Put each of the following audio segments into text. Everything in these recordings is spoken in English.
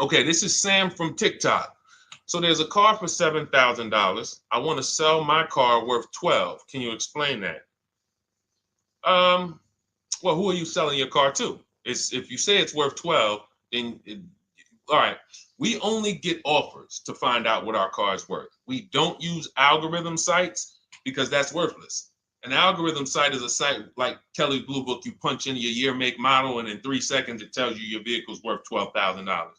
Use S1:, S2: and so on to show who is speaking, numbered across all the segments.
S1: Okay, this is Sam from TikTok. So there's a car for $7,000. I want to sell my car worth 12. Can you explain that? Well, who are you selling your car to? It's if you say it's worth 12, then all right. We only get offers to find out what our car is worth. We don't use algorithm sites because that's worthless. An algorithm site is a site like Kelly's Blue Book. You punch in your year, make, model, and in 3 seconds it tells you your vehicle's worth $12,000.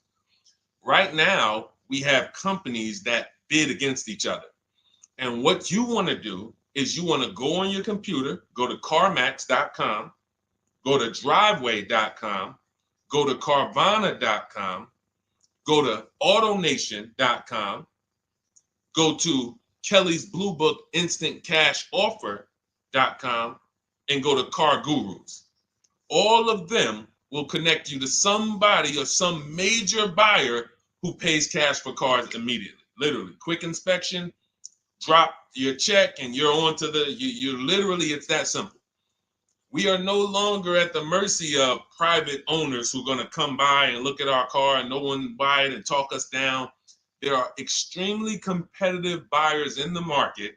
S1: Right now, we have companies that bid against each other. And what you want to do is you want to go on your computer, go to CarMax.com, go to Driveway.com, go to Carvana.com, go to AutoNation.com, go to Kelly's Blue Book Instant Cash Offer.com, and go to Car Gurus. All of them will connect you to somebody or some major buyer who pays cash for cars immediately. Literally, quick inspection, drop your check, and you're on to you literally, it's that simple. We are no longer at the mercy of private owners who are going to come by and look at our car and no one buy it and talk us down. There are extremely competitive buyers in the market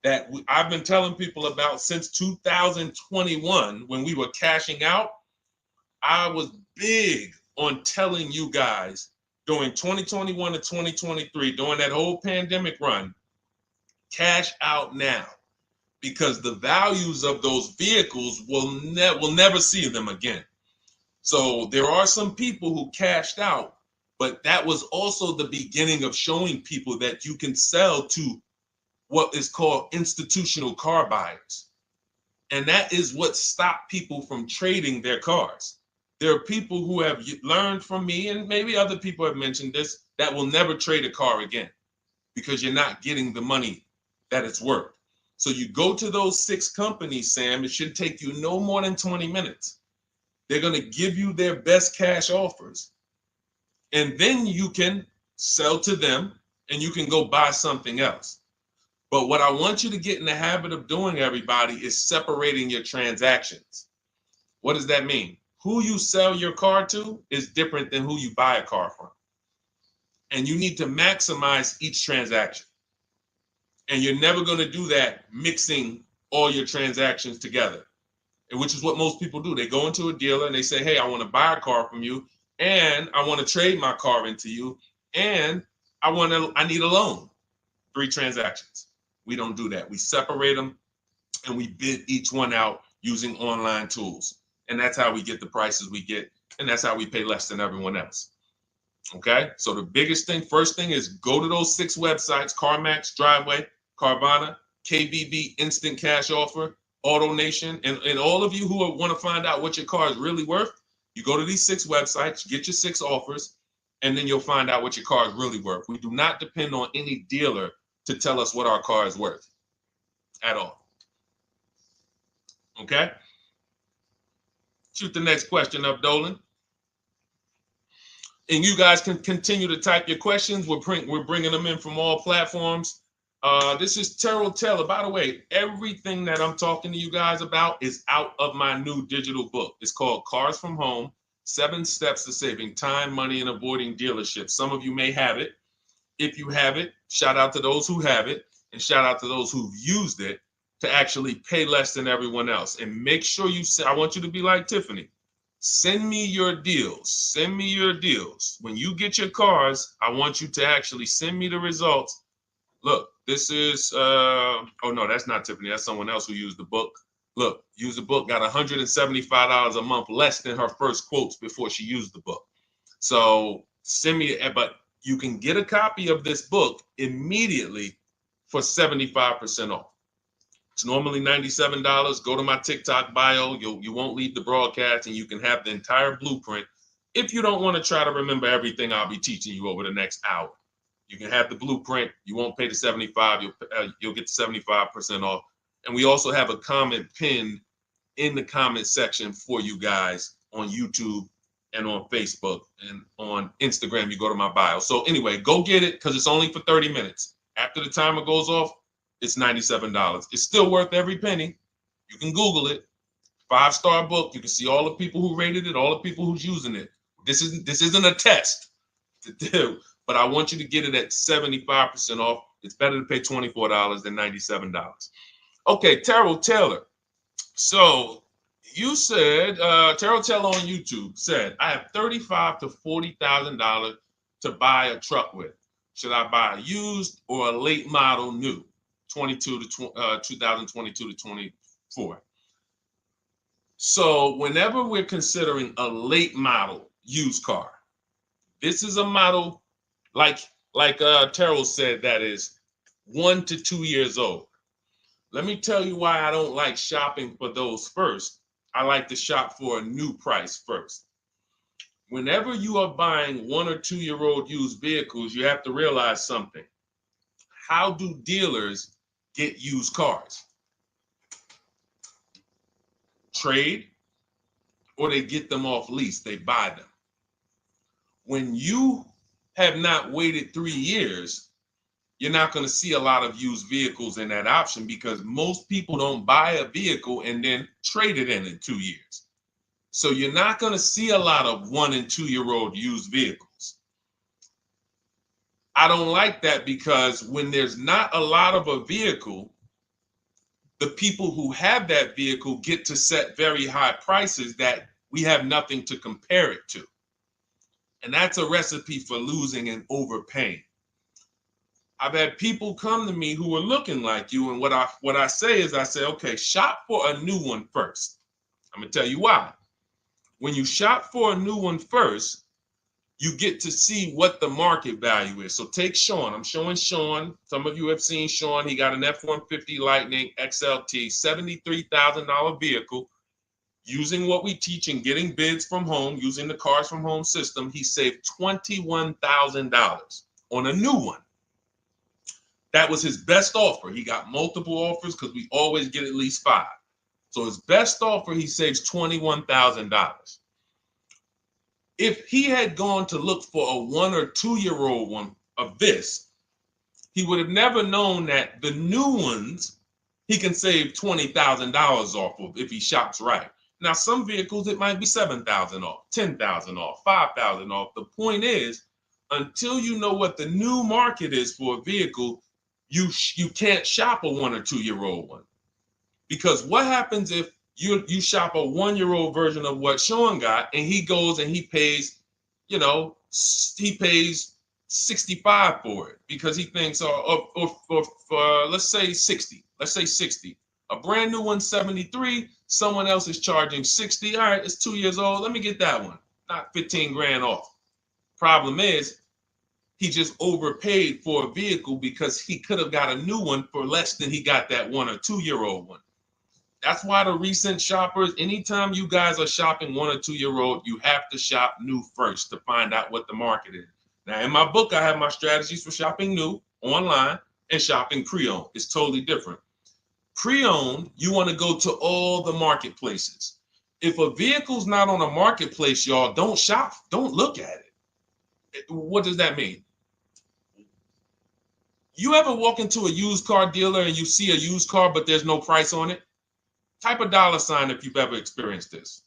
S1: that I've been telling people about since 2021 when we were cashing out. I was big on telling you guys during 2021 to 2023, during that whole pandemic run, cash out now, because the values of those vehicles will never see them again. So there are some people who cashed out, but that was also the beginning of showing people that you can sell to what is called institutional car buyers. And that is what stopped people from trading their cars. There are people who have learned from me, and maybe other people have mentioned this, that will never trade a car again because you're not getting the money that it's worth. So you go to those 6 companies, Sam, it should take you no more than 20 minutes. They're going to give you their best cash offers. And then you can sell to them and you can go buy something else. But what I want you to get in the habit of doing, everybody, is separating your transactions. What does that mean? Who you sell your car to is different than who you buy a car from. And you need to maximize each transaction. And you're never going to do that mixing all your transactions together, which is what most people do. They go into a dealer and they say, hey, I want to buy a car from you, and I want to trade my car into you, and I need a loan. 3 transactions. We don't do that. We separate them and we bid each one out using online tools. And that's how we get the prices we get. And that's how we pay less than everyone else. Okay. So the biggest thing, first thing is go to those 6 websites: CarMax, Driveway, Carvana, KBB, Instant Cash Offer, AutoNation. And all of you who want to find out what your car is really worth, you go to these 6 websites, get your 6 offers, and then you'll find out what your car is really worth. We do not depend on any dealer to tell us what our car is worth at all. Okay? Shoot the next question up, Dolan. And you guys can continue to type your questions. We're bringing them in from all platforms. This is Terrell Taylor. By the way, everything that I'm talking to you guys about is out of my new digital book. It's called Cars from Home, 7 Steps to Saving Time, Money, and Avoiding Dealerships. Some of you may have it. If you have it, shout out to those who have it, and shout out to those who've used it to actually pay less than everyone else. And make sure I want you to be like Tiffany. Send me your deals. Send me your deals. When you get your cars, I want you to actually send me the results. Look, this is, oh no, that's not Tiffany. That's someone else who used the book. Look, used the book, got $175 a month less than her first quotes before she used the book. So send me, but you can get a copy of this book immediately for 75% off. It's normally $97. Go to my TikTok bio. You won't leave the broadcast, and you can have the entire blueprint. If you don't want to try to remember everything I'll be teaching you over the next hour, you can have the blueprint. You won't pay the $75. You'll get the 75% off. And we also have a comment pinned in the comment section for you guys on YouTube and on Facebook, and on Instagram. You go to my bio. So anyway, go get it because it's only for 30 minutes. After the timer goes off, it's $97. It's still worth every penny. You can Google it. 5-star book. You can see all the people who rated it, all the people who's using it. This isn't a test. to do, but I want you to get it at 75% off. It's better to pay $24 than $97. Okay, Terrell Taylor. So you said, Terrell Taylor on YouTube said, I have $35,000 to $40,000 to buy a truck with. Should I buy a used or a late model new, 2022 to 24? So whenever we're considering a late model used car, this is a model like Terrell said that is 1 to 2 years old. Let me tell you why I don't like shopping for those first. I like to shop for a new price first. Whenever you are buying 1 or 2 year old used vehicles, you have to realize something. How do dealers get used cars? Trade, or they get them off lease, they buy them. When you have not waited 3 years, you're not going to see a lot of used vehicles in that option because most people don't buy a vehicle and then trade it in 2 years. So you're not going to see a lot of 1 and 2 year old used vehicles. I don't like that because when there's not a lot of a vehicle, the people who have that vehicle get to set very high prices that we have nothing to compare it to. And that's a recipe for losing and overpaying. I've had people come to me who are looking like you, and what I say is, I say, okay, shop for a new one first. I'm gonna tell you why. When you shop for a new one first, you get to see what the market value is. So take Sean. I'm showing Sean. Some of you have seen Sean. He got an F-150 Lightning XLT, $73,000 vehicle. Using what we teach and getting bids from home, using the Cars from Home system, he saved $21,000 on a new one. That was his best offer. He got multiple offers because we always get at least 5. So his best offer, he saves $21,000. If he had gone to look for a 1 or 2 year old one of this, he would have never known that the new ones he can save $20,000 off of if he shops right. Now, some vehicles, it might be $7,000 off, $10,000 off, $5,000 off. The point is, until you know what the new market is for a vehicle, you can't shop a 1 or 2 year old one. Because what happens if you shop a 1 year old version of what Sean got and he goes and he pays, he pays 65 for it because he thinks, or let's say 60. Let's say 60. A brand new one, 73. Someone else is charging 60. All right, it's 2 years old. Let me get that one. Not 15 grand off. Problem is, he just overpaid for a vehicle because he could have got a new one for less than he got that 1 or 2 year old one. That's why the recent shoppers, anytime you guys are shopping 1 or 2 year old, you have to shop new first to find out what the market is. Now, in my book, I have my strategies for shopping new online and shopping pre-owned. It's totally different. Pre-owned, you want to go to all the marketplaces. If a vehicle's not on a marketplace, y'all, don't shop. Don't look at it. What does that mean? You ever walk into a used car dealer and you see a used car, but there's no price on it? Type a $ if you've ever experienced this.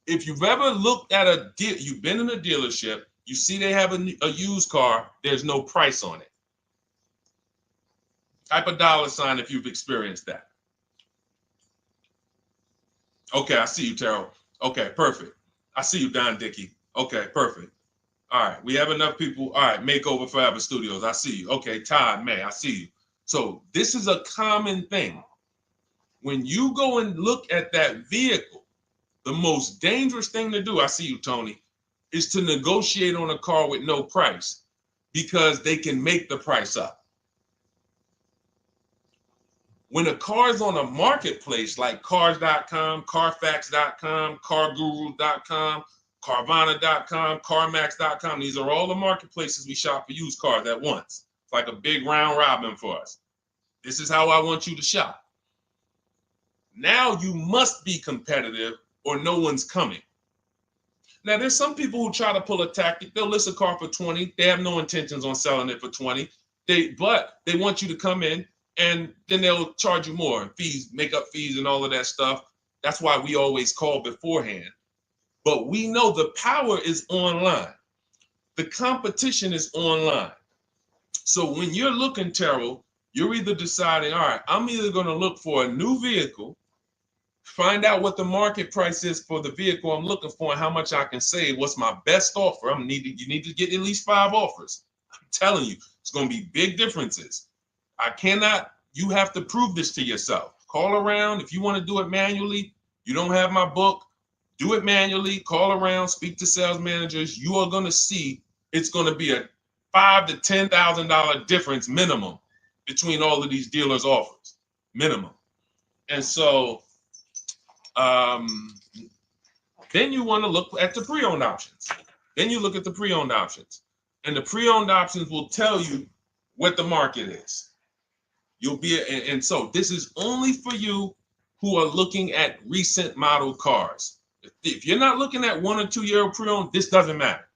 S1: If you've ever looked at a deal, you've been in a dealership, you see they have a used car, there's no price on it. Type a $ if you've experienced that. Okay, I see you, Terrell. Okay, perfect. I see you, Don Dickey. Okay, perfect. All right, we have enough people. All right, Makeover Forever Studios. I see you. Okay, Todd May, I see you. So this is a common thing. When you go and look at that vehicle, the most dangerous thing to do, I see you, Tony, is to negotiate on a car with no price because they can make the price up. When a car is on a marketplace like cars.com, carfax.com, carguru.com, carvana.com, carmax.com, these are all the marketplaces we shop for used cars at once. It's like a big round robin for us. This is how I want you to shop. Now you must be competitive or no one's coming. Now there's some people who try to pull a tactic. They'll list a car for 20. They have no intentions on selling it for 20. But they want you to come in and then they'll charge you more, fees, makeup fees and all of that stuff. That's why we always call beforehand. But we know the power is online. The competition is online. So when you're looking, Terrell, you're either deciding, all right, I'm either going to look for a new vehicle, find out what the market price is for the vehicle I'm looking for and how much I can save. What's my best offer? You need to get at least 5 offers. I'm telling you, it's going to be big differences. You have to prove this to yourself. Call around. If you want to do it manually, you don't have my book, do it manually, call around, speak to sales managers. You are going to see it's going to be a $5,000 to $10,000 difference minimum between all of these dealers' offers, minimum. And so then you want to look at the pre-owned options. Then you look at the pre-owned options. And the pre-owned options will tell you what the market is. And so this is only for you who are looking at recent model cars. If you're not looking at 1 or 2 year old pre-owned, this doesn't matter.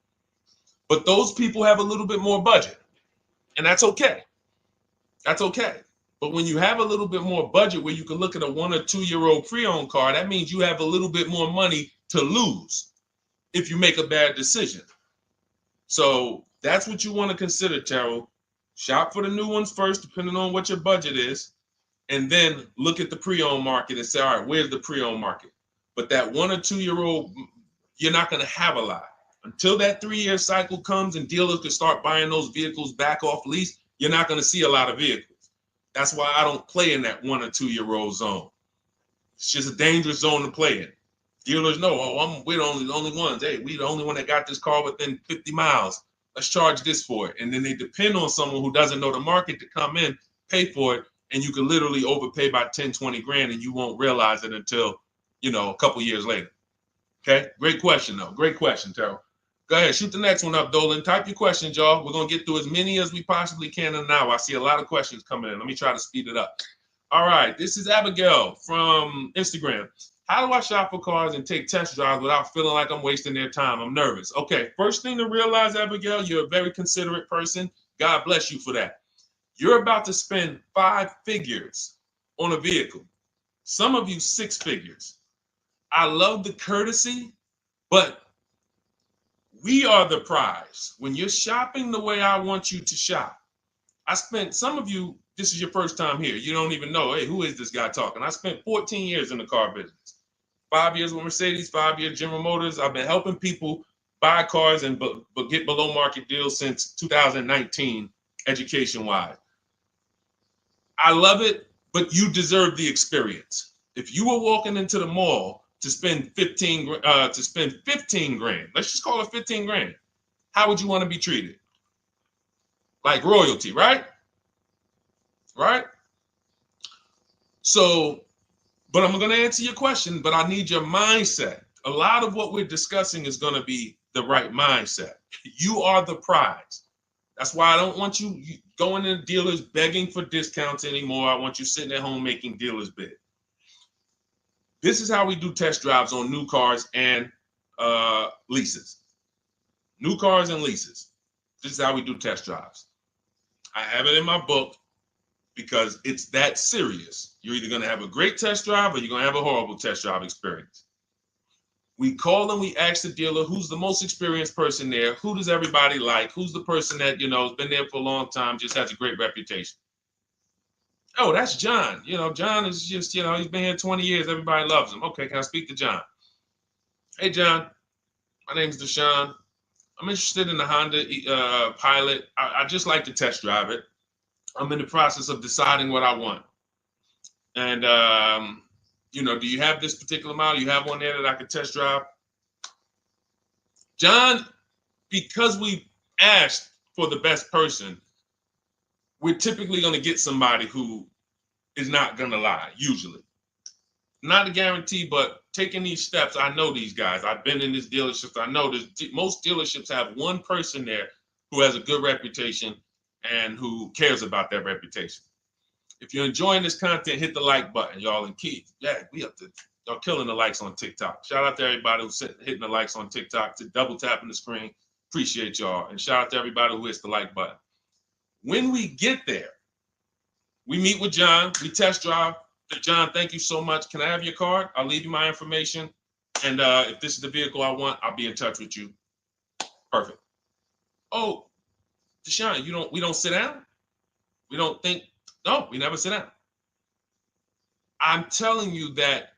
S1: But those people have a little bit more budget, and that's okay. That's okay. But when you have a little bit more budget where you can look at a 1 or 2 year old pre-owned car, that means you have a little bit more money to lose if you make a bad decision. So that's what you want to consider, Terrell. Shop for the new ones first, depending on what your budget is, and then look at the pre-owned market and say, all right, where's the pre-owned market? But that 1 or 2 year old, you're not going to have a lot. Until that 3 year cycle comes and dealers can start buying those vehicles back off lease, you're not going to see a lot of vehicles. That's why I don't play in that 1 or 2 year old zone. It's just a dangerous zone to play in. Dealers know, we're the only ones. Hey, we the only one that got this car within 50 miles. Let's charge this for it. And then they depend on someone who doesn't know the market to come in, pay for it, and you can literally overpay by 10, 20 grand and you won't realize it until, a couple years later. Okay, great question though. Great question, Terrell. Go ahead, shoot the next one up, Dolan. Type your questions, y'all. We're going to get through as many as we possibly can in an hour. I see a lot of questions coming in. Let me try to speed it up. All right, this is Abigail from Instagram. How do I shop for cars and take test drives without feeling like I'm wasting their time? I'm nervous. Okay, first thing to realize, Abigail, you're a very considerate person. God bless you for that. You're about to spend 5 figures on a vehicle. Some of you 6 figures. I love the courtesy, but we are the prize. When you're shopping the way I want you to shop, some of you, this is your first time here. You don't even know, hey, who is this guy talking? I spent 14 years in the car business. 5 years with Mercedes, 5 years General Motors. I've been helping people buy cars and get below market deals since 2019, education-wise. I love it, but you deserve the experience. If you were walking into the mall to spend 15 grand, let's just call it 15 grand. How would you want to be treated? Like royalty, right? Right? So, but I'm going to answer your question, but I need your mindset. A lot of what we're discussing is going to be the right mindset. You are the prize. That's why I don't want you going to dealers begging for discounts anymore. I want you sitting at home making dealers bid. This is how we do test drives on new cars and leases. New cars and leases. This is how we do test drives. I have it in my book because it's that serious. You're either going to have a great test drive or you're going to have a horrible test drive experience. We call and we ask the dealer, who's the most experienced person there? Who does everybody like? Who's the person that, has been there for a long time, just has a great reputation? Oh, that's John. John is just, he's been here 20 years. Everybody loves him. Okay, can I speak to John? Hey, John, my name's Deshone. I'm interested in the Honda Pilot. I just like to test drive it. I'm in the process of deciding what I want. And, do you have this particular model? You have one there that I could test drive? John, because we asked for the best person, we're typically going to get somebody who is not going to lie, usually. Not a guarantee, but taking these steps, I know these guys. I've been in this dealership. I know most dealerships have one person there who has a good reputation and who cares about that reputation. If you're enjoying this content, hit the like button, y'all. And Keith, y'all killing the likes on TikTok. Shout out to everybody who's hitting the likes on TikTok, to double tapping the screen. Appreciate y'all. And shout out to everybody who hits the like button. When we get there, we meet with John. We test drive. John, thank you so much. Can I have your card? I'll leave you my information. And if this is the vehicle I want, I'll be in touch with you. Perfect. Oh, Deshone, we don't sit down. We don't think. No, we never sit down. I'm telling you that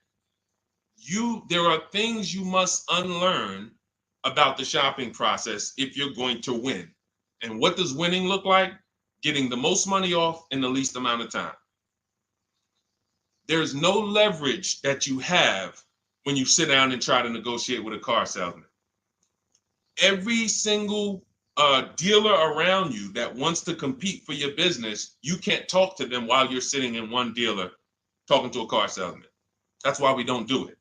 S1: there are things you must unlearn about the shopping process if you're going to win. And what does winning look like? Getting the most money off in the least amount of time. There's no leverage that you have when you sit down and try to negotiate with a car salesman. Every single dealer around you that wants to compete for your business, you can't talk to them while you're sitting in one dealer talking to a car salesman. That's why we don't do it.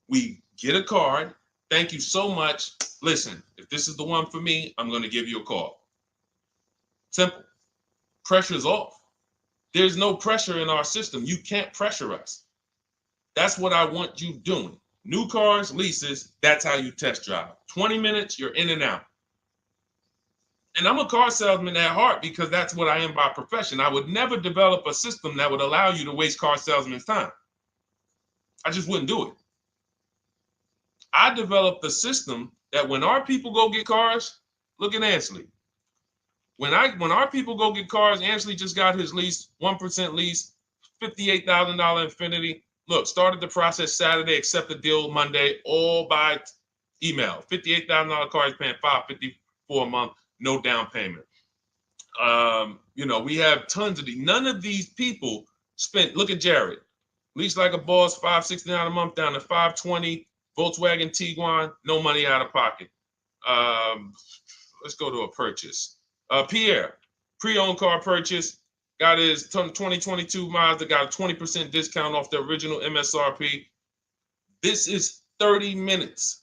S1: We get a card. Thank you so much. Listen, if this is the one for me, I'm going to give you a call. Simple. Pressure's off. There's no pressure in our system. You can't pressure us. That's what I want you doing. New cars, leases, that's how you test drive. 20 minutes, you're in and out. And I'm a car salesman at heart because that's what I am by profession. I would never develop a system that would allow you to waste car salesmen's time. I just wouldn't do it. I developed a system that when our people go get cars, look at Ansley. When our people go get cars, Ansley just got his lease, 1% lease, $58,000 Infiniti. Look, started the process Saturday, accept the deal Monday, all by email. $58,000 car, he's paying $554 a month, no down payment. We have tons of these. None of these people spent, look at Jared, lease like a boss, $569 a month down to $520, Volkswagen Tiguan, no money out of pocket. Let's go to a purchase. Pierre, pre-owned car purchase, got his 2022 Mazda, got a 20% discount off the original MSRP. This is 30 minutes.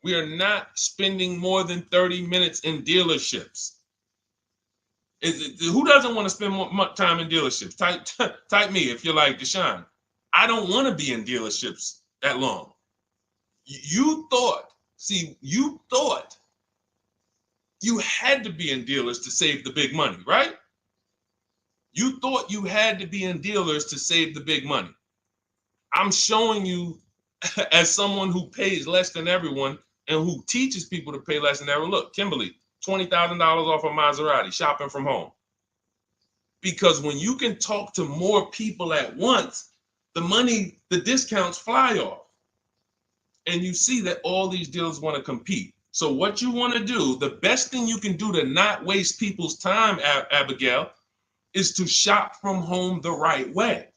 S1: We are not spending more than 30 minutes in dealerships. Who doesn't want to spend more time in dealerships? Type me if you're like Deshone. I don't want to be in dealerships that long. You thought you had to be in dealers to save the big money, right? You thought you had to be in dealers to save the big money. I'm showing you as someone who pays less than everyone and who teaches people to pay less than everyone. Look, Kimberly, $20,000 off a Maserati, shopping from home. Because when you can talk to more people at once, the discounts fly off. And you see that all these dealers want to compete. So what you want to do, the best thing you can do to not waste people's time, Abigail, is to shop from home the right way.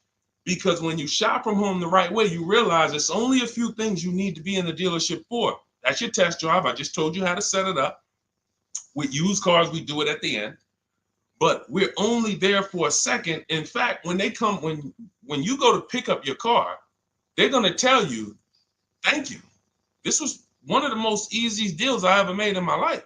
S1: Because when you shop from home the right way, you realize it's only a few things you need to be in the dealership for. That's your test drive. I just told you how to set it up. With used cars, we do it at the end. But we're only there for a second. In fact, when you go to pick up your car, they're going to tell you, thank you. This was one of the most easiest deals I ever made in my life.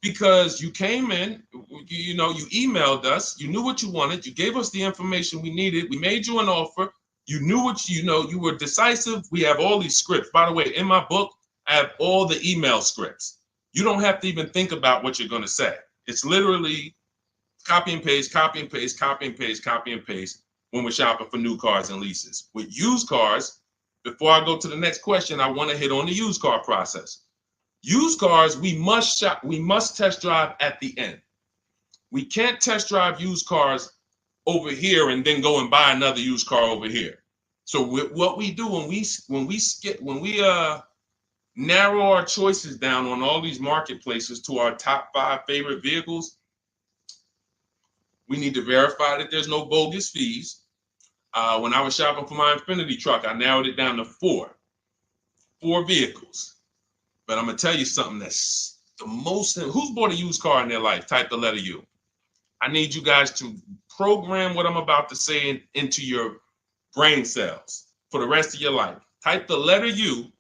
S1: Because you came in, you emailed us, you knew what you wanted, you gave us the information we needed, we made you an offer, you knew what you were decisive. We have all these scripts. By the way, in my book, I have all the email scripts. You don't have to even think about what you're going to say. It's literally copy and paste, copy and paste, copy and paste, copy and paste when we're shopping for new cars and leases. With used cars, before I go to the next question, I want to hit on the used car process. Used cars, we must test drive at the end. We can't test drive used cars over here and then go and buy another used car over here. So what we do when we narrow our choices down on all these marketplaces to our top 5 favorite vehicles, we need to verify that there's no bogus fees. When I was shopping for my Infiniti truck, I narrowed it down to 4 vehicles. But I'm going to tell you something that's the most, who's bought a used car in their life? Type the letter U. I need you guys to program what I'm about to say into your brain cells for the rest of your life. Type the letter U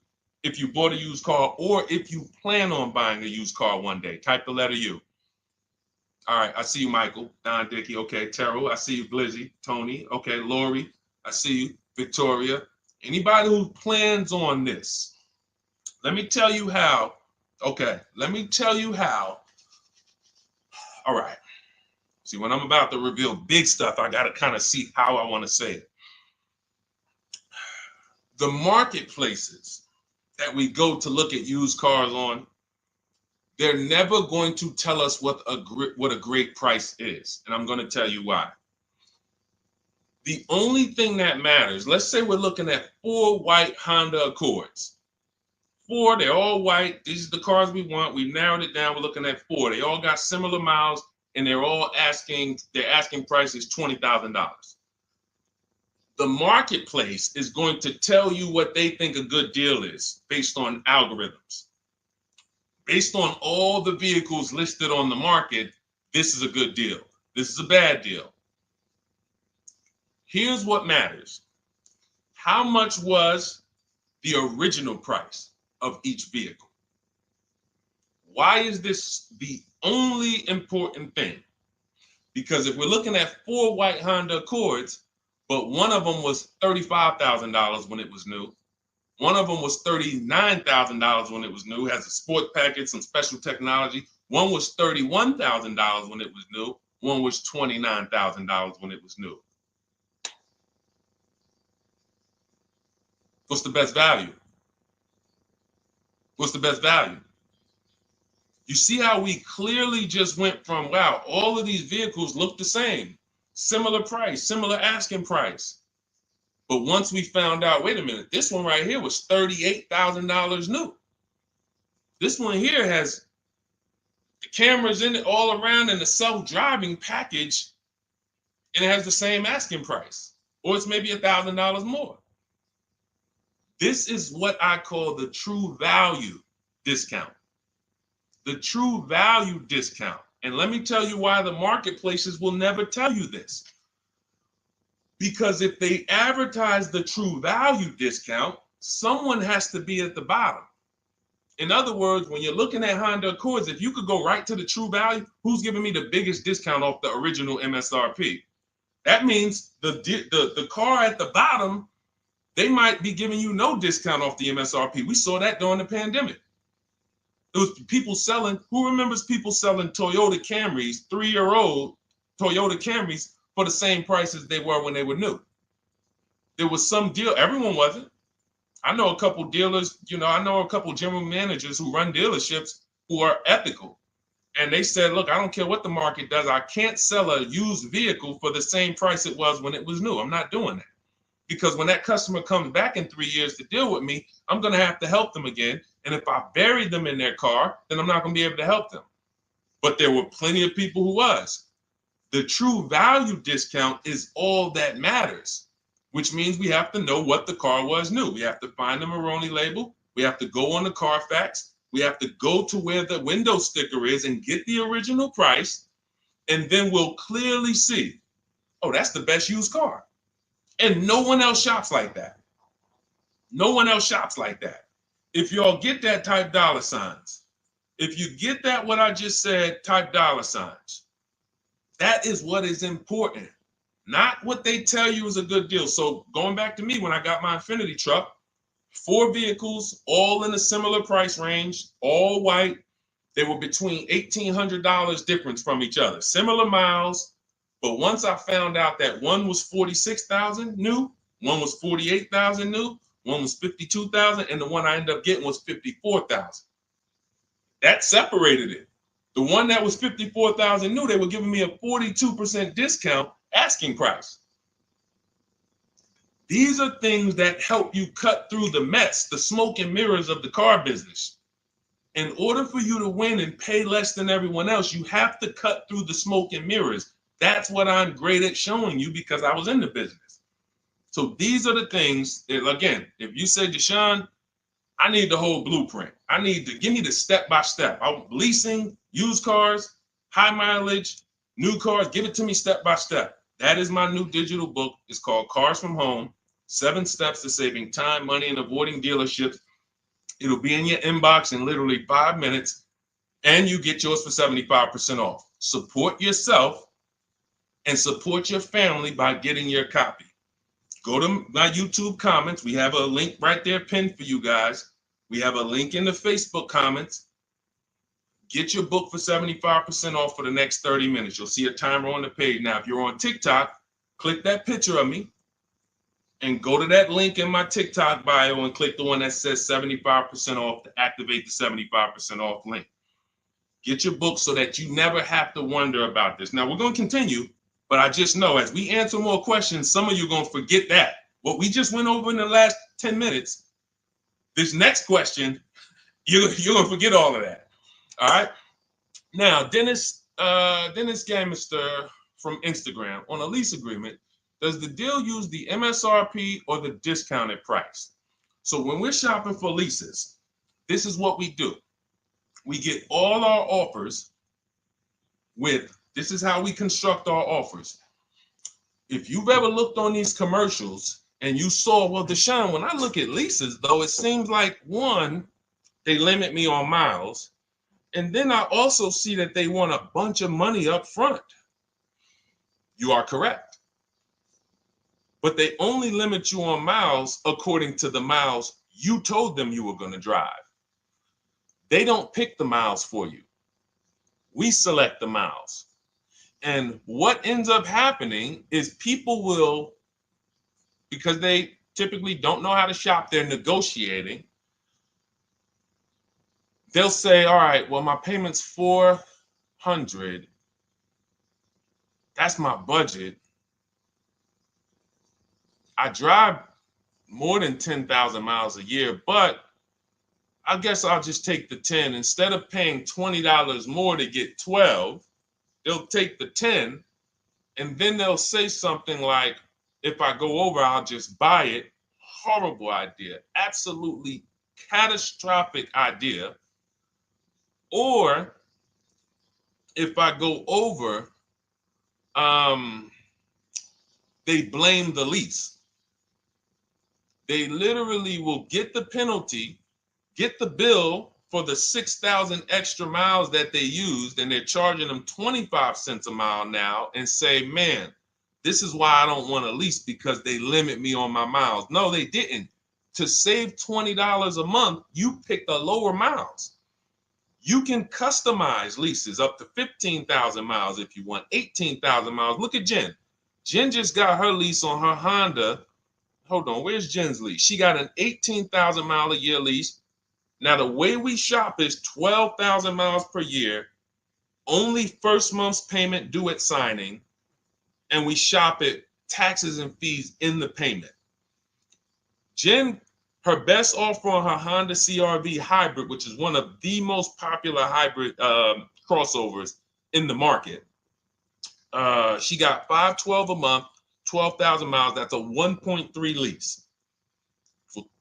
S1: if you bought a used car or if you plan on buying a used car one day. Type the letter U. All right, I see you, Michael. Don Dickey, okay. Terrell, I see you. Glizzy, Tony, okay. Lori, I see you. Victoria. Anybody who plans on this, let me tell you how. Okay, let me tell you how. All right. See, when I'm about to reveal big stuff, I got to kind of see how I want to say it. The marketplaces that we go to look at used cars on, They're never going to tell us what a great price is. And I'm going to tell you why. The only thing that matters, let's say we're looking at 4 white Honda Accords. 4, they're all white. These are the cars we want. We've narrowed it down. We're looking at 4. They all got similar miles, and they're asking price is $20,000. The marketplace is going to tell you what they think a good deal is based on algorithms. Based on all the vehicles listed on the market, this is a good deal. This is a bad deal. Here's what matters. How much was the original price of each vehicle? Why is this the only important thing? Because if we're looking at 4 white Honda Accords, but one of them was $35,000 when it was new, one of them was $39,000 when it was new, has a sport package, some special technology. One was $31,000 when it was new. One was $29,000 when it was new. What's the best value? What's the best value? You see how we clearly just went from, wow, all of these vehicles look the same, similar price, similar asking price. But once we found out, wait a minute, this one right here was $38,000 new. This one here has the cameras in it all around and the self-driving package, and it has the same asking price, or it's maybe $1,000 more. This is what I call the true value discount. The true value discount. And let me tell you why the marketplaces will never tell you this. Because if they advertise the true value discount, someone has to be at the bottom. In other words, when you're looking at Honda Accords, if you could go right to the true value, who's giving me the biggest discount off the original MSRP? That means the car at the bottom, they might be giving you no discount off the MSRP. We saw that during the pandemic. It was people selling, who remembers people selling Toyota Camrys, 3-year-old Toyota Camrys for the same price as they were when they were new? There was some deal, everyone wasn't. I know a couple dealers, I know a couple general managers who run dealerships who are ethical. And they said, look, I don't care what the market does. I can't sell a used vehicle for the same price it was when it was new. I'm not doing that. Because when that customer comes back in 3 years to deal with me, I'm going to have to help them again. And if I bury them in their car, then I'm not going to be able to help them. But there were plenty of people who was. The true value discount is all that matters, which means we have to know what the car was new. We have to find the Maroni label. We have to go on the Carfax. We have to go to where the window sticker is and get the original price. And then we'll clearly see, oh, that's the best used car. And no one else shops like that. No one else shops like that. If y'all get that, type dollar signs. If you get that, what I just said, type dollar signs. That is what is important, not what they tell you is a good deal. So going back to me, when I got my Infinity truck, 4 vehicles, all in a similar price range, all white. They were between $1,800 difference from each other, similar miles. But once I found out that one was 46,000 new, one was 48,000 new, one was 52,000, and the one I ended up getting was 54,000. That separated it. The one that was 54,000 new, they were giving me a 42% discount asking price. These are things that help you cut through the mess, the smoke and mirrors of the car business. In order for you to win and pay less than everyone else, you have to cut through the smoke and mirrors. That's what I'm great at showing you because I was in the business. So these are the things that, again, if you say, Deshone, I need the whole blueprint. I need to give me the step-by-step. I'm leasing, used cars, high mileage, new cars. Give it to me step-by-step. That is my new digital book. It's called Cars from Home, 7 Steps to Saving Time, Money, and Avoiding Dealerships. It'll be in your inbox in literally 5 minutes, and you get yours for 75% off. Support yourself and support your family by getting your copy. Go to my YouTube comments. We have a link right there pinned for you guys. We have a link in the Facebook comments. Get your book for 75% off for the next 30 minutes. You'll see a timer on the page. Now, if you're on TikTok, click that picture of me and go to that link in my TikTok bio and click the one that says 75% off to activate the 75% off link. Get your book so that you never have to wonder about this. Now, we're going to continue, but I just know as we answer more questions, some of you are going to forget that. What we just went over in the last 10 minutes, this next question, you're going to forget all of that. All right? Now, Dennis Gamister from Instagram, on a lease agreement, does the deal use the MSRP or the discounted price? So when we're shopping for leases, this is what we do. We get all our offers this is how we construct our offers. If you've ever looked on these commercials and you saw, well, Deshone, when I look at leases, though, it seems like, one, they limit me on miles. And then I also see that they want a bunch of money up front. You are correct. But they only limit you on miles according to the miles you told them you were going to drive. They don't pick the miles for you. We select the miles. And what ends up happening is people will, because they typically don't know how to shop, they're negotiating. They'll say, all right, well, my payment's $400. That's my budget. I drive more than 10,000 miles a year, but I guess I'll just take the 10. Instead of paying $20 more to get 12, they'll take the 10, and then they'll say something like, if I go over, I'll just buy it. Horrible idea. Absolutely catastrophic idea. Or if I go over, they blame the lease. They literally will get the penalty, get the bill for the 6,000 extra miles that they used, and they're charging them 25 cents a mile now, and say, man, this is why I don't want to lease, because they limit me on my miles. No, they didn't. To save $20 a month, you pick the lower miles. You can customize leases up to 15,000 miles if you want, 18,000 miles. Look at Jen. Jen just got her lease on her Honda. Hold on, where's Jen's lease? She got an 18,000 mile a year lease. Now, the way we shop is 12,000 miles per year, only first month's payment due at signing, and we shop it taxes and fees in the payment. Jen, her best offer on her Honda CR-V hybrid, which is one of the most popular hybrid crossovers in the market, she got $512 a month, 12,000 miles. That's a 1.3 lease.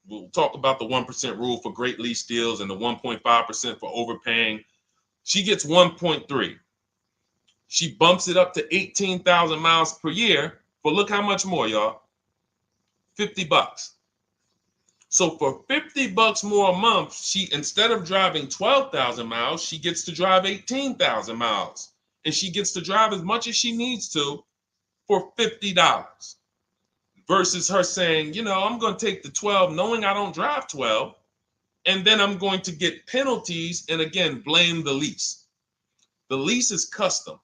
S1: We'll talk about the 1% rule for great lease deals and the 1.5% for overpaying. She gets 1.3. She bumps it up to 18,000 miles per year. But look how much more, y'all. $50. So for $50 more a month, she, instead of driving 12,000 miles, she gets to drive 18,000 miles. And she gets to drive as much as she needs to for $50. Versus her saying, you know, I'm going to take the 12 knowing I don't drive 12, and then I'm going to get penalties and, again, blame the lease. The lease is custom.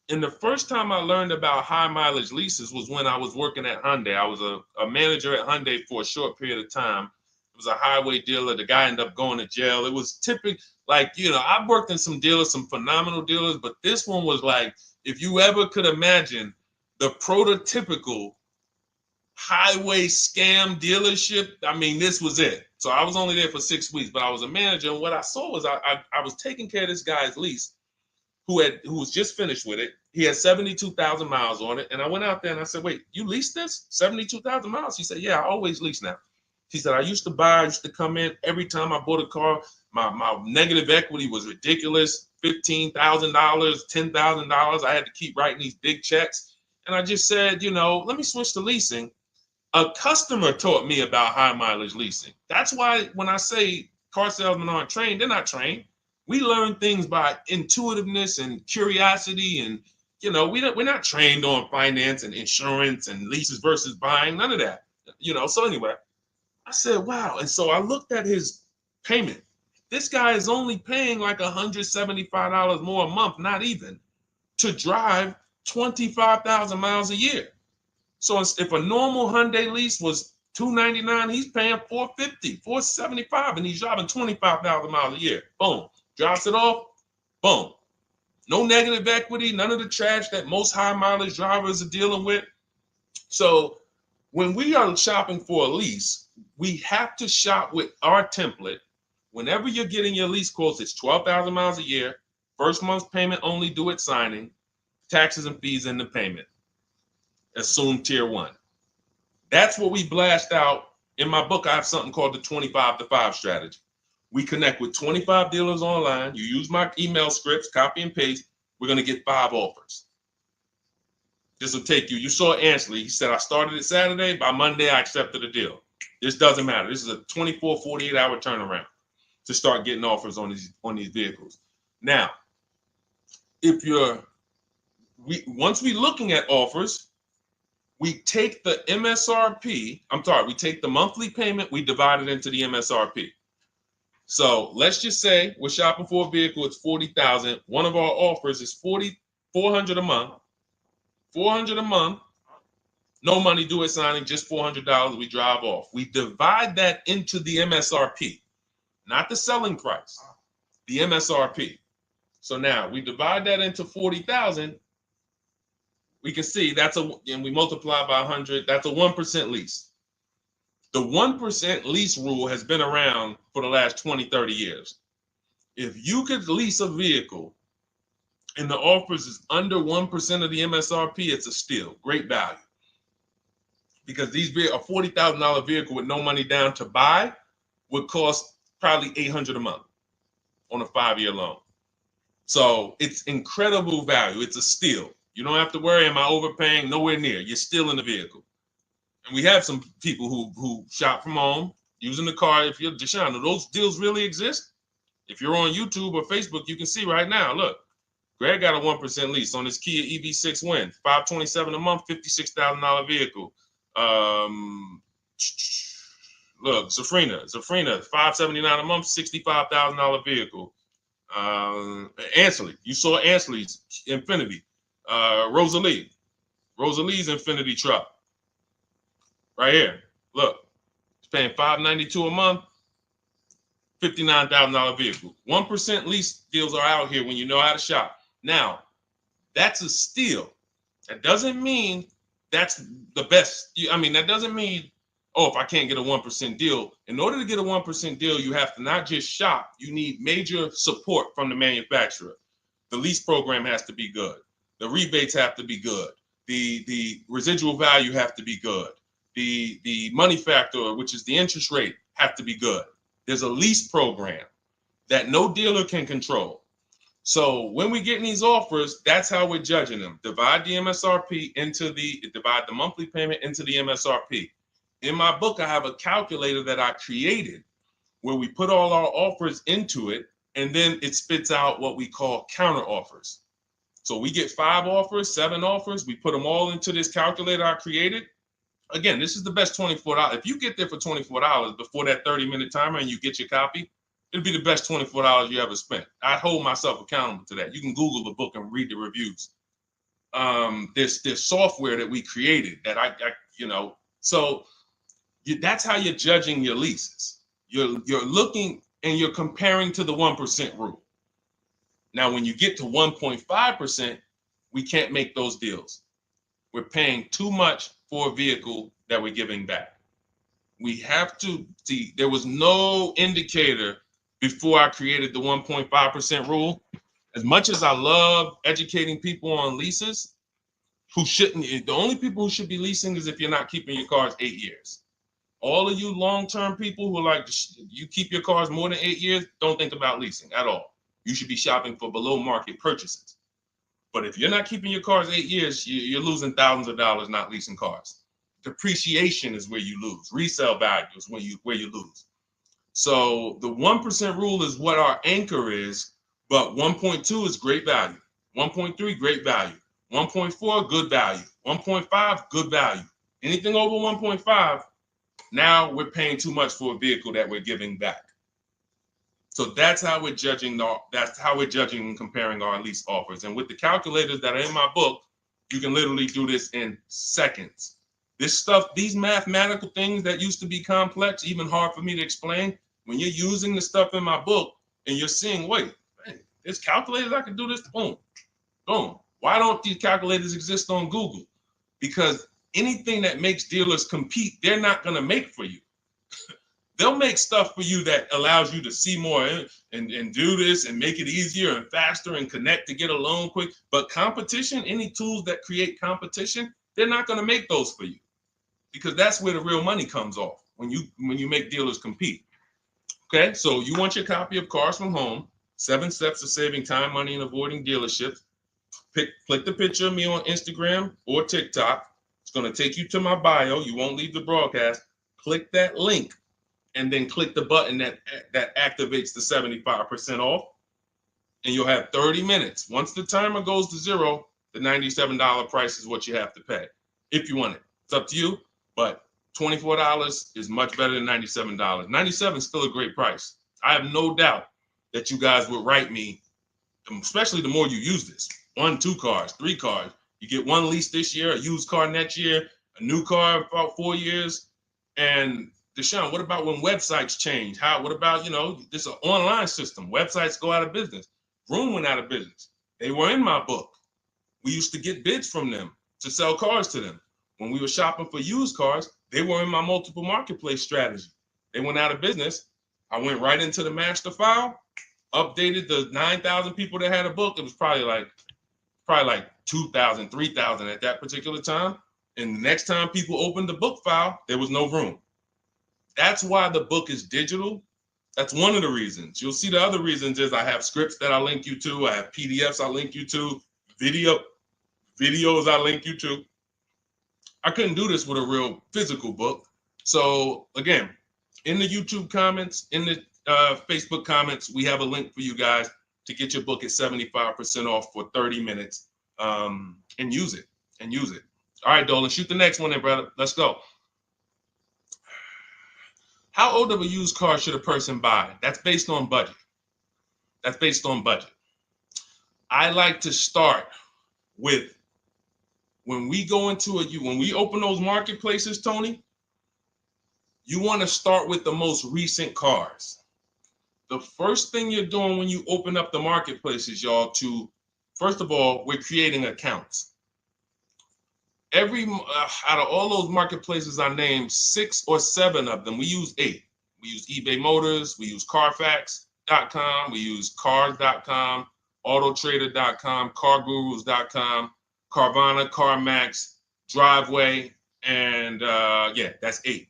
S1: And the first time I learned about high mileage leases was when I was working at Hyundai. I was a manager at Hyundai for a short period of time. It was a highway dealer. The guy ended up going to jail. It was typical, like, you know, I've worked in some dealers, some phenomenal dealers, but this one was like, if you ever could imagine the prototypical highway scam dealership, I mean, this was it. So I was only there for 6 weeks, but I was a manager, and what I saw was I was taking care of this guy's lease who was just finished with it. He had 72,000 miles on it, and I went out there and I said, wait, you leased this? 72,000 miles? He said, yeah, I always lease now. He said, I used to come in every time I bought a car, my negative equity was ridiculous, $15,000, $10,000. I had to keep writing these big checks. And I just said, you know, let me switch to leasing. A customer taught me about high mileage leasing. That's why when I say car salesmen aren't trained, they're not trained. We learn things by intuitiveness and curiosity, and you know, we're not trained on finance and insurance and leases versus buying, none of that. You know, so anyway, I said, wow. And so I looked at his payment. This guy is only paying like $175 more a month, not even, to drive 25,000 miles a year. So if a normal Hyundai lease was $299, he's paying $450, $475, and he's driving 25,000 miles a year. Boom, drops it off, Boom. No negative equity, none of the trash that most high mileage drivers are dealing with. So when we are shopping for a lease, we have to shop with our template. Whenever you're getting your lease quotes, it's 12,000 miles a year, first month's payment only due at signing, taxes and fees in the payment. Assume tier 1. That's what we blast out. In my book, I have something called the 25 to 5 strategy. We connect with 25 dealers online. You use my email scripts, copy and paste. We're going to get 5 offers. This will take you. You saw Ansley. He said, I started it Saturday. By Monday, I accepted a deal. This doesn't matter. This is a 24, 48-hour turnaround to start getting offers on these vehicles. Now, once we're looking at offers, we take the MSRP. We take the monthly payment. We divide it into the MSRP. So let's just say we're shopping for a vehicle. It's $40,000. One of our offers is $400 a month. $400 a month. No money due at signing. Just $400. We drive off. We divide that into the MSRP, not the selling price. The MSRP. So now we divide that into 40,000. We can see and we multiply by 100. That's a 1% lease. The 1% lease rule has been around for the last 20, 30 years. If you could lease a vehicle and the offers is under 1% of the MSRP, it's a steal. Great value. Because a $40,000 vehicle with no money down to buy would cost probably $800 a month on a 5-year loan. So it's incredible value. It's a steal. You don't have to worry, am I overpaying? Nowhere near. You're still in the vehicle. And we have some people who shop from home using the car. If you're Deshone, do those deals really exist? If you're on YouTube or Facebook, you can see right now. Look, Greg got a 1% lease on his Kia EV6 Win, $527 a month, $56,000 vehicle. Look, Zafrina, $579 a month, $65,000 vehicle. Ansley, you saw Ansley's Infinity. Rosalie's Infinity truck. Right here. Look, it's paying $592 a month, $59,000 vehicle. 1% lease deals are out here when you know how to shop. Now, that's a steal. That doesn't mean that's the best. That doesn't mean, if I can't get a 1% deal. In order to get a 1% deal, you have to not just shop. You need major support from the manufacturer. The lease program has to be good. The rebates have to be good. The residual value have to be good. The money factor, which is the interest rate, have to be good. There's a lease program that no dealer can control. So when we get these offers, that's how we're judging them. Divide the monthly payment into the MSRP. In my book, I have a calculator that I created where we put all our offers into it, and then it spits out what we call counter offers. So we get 5 offers, 7 offers. We put them all into this calculator I created. Again, this is the best $24. If you get there for $24 before that 30-minute timer and you get your copy, it'll be the best $24 you ever spent. I hold myself accountable to that. You can Google the book and read the reviews. There's software that we created that that's how you're judging your leases. You're looking and you're comparing to the 1% rule. Now, when you get to 1.5%, we can't make those deals. We're paying too much for a vehicle that we're giving back. We have to see, there was no indicator before I created the 1.5% rule. As much as I love educating people on leases, the only people who should be leasing is if you're not keeping your cars 8 years. All of you long-term people who you keep your cars more than 8 years, don't think about leasing at all. You should be shopping for below market purchases. But if you're not keeping your cars 8 years, you're losing thousands of dollars not leasing cars. Depreciation is where you lose. Resale value is where you lose. So the 1% rule is what our anchor is, but 1.2 is great value. 1.3, great value. 1.4, good value. 1.5, good value. Anything over 1.5, now we're paying too much for a vehicle that we're giving back. So that's how we're judging. That's how we're judging and comparing our lease offers. And with the calculators that are in my book, you can literally do this in seconds. This stuff, these mathematical things that used to be complex, even hard for me to explain, when you're using the stuff in my book and you're seeing, wait, There's calculators I can do this. Boom, boom. Why don't these calculators exist on Google? Because anything that makes dealers compete, they're not going to make for you. They'll make stuff for you that allows you to see more and do this and make it easier and faster and connect to get a loan quick. But competition, any tools that create competition, they're not going to make those for you, because that's where the real money comes off when you make dealers compete. Okay, so you want your copy of Cars from Home, 7 Steps of Saving Time, Money, and Avoiding Dealerships. Click the picture of me on Instagram or TikTok. It's going to take you to my bio. You won't leave the broadcast. Click that link and then click the button that activates the 75% off, and you'll have 30 minutes. Once the timer goes to 0, the $97 price is what you have to pay if you want it. It's up to you, but $24 is much better than $97. $97 is still a great price. I have no doubt that you guys would write me, especially the more you use this. 1, 2 cars, 3 cars. You get 1 lease this year, a used car next year, a new car in about 4 years. And Deshone, what about when websites change? What about, this is an online system. Websites go out of business. Vroom went out of business. They were in my book. We used to get bids from them to sell cars to them. When we were shopping for used cars, they were in my multiple marketplace strategy. They went out of business. I went right into the master file, updated the 9,000 people that had a book. It was probably like 2,000, 3,000 at that particular time. And the next time people opened the book file, there was no room. That's why the book is digital. That's one of the reasons. You'll see the other reasons is I have scripts that I link you to. I have PDFs I link you to. Videos I link you to. I couldn't do this with a real physical book. So again, in the YouTube comments, in the Facebook comments, we have a link for you guys to get your book at 75% off for 30 minutes and use it. All right, Dolan, shoot the next one then, brother. Let's go. How old of a used car should a person buy? That's based on budget. I like to start with, when we open those marketplaces, Tony, you want to start with the most recent cars. The first thing you're doing when you open up the marketplaces, y'all, first of all, we're creating accounts. Out of all those marketplaces I named, 6 or 7 of them, we use 8. We use eBay Motors, we use Carfax.com, we use Cars.com, Autotrader.com, CarGurus.com, Carvana, CarMax, Driveway, and that's 8.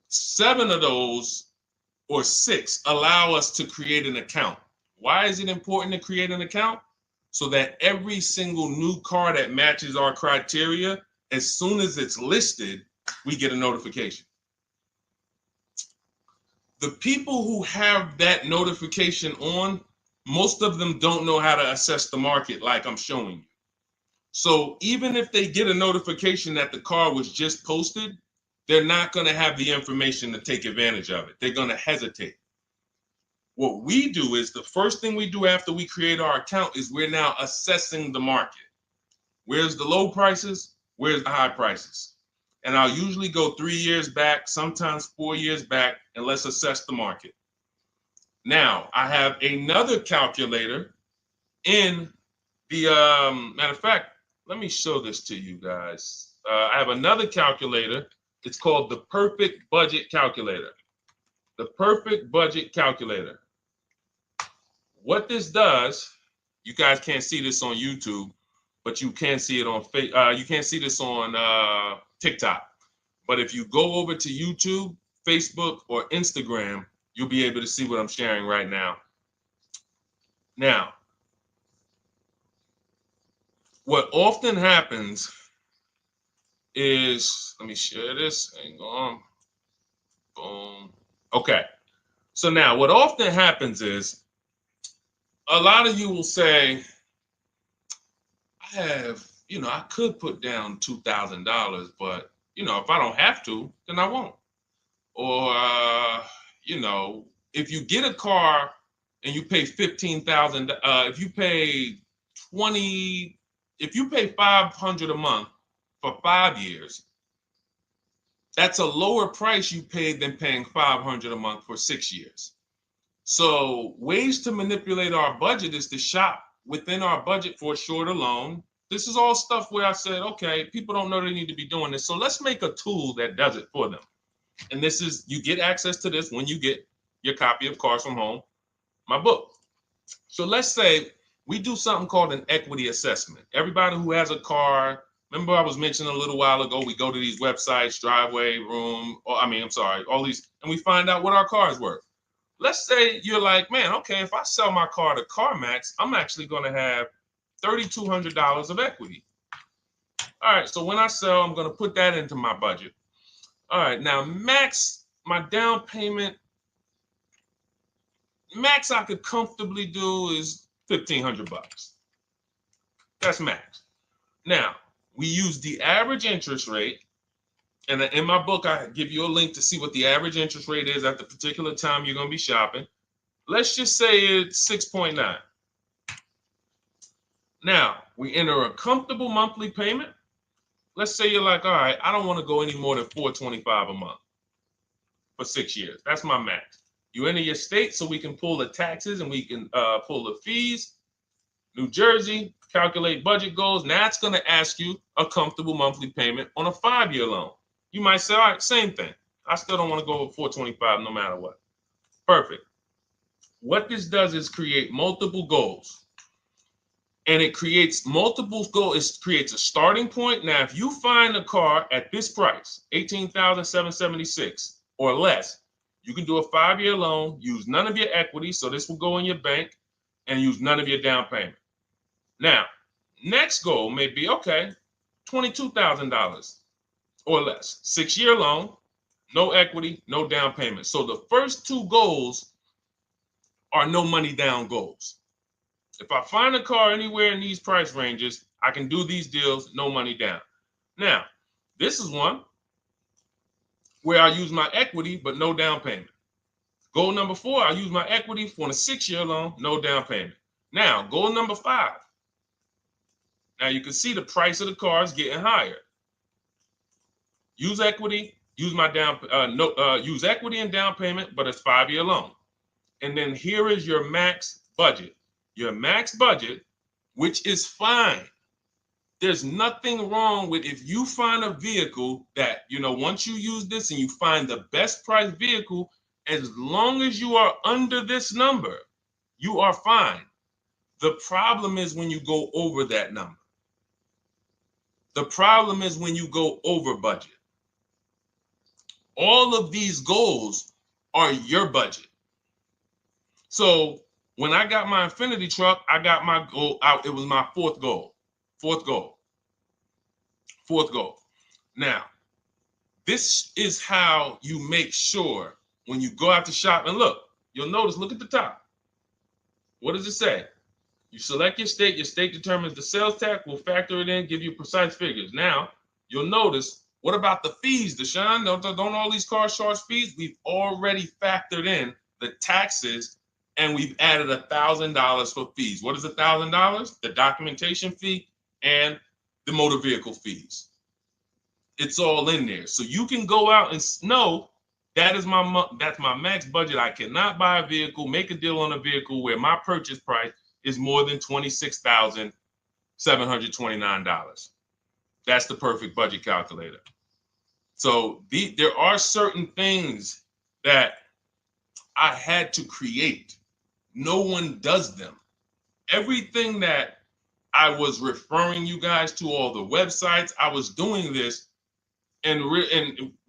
S1: 7 of those, or 6, allow us to create an account. Why is it important to create an account? So that every single new car that matches our criteria, as soon as it's listed, we get a notification. The people who have that notification on, most of them don't know how to assess the market like I'm showing you. So even if they get a notification that the car was just posted, they're not going to have the information to take advantage of it. They're going to hesitate. What we do is, the first thing we do after we create our account is we're now assessing the market. Where's the low prices? Where's the high prices? And I'll usually go 3 years back, sometimes 4 years back, and let's assess the market. Now, I have another calculator in the, matter of fact, let me show this to you guys. I have another calculator. It's called the Perfect Budget Calculator. The Perfect Budget Calculator. What this does, you guys can't see this on YouTube, but you can see it on you can't see this on TikTok. But if you go over to YouTube, Facebook, or Instagram, you'll be able to see what I'm sharing right now. Now, what often happens is, let me share this. Hang on. Boom. Okay. So now what often happens is, a lot of you will say, I could put down $2,000, but, if I don't have to, then I won't. Or, if you get a car and you pay $15,000, if you pay $500 a month for 5 years, that's a lower price you paid than paying $500 a month for 6 years. So ways to manipulate our budget is to shop within our budget for a shorter loan. This is all stuff where I said, okay, people don't know they need to be doing this. So let's make a tool that does it for them. And this is, you get access to this when you get your copy of Cars from Home, my book. So let's say we do something called an equity assessment. Everybody who has a car, remember I was mentioning a little while ago, we go to these websites, Driveway, Room, or all these, and we find out what our car is worth. Let's say you're like, man, okay, if I sell my car to CarMax, I'm actually going to have $3,200 of equity. All right, so when I sell, I'm going to put that into my budget. All right, now max, my down payment, max I could comfortably do is $1,500. That's max. Now, we use the average interest rate, and in my book, I give you a link to see what the average interest rate is at the particular time you're going to be shopping. Let's just say it's 6.9. Now, we enter a comfortable monthly payment. Let's say you're like, all right, I don't want to go any more than $425 a month for 6 years. That's my max. You enter your state so we can pull the taxes and we can pull the fees. New Jersey, calculate budget goals. Now it's going to ask you a comfortable monthly payment on a 5-year loan. You might say, all right, same thing. I still don't want to go over 425 no matter what. Perfect. What this does is create multiple goals. And it creates multiple goals. It creates a starting point. Now, if you find a car at this price, $18,776 or less, you can do a 5-year loan, use none of your equity, so this will go in your bank, and use none of your down payment. Now, next goal may be, okay, $22,000 or less. 6-year loan, no equity, no down payment. So the first two goals are no money down goals. If I find a car anywhere in these price ranges, I can do these deals, no money down. Now, this is one where I use my equity, but no down payment. Goal number 4, I use my equity for a 6-year loan, no down payment. Now, goal number 5. Now you can see the price of the car is getting higher. Use equity, use my use equity and down payment, but it's 5-year loan. And then here is your max budget. Your max budget, which is fine. There's nothing wrong with if you find a vehicle that, once you use this and you find the best price vehicle, as long as you are under this number, you are fine. The problem is when you go over that number. The problem is when you go over budget. All of these goals are your budget. So when I got my Infiniti truck, I got my goal out. It was my fourth goal. Now, this is how you make sure when you go out to shop, and look at the top. What does it say? You select your state determines the sales tax, will factor it in, give you precise figures. Now, you'll notice, what about the fees, Deshone? Don't all these cars charge fees? We've already factored in the taxes, and we've added $1,000 for fees. What is $1,000? The documentation fee and the motor vehicle fees. It's all in there. So you can go out and know that's my max budget. I cannot buy a vehicle, make a deal on a vehicle where my purchase price is more than $26,729. That's the perfect budget calculator. So there are certain things that I had to create. No one does them. Everything that I was referring you guys to, all the websites, I was doing this, and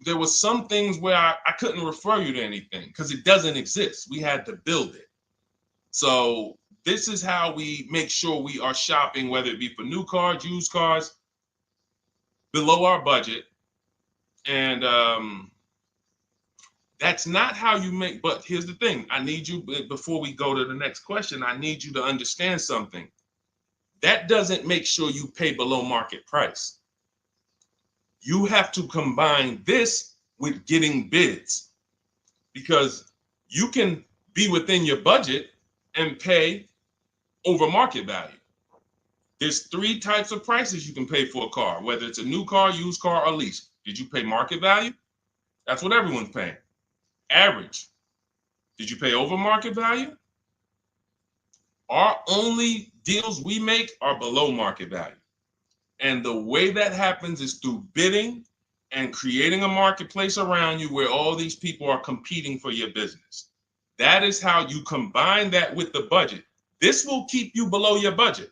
S1: there was some things where I couldn't refer you to anything because it doesn't exist. We had to build it. So this is how we make sure we are shopping, whether it be for new cars, used cars, below our budget. And that's not how you make, but here's the thing. I need you, before we go to the next question, I need you to understand something. That doesn't make sure you pay below market price. You have to combine this with getting bids, because you can be within your budget and pay over market value. There's 3 types of prices you can pay for a car, whether it's a new car, used car, or lease. Did you pay market value? That's what everyone's paying. Average. Did you pay over market value? Our only deals we make are below market value. And the way that happens is through bidding and creating a marketplace around you where all these people are competing for your business. That is how you combine that with the budget. This will keep you below your budget,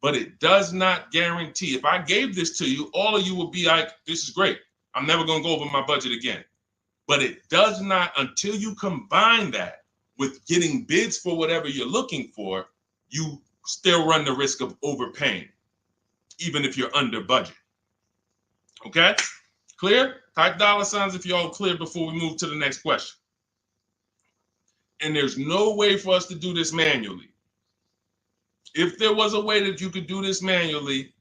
S1: but it does not guarantee. If I gave this to you, all of you would be like, this is great. I'm never going to go over my budget again. But it does not, until you combine that with getting bids for whatever you're looking for, you still run the risk of overpaying, even if you're under budget. Okay? Clear? Type $ if you're all clear before we move to the next question. And there's no way for us to do this manually. If there was a way that you could do this manually,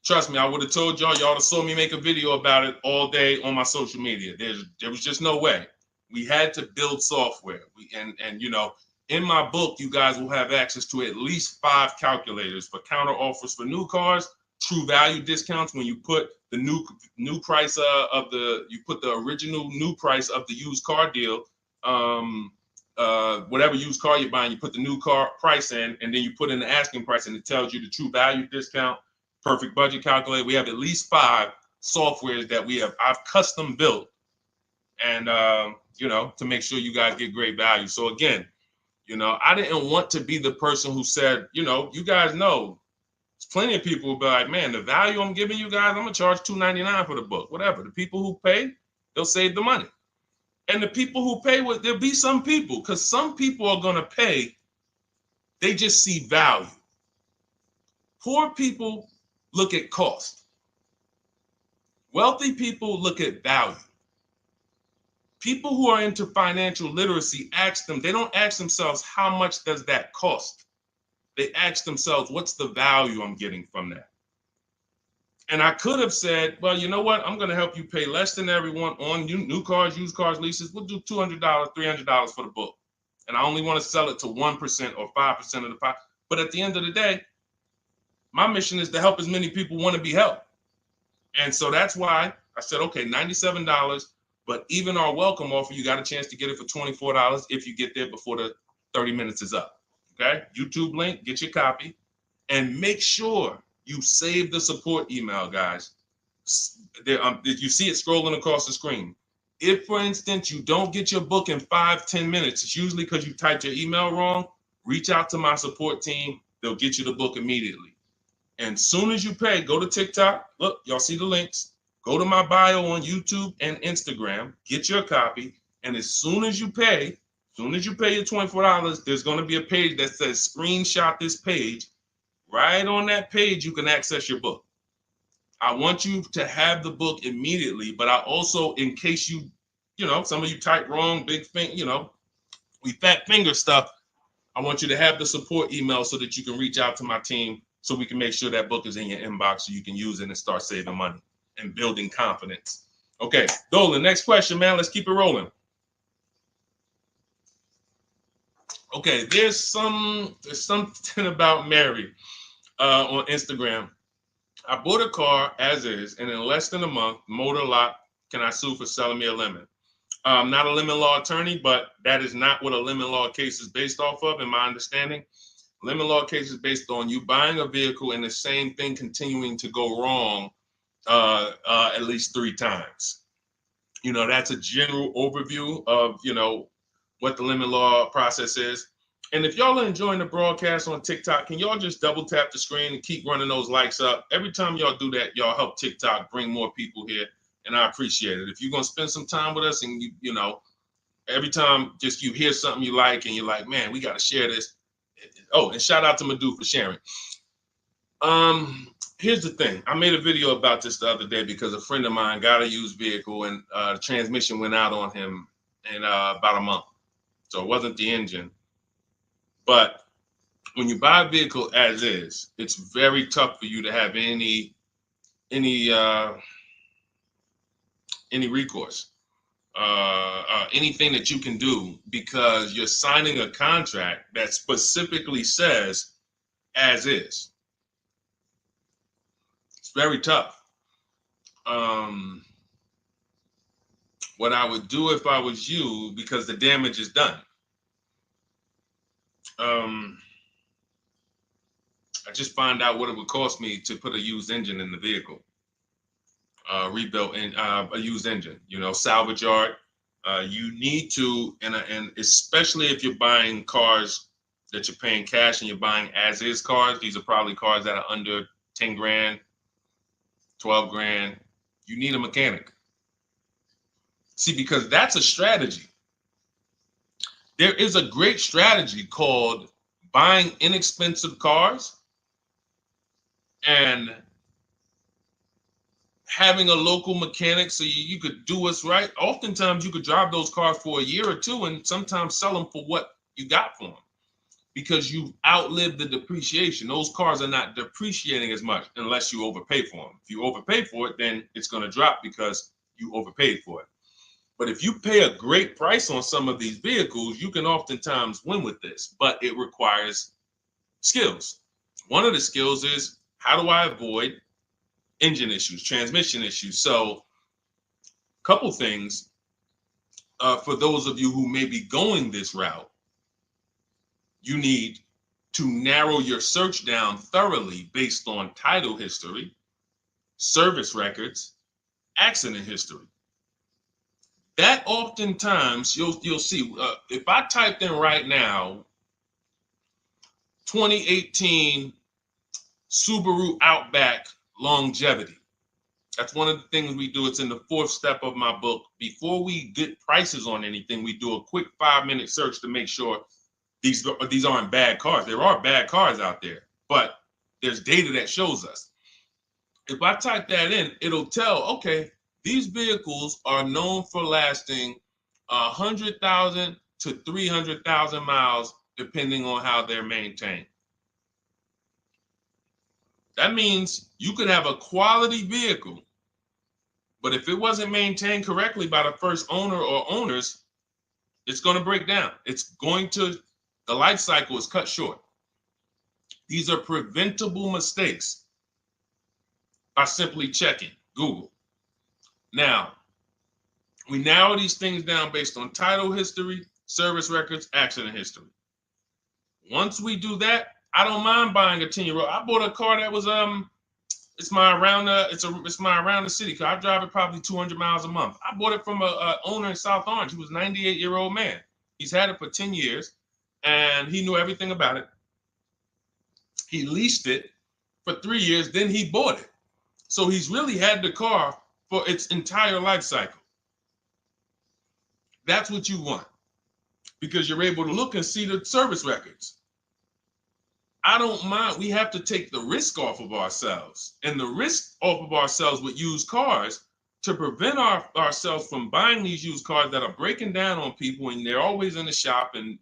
S1: trust me, I would have told y'all to saw me make a video about it all day on my social media. There was just no way. We had to build software. And you know, in my book, you guys will have access to at least 5 calculators for counter offers for new cars, true value discounts when you put the new price you put the original new price of the used car deal, whatever used car you're buying, you put the new car price in, and then you put in the asking price, and it tells you the true value discount, perfect budget calculator. We have at least 5 softwares that I've custom built, and you know, to make sure you guys get great value. So again, you know, I didn't want to be the person who said, you know, you guys know, there's plenty of people who be like, man, the value I'm giving you guys, I'm gonna charge $2.99 for the book, whatever. The people who pay, they'll save the money. And the people who pay, there'll be some people, because some people are gonna pay, they just see value. Poor people look at cost. Wealthy people look at value. People who are into financial literacy they don't ask themselves, how much does that cost? They ask themselves, what's the value I'm getting from that? And I could have said, well, you know what? I'm going to help you pay less than everyone on new cars, used cars, leases. We'll do $200, $300 for the book. And I only want to sell it to 1% or 5% of the pie. But at the end of the day, my mission is to help as many people want to be helped. And so that's why I said, okay, $97. But even our welcome offer, you got a chance to get it for $24 if you get there before the 30 minutes is up. Okay? YouTube link, get your copy. And make sure you save the support email, guys. You see it scrolling across the screen. If, for instance, you don't get your book in 5-10 minutes, it's usually because you typed your email wrong. Reach out to my support team. They'll get you the book immediately. And soon as you pay, go to TikTok. Look, y'all see the links. Go to my bio on YouTube and Instagram. Get your copy. And as soon as you pay your $24, there's going to be a page that says screenshot this page. Right on that page, you can access your book. I want you to have the book immediately, but I also, in case you know, some of you type wrong, big thing, you know, we fat finger stuff. I want you to have the support email so that you can reach out to my team so we can make sure that book is in your inbox so you can use it and start saving money and building confidence. Okay, Dolan, next question, man. Let's keep it rolling. Okay, there's something about Mary on Instagram. I bought a car as is, and in less than a month, motor lock, can I sue for selling me a lemon? I'm not a lemon law attorney, but that is not what a lemon law case is based off of, in my understanding. Lemon law case is based on you buying a vehicle and the same thing continuing to go wrong at least 3 times. You know, that's a general overview of, you know, what the lemon law process is. And if y'all are enjoying the broadcast on TikTok, can y'all just double tap the screen and keep running those likes up? Every time y'all do that, y'all help TikTok bring more people here, and I appreciate it. If you're going to spend some time with us and, you know, every time just you hear something you like and you're like, man, we got to share this. Oh, and shout out to Madhu for sharing. Here's the thing. I made a video about this the other day because a friend of mine got a used vehicle and the transmission went out on him in about a month. So it wasn't the engine. But when you buy a vehicle as is, it's very tough for you to have any recourse, anything that you can do, because you're signing a contract that specifically says as is. It's very tough. What I would do if I was you, because the damage is done. I just found out what it would cost me to put a used engine in the vehicle, rebuilt in a used engine. You know, salvage yard. You need to, and especially if you're buying cars that you're paying cash and you're buying as is cars. These are probably cars that are under 10 grand, 12 grand. You need a mechanic. See, because that's a strategy. There is a great strategy called buying inexpensive cars and having a local mechanic so you could do what's right. Oftentimes you could drive those cars for a year or two and sometimes sell them for what you got for them because you've outlived the depreciation. Those cars are not depreciating as much unless you overpay for them. If you overpay for it, then it's going to drop because you overpaid for it. But if you pay a great price on some of these vehicles, you can oftentimes win with this, but it requires skills. One of the skills is, how do I avoid engine issues, transmission issues? So a couple things for those of you who may be going this route, you need to narrow your search down thoroughly based on title history, service records, accident history. That oftentimes you'll see, if I typed in right now 2018 Subaru Outback longevity. That's one of the things we do. It's in the 4th step of my book. Before we get prices on anything, we do a quick 5-minute search to make sure these aren't bad cars. There are bad cars out there, but there's data that shows us. If I type that in, it'll tell, okay, these vehicles are known for lasting 100,000 to 300,000 miles, depending on how they're maintained. That means you could have a quality vehicle, but if it wasn't maintained correctly by the first owner or owners, it's going to break down. The life cycle is cut short. These are preventable mistakes by simply checking Google. Now, we narrow these things down based on title history, service records, accident history. Once we do that, I don't mind buying a 10-year-old. I bought a car that was it's my around the city car. I drive it probably 200 miles a month. I bought it from a owner in South Orange. He was a 98-year-old man. He's had it for 10 years and he knew everything about it. He leased it for 3 years, then he bought it. So he's really had the car for its entire life cycle. That's what you want because you're able to look and see the service records. I don't mind. We have to take the risk off of ourselves, and the risk off of ourselves with used cars to prevent ourselves from buying these used cars that are breaking down on people and they're always in the shop and,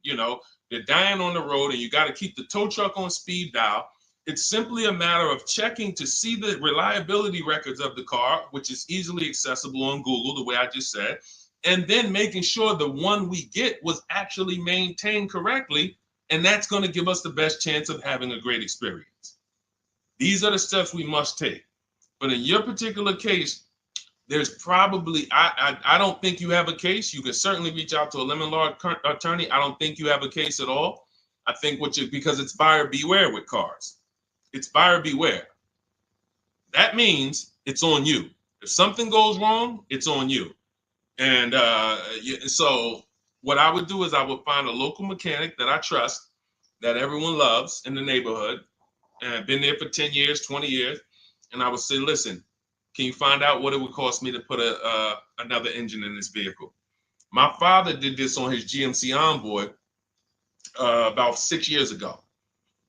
S1: they're dying on the road and you got to keep the tow truck on speed dial. It's simply a matter of checking to see the reliability records of the car, which is easily accessible on Google, the way I just said, and then making sure the one we get was actually maintained correctly. And that's going to give us the best chance of having a great experience. These are the steps we must take. But in your particular case, there's probably, I don't think you have a case. You can certainly reach out to a lemon law attorney. I don't think you have a case at all. I think because it's buyer beware with cars. It's buyer beware. That means it's on you. If something goes wrong, it's on you. And so what I would do is I would find a local mechanic that I trust, that everyone loves in the neighborhood, and I've been there for 10 years, 20 years. And I would say, listen, can you find out what it would cost me to put another engine in this vehicle? My father did this on his GMC Envoy about 6 years ago.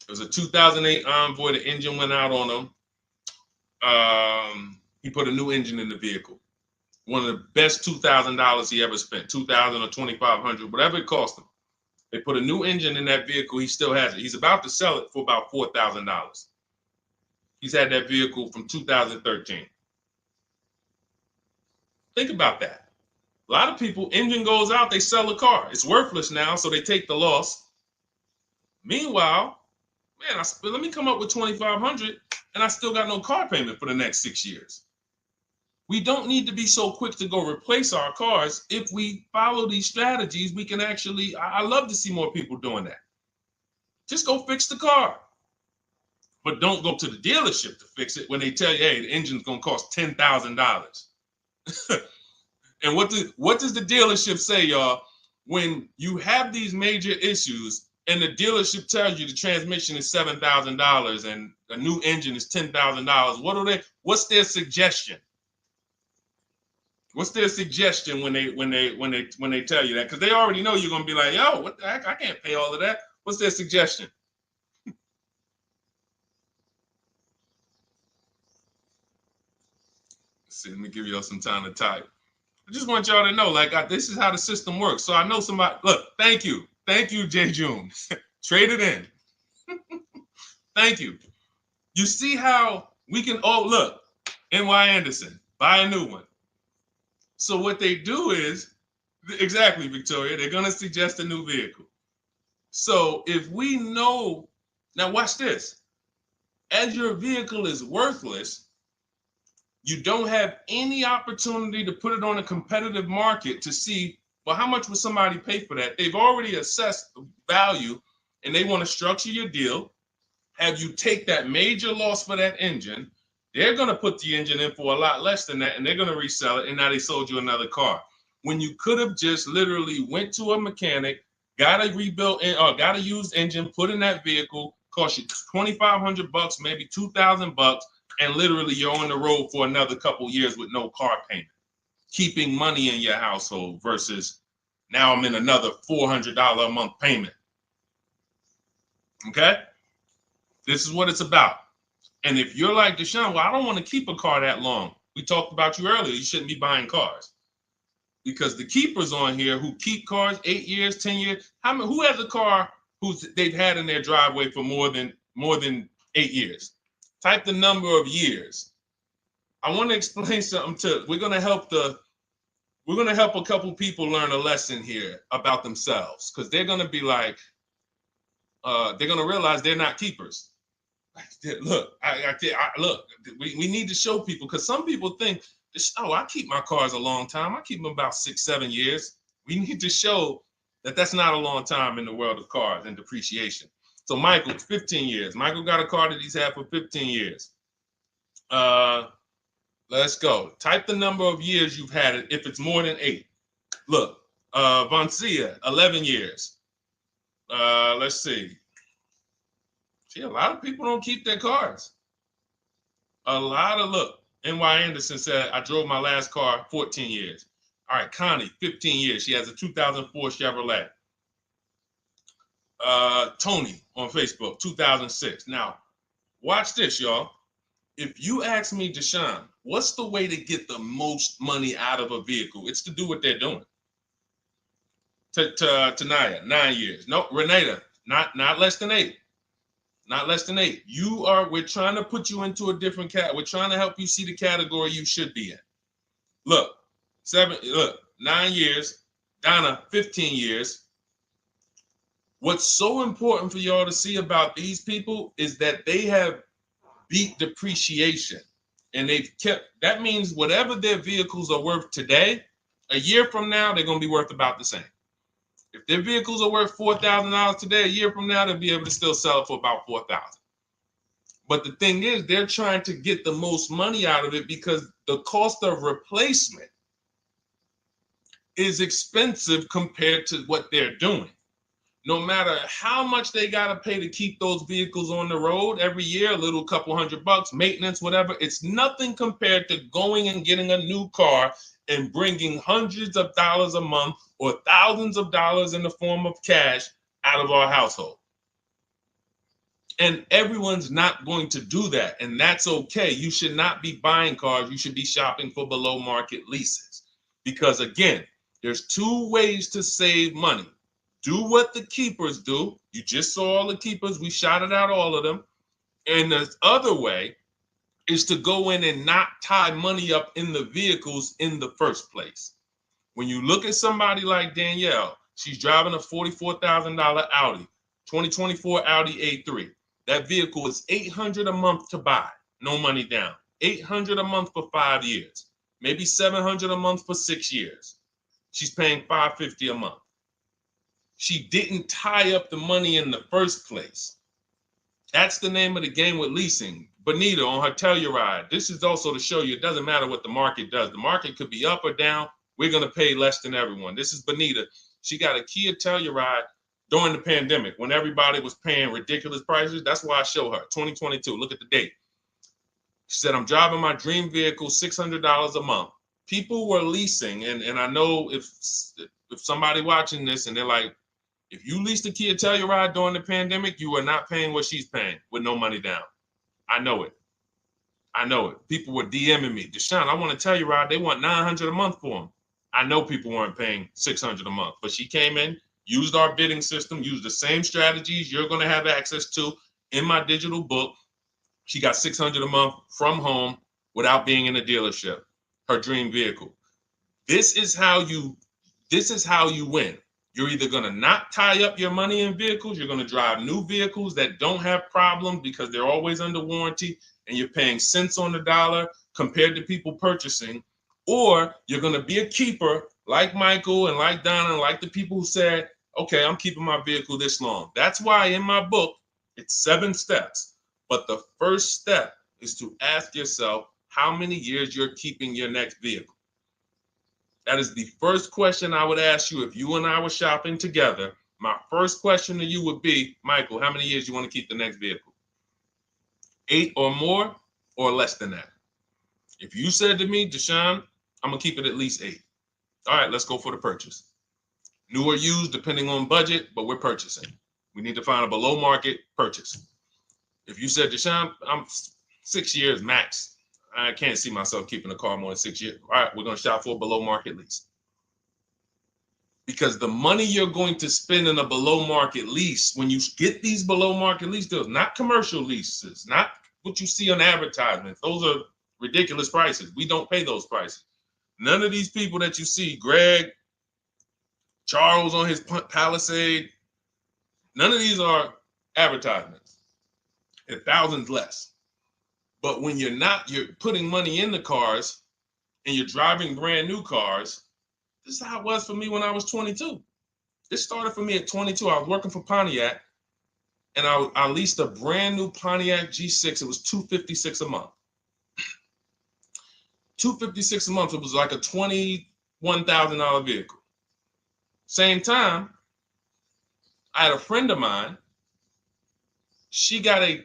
S1: It was a 2008 Envoy. The engine went out on him. He put a new engine in the vehicle. One of the best $2,000 he ever spent, $2,000 or $2,500, whatever it cost him. They put a new engine in that vehicle. He still has it. He's about to sell it for about $4,000. He's had that vehicle from 2013. Think about that. A lot of people, engine goes out, they sell the car. It's worthless now, so they take the loss. Meanwhile, man, let me come up with $2,500, and I still got no car payment for the next 6 years. We don't need to be so quick to go replace our cars. If we follow these strategies, we can actually, I love to see more people doing that. Just go fix the car. But don't go to the dealership to fix it when they tell you, hey, the engine's gonna cost $10,000. And what does the dealership say, y'all? When you have these major issues and the dealership tells you the transmission is $7,000 and a new engine is $10,000, what's their suggestion? What's their suggestion when they tell you that? Because they already know you're gonna be like, yo, what the heck? I can't pay all of that. What's their suggestion? Let's see, let me give y'all some time to type. I just want y'all to know, like, this is how the system works. So I know somebody, look, thank you, Jay June. Trade it in. Thank you. You see how we can, look, NY Anderson, buy a new one. So what they do is, exactly, Victoria, they're going to suggest a new vehicle. So if we know, now watch this, as your vehicle is worthless, you don't have any opportunity to put it on a competitive market to see, well, how much would somebody pay for that? They've already assessed the value and they want to structure your deal, have you take that major loss for that engine. They're going to put the engine in for a lot less than that and they're going to resell it. And now they sold you another car. When you could have just literally went to a mechanic, got a rebuilt or got a used engine, put in that vehicle, cost you $2,500, maybe $2,000. And literally you're on the road for another couple years with no car payment, keeping money in your household versus now I'm in another $400 a month payment. Okay? This is what it's about. And if you're like Deshone, well, I don't want to keep a car that long. We talked about you earlier. You shouldn't be buying cars. Because the keepers on here who keep cars 8 years, 10 years, who has a car they've had in their driveway for more than 8 years? Type the number of years. I want to explain something we're going to help a couple people learn a lesson here about themselves, because they're going to be like, they're going to realize they're not keepers. Look, look, we need to show people, because some people think, oh, I keep my cars a long time. I keep them about 6-7 years. We need to show that that's not a long time in the world of cars and depreciation. So Michael, 15 years. Michael got a car that he's had for 15 years. Let's go. Type the number of years you've had it if it's more than 8. Look, Vancia, 11 years. Let's see. See, a lot of people don't keep their cars. Look, NY Anderson said, I drove my last car 14 years. All right, Connie, 15 years. She has a 2004 Chevrolet. Tony on Facebook, 2006. Now, watch this, y'all. If you ask me, Deshone, what's the way to get the most money out of a vehicle? It's to do what they're doing. Tanaya, 9 years. No, Renata, not less than 8. Not less than 8. We're trying to put you into a different cat. We're trying to help you see the category you should be in. Look, 9 years. Donna, 15 years. What's so important for y'all to see about these people is that they have beat depreciation, and that means whatever their vehicles are worth today, a year from now, they're going to be worth about the same. If their vehicles are worth $4,000 today, a year from now, they'll be able to still sell it for about $4,000. But the thing is, they're trying to get the most money out of it because the cost of replacement is expensive compared to what they're doing. No matter how much they got to pay to keep those vehicles on the road every year, a little couple $100, maintenance, whatever, it's nothing compared to going and getting a new car and bringing hundreds of dollars a month or thousands of dollars in the form of cash out of our household. And everyone's not going to do that. And that's okay. You should not be buying cars. You should be shopping for below market leases. Because again, there's 2 ways to save money. Do what the keepers do. You just saw all the keepers. We shouted out all of them. And the other way is to go in and not tie money up in the vehicles in the first place. When you look at somebody like Danielle, she's driving a $44,000 Audi, 2024 Audi A3. That vehicle is $800 a month to buy, no money down. $800 a month for 5 years, maybe $700 a month for 6 years. She's paying $550 a month. She didn't tie up the money in the first place. That's the name of the game with leasing. Bonita on her Telluride. This is also to show you it doesn't matter what the market does. The market could be up or down. We're going to pay less than everyone. This is Bonita. She got a Kia Telluride during the pandemic when everybody was paying ridiculous prices. That's why I show her 2022. Look at the date. She said, I'm driving my dream vehicle, $600 a month. People were leasing. And I know if somebody watching this and they're like, if you leased a Kia Telluride during the pandemic, you are not paying what she's paying with no money down. I know it. I know it. People were DMing me, Deshone, I want a Telluride. They want $900 a month for them. I know people weren't paying $600 a month, but she came in, used our bidding system, used the same strategies you're going to have access to in my digital book. She got $600 a month from home without being in a dealership. Her dream vehicle. This is how you win. You're either going to not tie up your money in vehicles, you're going to drive new vehicles that don't have problems because they're always under warranty and you're paying cents on the dollar compared to people purchasing, or you're going to be a keeper like Michael and like Donna and like the people who said, okay, I'm keeping my vehicle this long. That's why in my book, it's 7 steps. But the first step is to ask yourself how many years you're keeping your next vehicle. That is the first question I would ask you if you and I were shopping together. My first question to you would be, Michael, how many years you want to keep the next vehicle? 8 or more or less than that? If you said to me, Deshone, I'm going to keep it at least 8. All right, let's go for the purchase. New or used, depending on budget, but we're purchasing. We need to find a below market purchase. If you said, Deshone, I'm 6 years max. I can't see myself keeping a car more than 6 years. All right, we're going to shop for a below market lease. Because the money you're going to spend in a below market lease, when you get these below market lease deals, not commercial leases, not what you see on advertisements. Those are ridiculous prices. We don't pay those prices. None of these people that you see, Greg, Charles on his Palisade, none of these are advertisements. They're thousands less. But when you're putting money in the cars and you're driving brand new cars, this is how it was for me when I was 22. This started for me at 22. I was working for Pontiac and I leased a brand new Pontiac G6. It was $256 a month. $256 a month. It was like a $21,000 vehicle. Same time, I had a friend of mine. She got a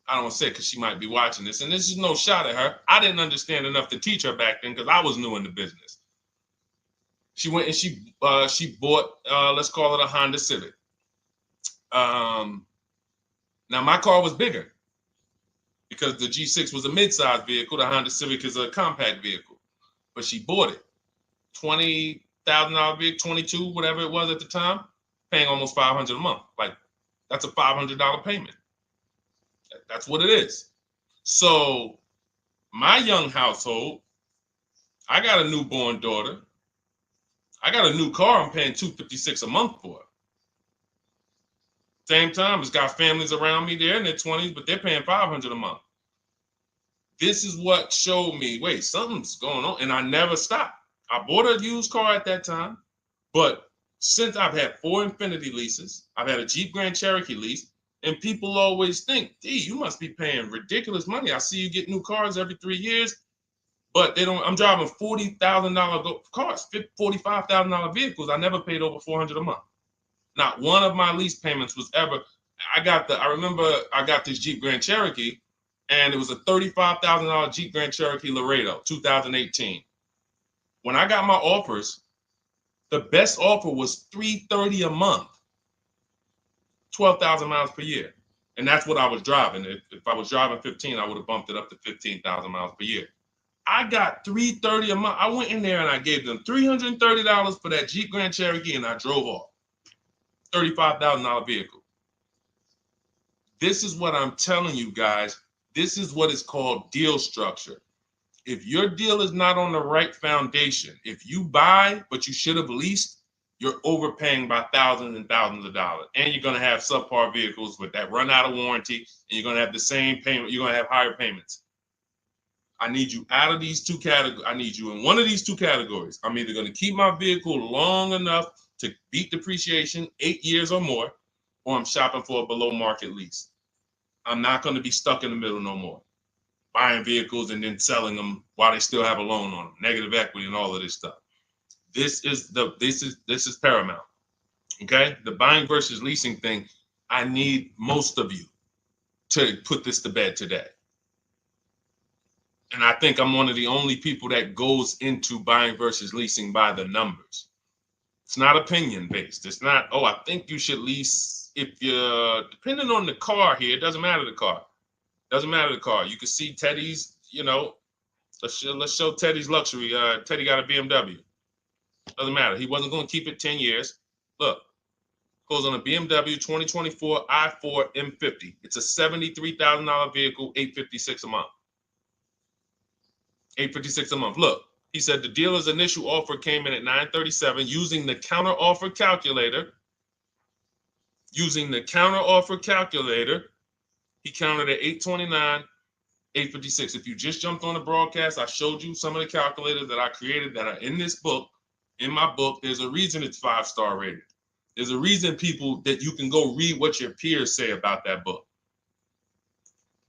S1: I don't want to say it because she might be watching this, and this is no shot at her. I didn't understand enough to teach her back then because I was new in the business. She went and she bought, let's call it a Honda Civic. Now my car was bigger because the G6 was a mid-size vehicle. The Honda Civic is a compact vehicle, but she bought it. $20,000 vehicle, 22, whatever it was at the time, paying almost $500 a month. Like that's a $500 payment. That's what it is. So my young household, I got a newborn daughter. I got a new car I'm paying $256 a month for. Same time, it's got families around me. They're in their 20s, but they're paying $500 a month. This is what showed me, wait, something's going on. And I never stopped. I bought a used car at that time, but since I've had 4 Infiniti leases, I've had a Jeep Grand Cherokee lease, and people always think, gee, you must be paying ridiculous money. I see you get new cars every 3 years, but they don't. I'm driving $40,000 cars, $45,000 vehicles. I never paid over $400 a month. Not one of my lease payments was ever. I remember I got this Jeep Grand Cherokee, and it was a $35,000 Jeep Grand Cherokee Laredo, 2018. When I got my offers, the best offer was $330 a month. 12,000 miles per year. And that's what I was driving. If I was driving 15, I would have bumped it up to 15,000 miles per year. I got $330 a month. I went in there and I gave them $330 for that Jeep Grand Cherokee and I drove off. $35,000 vehicle. This is what I'm telling you guys. This is what is called deal structure. If your deal is not on the right foundation, if you buy, but you should have leased, you're overpaying by thousands and thousands of dollars. And you're going to have subpar vehicles with that run out of warranty, and you're going to have the same payment. You're going to have higher payments. I need you out of these two categories. I need you in one of these two categories. I'm either going to keep my vehicle long enough to beat depreciation, 8 years or more, or I'm shopping for a below market lease. I'm not going to be stuck in the middle no more, buying vehicles and then selling them while they still have a loan on them, negative equity and all of this stuff. This is paramount. Okay, the buying versus leasing thing. I need most of you to put this to bed today. And I think I'm one of the only people that goes into buying versus leasing by the numbers. It's not opinion based. It's not, oh, I think you should lease if you're, depending on the car here, it doesn't matter the car. Doesn't matter the car. You can see Teddy's, let's show Teddy's luxury. Teddy got a BMW. Doesn't matter. He wasn't going to keep it 10 years. Look, goes on a BMW 2024 i4 M50. It's a $73,000 vehicle, $856 a month. $856 a month. Look, he said the dealer's initial offer came in at $937 using the counter offer calculator. Using the counter offer calculator, he counted at $829, $856. If you just jumped on the broadcast, I showed you some of the calculators that I created that are in this book. In my book, there's a reason it's 5-star rated. There's a reason people that you can go read what your peers say about that book.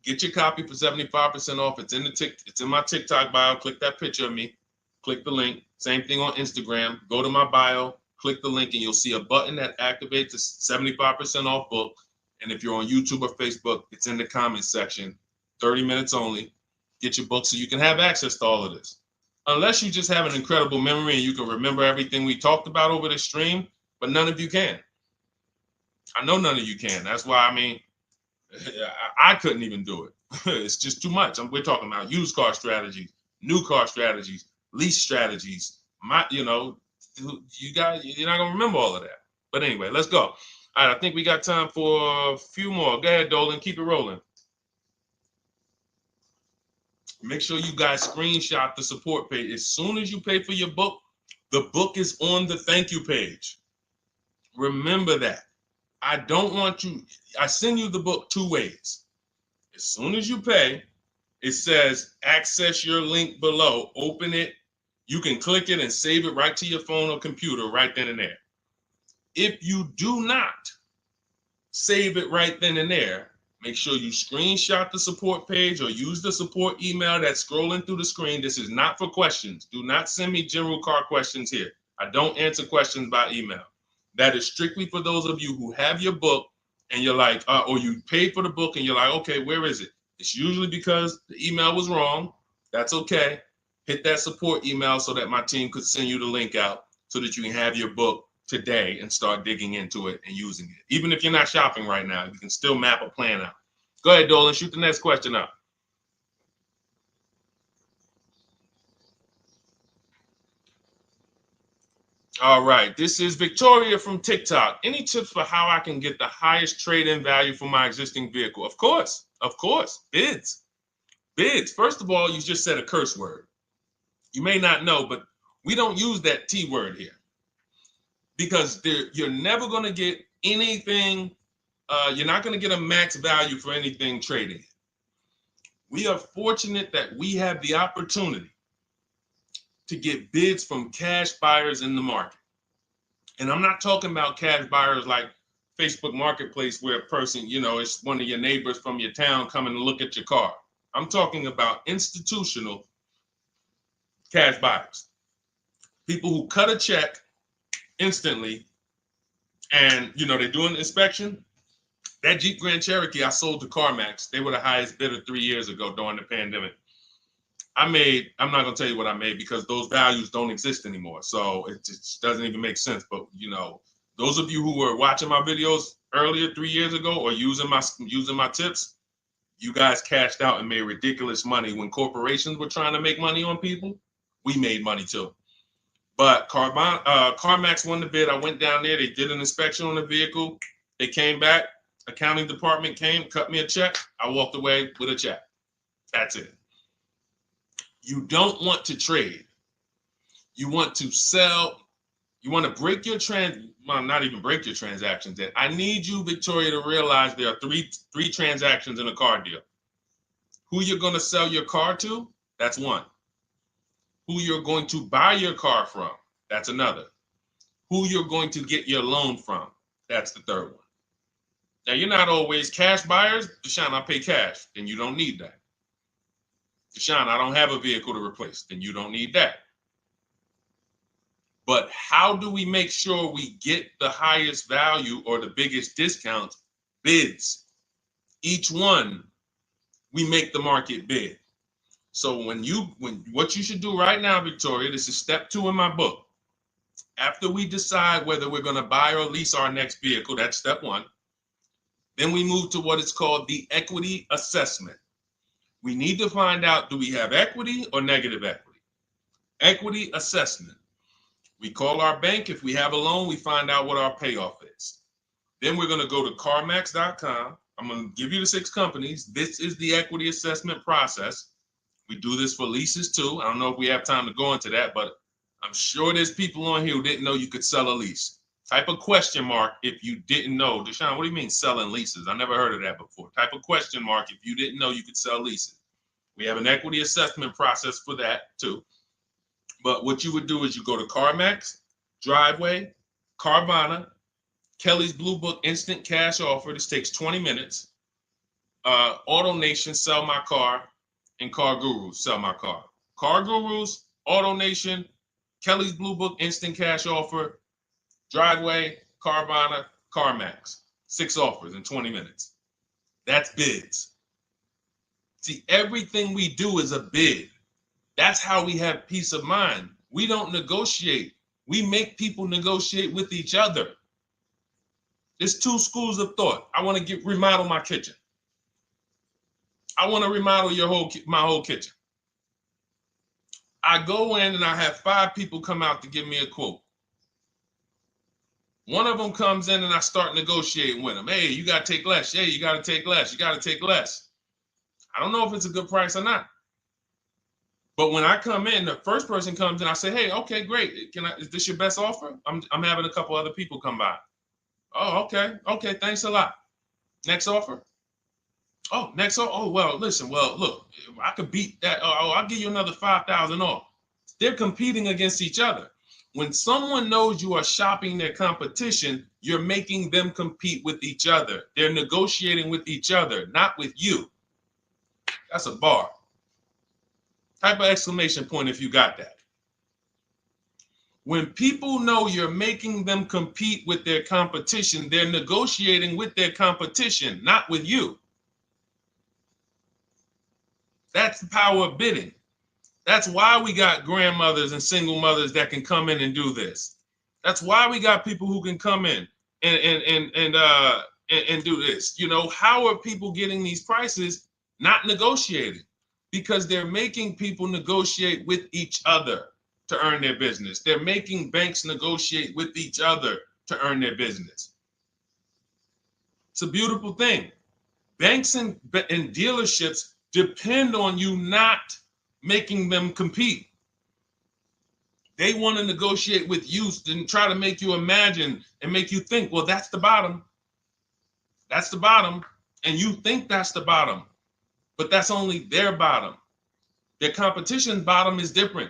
S1: Get your copy for 75% off. It's in my TikTok bio. Click that picture of me. Click the link. Same thing on Instagram. Go to my bio. Click the link, and you'll see a button that activates the 75% off book. And if you're on YouTube or Facebook, it's in the comments section. 30 minutes only. Get your book so you can have access to all of this. Unless you just have an incredible memory and you can remember everything we talked about over the stream, but none of you can. I know none of you can. That's why, I couldn't even do it. It's just too much. We're talking about used car strategies, new car strategies, lease strategies. You guys, you're not gonna remember all of that. But anyway, let's go. All right, I think we got time for a few more. Go ahead, Dolan, keep it rolling. Make sure you guys screenshot the support page. As soon as you pay for your book, the book is on the thank you page. Remember that. I don't want you, I send you the book 2 ways. As soon as you pay, it says access your link below, open it. You can click it and save it right to your phone or computer right then and there. If you do not save it right then and there, make sure you screenshot the support page or use the support email that's scrolling through the screen. This is not for questions. Do not send me general car questions here. I don't answer questions by email. That is strictly for those of you who have your book and you're like, or you paid for the book and you're like, okay, where is it? It's usually because the email was wrong. That's okay. Hit that support email so that my team could send you the link out so that you can have your book today and start digging into it and using it. Even if you're not shopping right now, you can still map a plan out. Go ahead, Dolan, shoot the next question up. All right, this is Victoria from TikTok. Any tips for how I can get the highest trade-in value for my existing vehicle? Of course, bids. Bids. First of all, you just said a curse word. You may not know, but we don't use that T word here because you're never going to get anything. You're not going to get a max value for anything trading. We are fortunate that we have the opportunity to get bids from cash buyers in the market. And I'm not talking about cash buyers like Facebook Marketplace where a person, it's one of your neighbors from your town coming to look at your car. I'm talking about institutional cash buyers. People who cut a check instantly and, they do an inspection. That Jeep Grand Cherokee I sold to CarMax, they were the highest bidder 3 years ago during the pandemic. I'm not going to tell you what I made because those values don't exist anymore. So it just doesn't even make sense. But, those of you who were watching my videos earlier 3 years ago or using my tips, you guys cashed out and made ridiculous money. When corporations were trying to make money on people, we made money too. But CarMax won the bid. I went down there. They did an inspection on the vehicle. They came back. Accounting department came, cut me a check. I walked away with a check. That's it. You don't want to trade. You want to sell. You want to break your not even break your transactions. I need you, Victoria, to realize there are three transactions in a car deal. Who you're going to sell your car to, That's one. Who you're going to buy your car from, that's another. Who you're going to get your loan from, that's the third one. Now, you're not always cash buyers. Deshone, I pay cash. Then you don't need that. Deshone, I don't have a vehicle to replace. Then you don't need that. But how do we make sure we get the highest value or the biggest discount? Bids. Each one, we make the market bid. So when what you should do right now, Victoria, this is step 2 in my book. After we decide whether we're going to buy or lease our next vehicle, that's step 1. Then we move to what is called the equity assessment. We need to find out, do we have equity or negative equity? Equity assessment. We call our bank. If we have a loan, we find out what our payoff is. Then we're going to go to carmax.com. I'm going to give you the 6 companies. This is the equity assessment process. We do this for leases too. I don't know if we have time to go into that, but I'm sure there's people on here who didn't know you could sell a lease. Type a question mark if you didn't know. Deshone, what do you mean selling leases? I never heard of that before. Type a question mark if you didn't know you could sell leases. We have an equity assessment process for that too. But what you would do is you go to CarMax, Driveway, Carvana, Kelly's Blue Book Instant Cash Offer. This takes 20 minutes. Auto Nation, Sell My Car, and Car Gurus, Sell My Car. Car Gurus, Auto Nation, Kelly's Blue Book Instant Cash Offer, Driveway, Carvana, CarMax. 6 offers in 20 minutes. That's bids. See, everything we do is a bid. That's how we have peace of mind. We don't negotiate. We make people negotiate with each other. There's 2 schools of thought. I want to remodel my kitchen. I want to remodel my whole kitchen. I go in and I have 5 people come out to give me a quote. One of them comes in and I start negotiating with them. Hey, you got to take less. Hey, you got to take less. You got to take less. I don't know if it's a good price or not. But when I come in, the first person comes in, I say, hey, okay, great. Is this your best offer? I'm having a couple other people come by. Oh, okay. Okay, thanks a lot. Next offer. Oh, next offer. Oh, well, listen, look, I could beat that. Oh, I'll give you another 5,000 off. They're competing against each other. When someone knows you are shopping their competition, you're making them compete with each other. They're negotiating with each other, not with you. That's a bar. Type of exclamation point if you got that. When people know you're making them compete with their competition, they're negotiating with their competition, not with you. That's the power of bidding. That's why we got grandmothers and single mothers that can come in and do this. That's why we got people who can come in and do this. You know, how are people getting these prices? Not negotiating, because they're making people negotiate with each other to earn their business. They're making banks negotiate with each other to earn their business. It's a beautiful thing. Banks and dealerships depend on you not making them compete. They want to negotiate with you and try to make you imagine and make you think, well, that's the bottom. That's the bottom. And you think that's the bottom, but that's only their bottom. Their competition's bottom is different.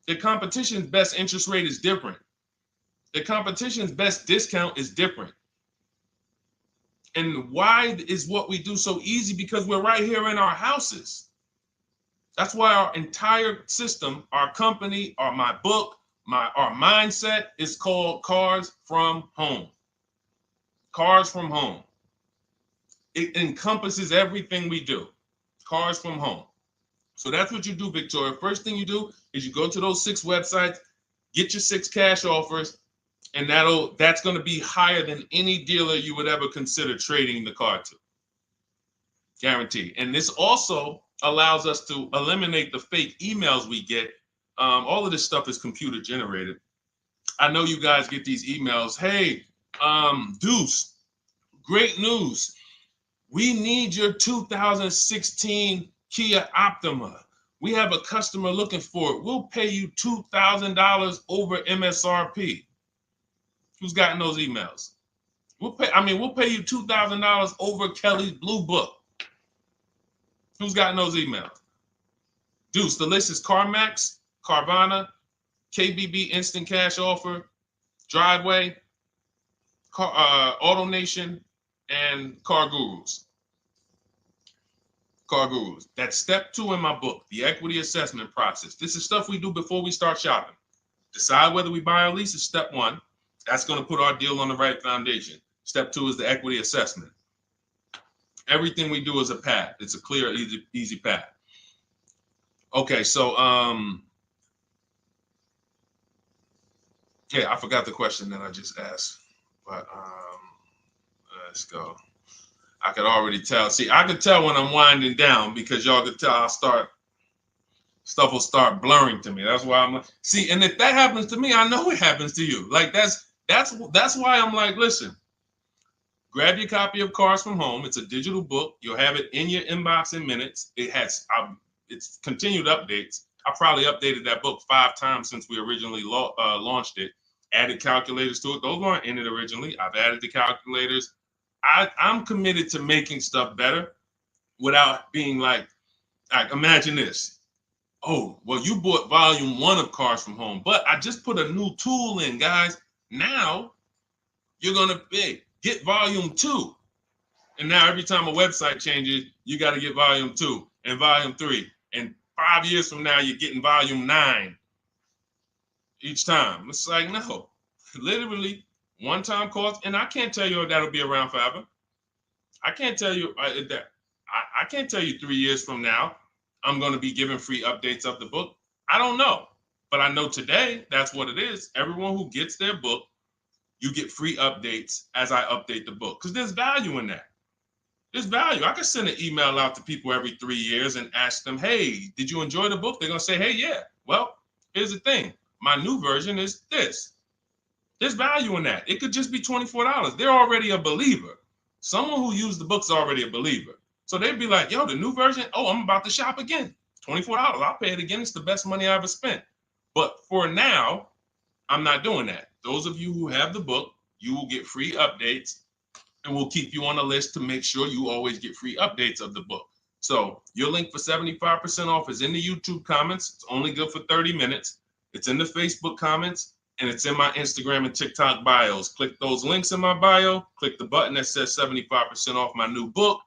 S1: Their competition's best interest rate is different. Their competition's best discount is different. And why is what we do so easy? Because we're right here in our houses. That's why our entire system, our company, my book, our mindset is called Cars from Home. Cars from Home. It encompasses everything we do. Cars from Home. So that's what you do, Victoria. First thing you do is you go to those 6 websites, get your 6 cash offers, and that's going to be higher than any dealer you would ever consider trading the car to. Guaranteed. And this also allows us to eliminate the fake emails we get. All of this stuff is computer generated. I know you guys get these emails. Hey, Deuce, great news. We need your 2016 Kia Optima. We have a customer looking for it. We'll pay you $2,000 over MSRP. Who's gotten those emails? We'll pay you $2,000 over Kelly's Blue Book. Who's gotten those emails? Deuce, the list is CarMax, Carvana, KBB Instant Cash Offer, Driveway, Auto Nation, and Car Gurus. Car Gurus. That's step 2 in my book, the equity assessment process. This is stuff we do before we start shopping. Decide whether we buy or lease is step 1. That's going to put our deal on the right foundation. Step 2 is the equity assessment. Everything we do is a path. It's a clear, easy path. Okay, so yeah, I forgot the question that I just asked, but let's go. I could already tell. See, I could tell when I'm winding down because y'all could tell stuff will start blurring to me. That's why I'm like, see, and if that happens to me, I know it happens to you. Like that's why I'm like, listen, grab your copy of Cars from Home. It's a digital book. You'll have it in your inbox in minutes. It has it's continued updates. I probably updated that book 5 times since we originally launched it. Added calculators to it. Those weren't in it originally. I've added the calculators. I'm committed to making stuff better without being like imagine this. Oh, well, you bought volume 1 of Cars from Home, but I just put a new tool in, guys. Now you're going to get volume 2. And now every time a website changes, you got to get volume 2 and volume 3. And 5 years from now, you're getting volume 9 each time. It's like, no, literally one-time cost. And I can't tell you if that'll be around forever. I can't tell you that. I can't tell you 3 years from now, I'm going to be giving free updates of the book. I don't know. But I know today, that's what it is. Everyone who gets their book, you get free updates as I update the book. Because there's value in that. There's value. I could send an email out to people every 3 years and ask them, hey, did you enjoy the book? They're going to say, hey, yeah. Well, here's the thing. My new version is this. There's value in that. It could just be $24. They're already a believer. Someone who used the book's already a believer. So they'd be like, yo, the new version, oh, I'm about to shop again. $24. I'll pay it again. It's the best money I ever spent. But for now, I'm not doing that. Those of you who have the book, you will get free updates, and we'll keep you on the list to make sure you always get free updates of the book. So your link for 75% off is in the YouTube comments. It's only good for 30 minutes. It's in the Facebook comments, and it's in my Instagram and TikTok bios. Click those links in my bio. Click the button that says 75% off my new book.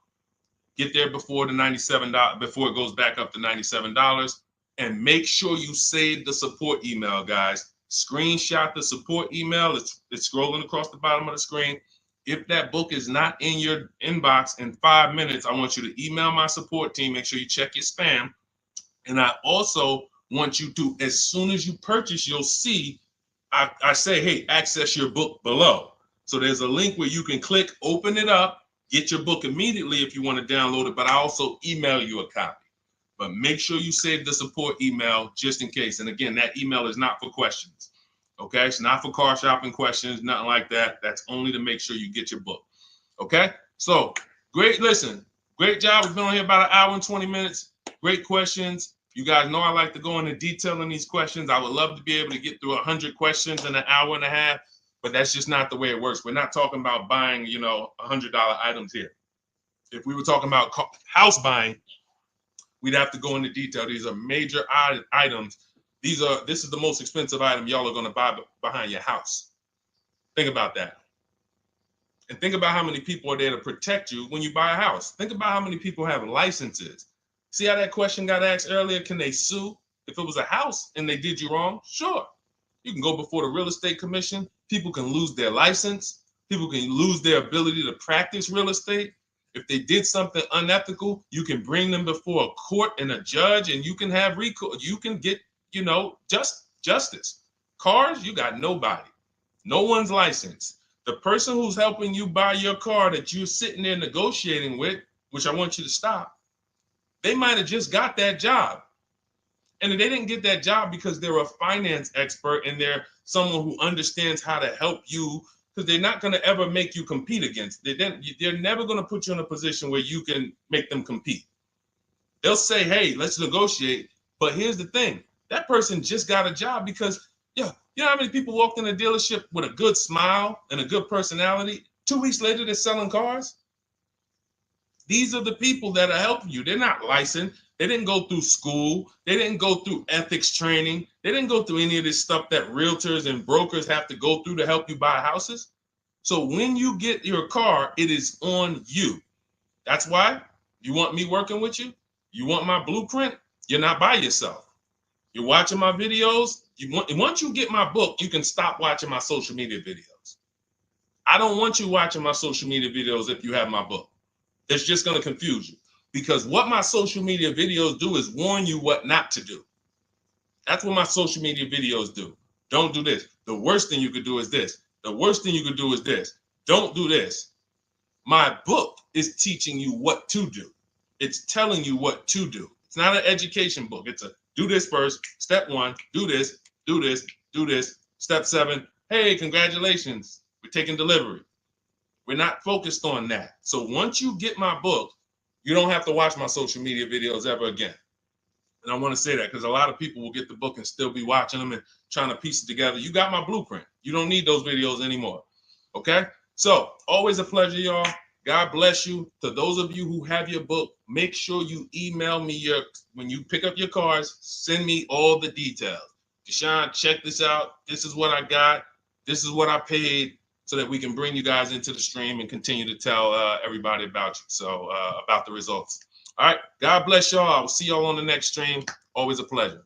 S1: Get there before the $97, before it goes back up to $97. And make sure you save the support email, guys. Screenshot the support email. It's scrolling across the bottom of the screen. If that book is not in your inbox in 5 minutes, I want you to email my support team. Make sure you check your spam. And I also want you to, as soon as you purchase, you'll see, I say, hey, access your book below. So there's a link where you can click, open it up, get your book immediately if you want to download it, but I also email you a copy. But make sure you save the support email just in case. And again, that email is not for questions. Okay, it's not for car shopping questions, nothing like that. That's only to make sure you get your book. Okay, so great. Listen, great job. We've been on here about 1 hour and 20 minutes. Great questions. You guys know I like to go into detail in these questions. I would love to be able to get through 100 questions in 1.5 hours, but that's just not the way it works. We're not talking about buying, $100 items here. If we were talking about house buying, we'd have to go into detail. These are major items. This is the most expensive item y'all are going to buy behind your house. Think about that. And think about how many people are there to protect you when you buy a house. Think about how many people have licenses. See how that question got asked earlier? Can they sue if it was a house and they did you wrong? Sure. You can go before the real estate commission. People can lose their license. People can lose their ability to practice real estate. If they did something unethical, you can bring them before a court and a judge, and you can have recourse. You can get, justice. Cars, you got nobody. No one's licensed. The person who's helping you buy your car that you're sitting there negotiating with, which I want you to stop, they might have just got that job. And they didn't get that job because they're a finance expert and they're someone who understands how to help you, because they're not going to ever make you compete against. They're never going to put you in a position where you can make them compete. They'll say, hey, let's negotiate. But here's the thing. That person just got a job because, you know how many people walked in a dealership with a good smile and a good personality? 2 weeks later, they're selling cars. These are the people that are helping you. They're not licensed. They didn't go through school. They didn't go through ethics training. They didn't go through any of this stuff that realtors and brokers have to go through to help you buy houses. So when you get your car, it is on you. That's why you want me working with you. You want my blueprint. You're not by yourself. You're watching my videos. Once you get my book, you can stop watching my social media videos. I don't want you watching my social media videos if you have my book. It's just going to confuse you, because what my social media videos do is warn you what not to do. That's what my social media videos do. Don't do this. The worst thing you could do is this. The worst thing you could do is this. Don't do this. My book is teaching you what to do. It's telling you what to do. It's not an education book. It's a do this first. Step 1, do this, do this, do this. Step 7, hey, congratulations, we're taking delivery. We're not focused on that. So once you get my book, you don't have to watch my social media videos ever again. And I want to say that because a lot of people will get the book and still be watching them and trying to piece it together. You got my blueprint. You don't need those videos anymore. Okay? So always a pleasure, y'all. God bless you. To those of you who have your book, make sure you email me when you pick up your cars, send me all the details. Deshone, check this out. This is what I got. This is what I paid, so that we can bring you guys into the stream and continue to tell everybody about you. So about the results. All right. God bless y'all. I will see y'all on the next stream. Always a pleasure.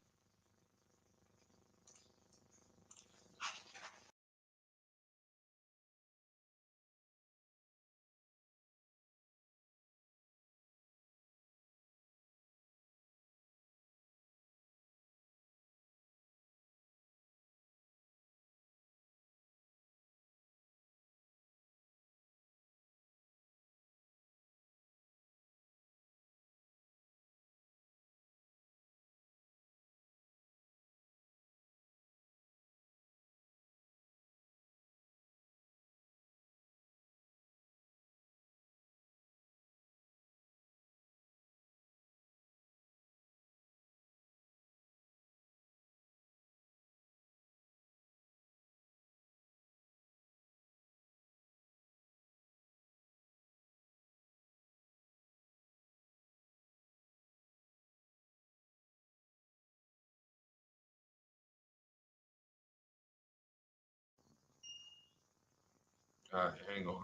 S1: All right, hang on.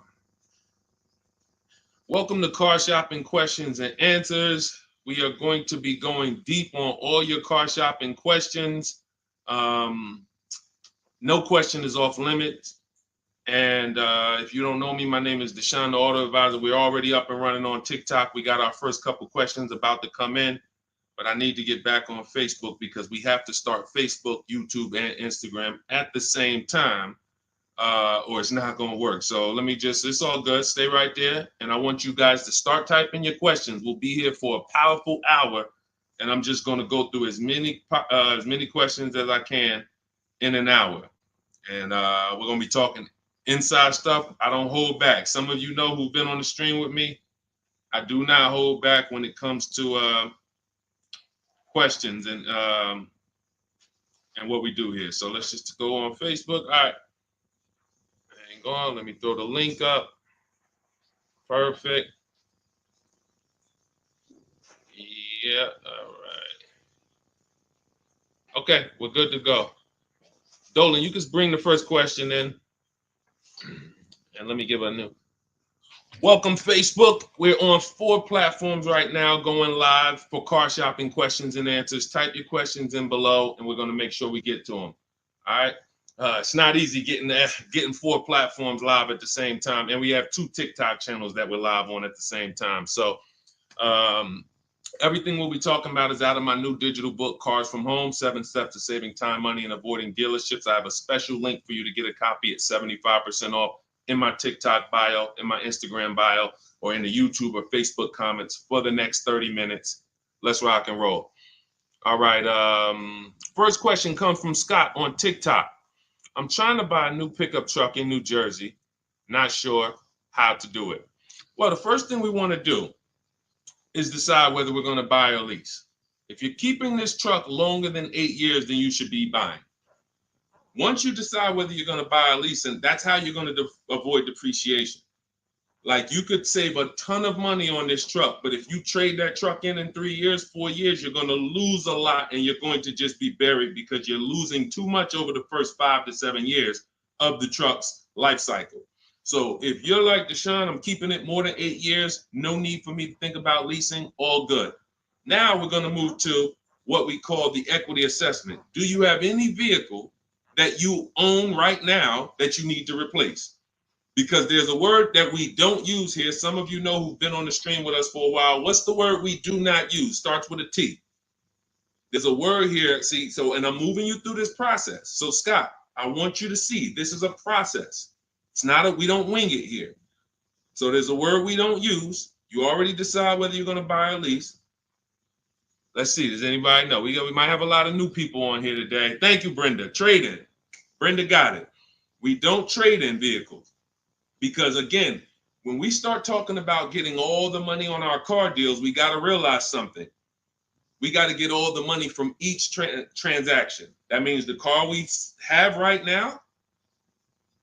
S1: Welcome to Car Shopping Questions and Answers. We are going to be going deep on all your car shopping questions. No question is off limits. And if you don't know me, my name is Deshone the Auto Advisor. We're already up and running on TikTok. We got our first couple questions about to come in, but I need to get back on Facebook because we have to start Facebook, YouTube, and Instagram at the same time, or it's not going to work. So let me it's all good. Stay right there. And I want you guys to start typing your questions. We'll be here for a powerful hour, and I'm just going to go through as many questions as I can in an hour. And we're going to be talking inside stuff. I don't hold back. Some of you know who've been on the stream with me. I do not hold back when it comes to questions and what we do here. So let's just go on Facebook. All right. Hang on. Let me throw the link up. Perfect. Yeah. All right. Okay. We're good to go. Dolan, you can bring the first question in. And let me give a new. Welcome, Facebook. We're on 4 platforms right now going live for car shopping questions and answers. Type your questions in below, and we're going to make sure we get to them. All right. It's not easy getting 4 platforms live at the same time. And we have 2 TikTok channels that we're live on at the same time. So everything we'll be talking about is out of my new digital book, Cars from Home, 7 Steps to Saving Time, Money, and Avoiding Dealerships. I have a special link for you to get a copy at 75% off in my TikTok bio, in my Instagram bio, or in the YouTube or Facebook comments for the next 30 minutes. Let's rock and roll. All right. First question comes from Scott on TikTok. I'm trying to buy a new pickup truck in New Jersey. Not sure how to do it. Well, the first thing we want to do is decide whether we're going to buy or lease. If you're keeping this truck longer than 8 years, then you should be buying. Once you decide whether you're going to buy or lease, and that's how you're going to avoid depreciation. Like you could save a ton of money on this truck, but if you trade that truck in 3 years, 4 years, you're going to lose a lot and you're going to just be buried because you're losing too much over the first 5 to 7 years of the truck's life cycle. So if you're like Deshone, I'm keeping it more than 8 years, no need for me to think about leasing, all good. Now we're going to move to what we call the equity assessment. Do you have any vehicle that you own right now that you need to replace? Because there's a word that we don't use here. Some of you know who've been on the stream with us for a while. What's the word we do not use? Starts with a T. There's a word here. See, so, and I'm moving you through this process. So Scott, I want you to see this is a process. It's not we don't wing it here. So there's a word we don't use. You already decide whether you're going to buy or lease. Let's see. Does anybody know? We might have a lot of new people on here today. Thank you, Brenda. Trade in. Brenda got it. We don't trade in vehicles. Because again, when we start talking about getting all the money on our car deals, we got to realize something. We got to get all the money from each transaction. That means the car we have right now,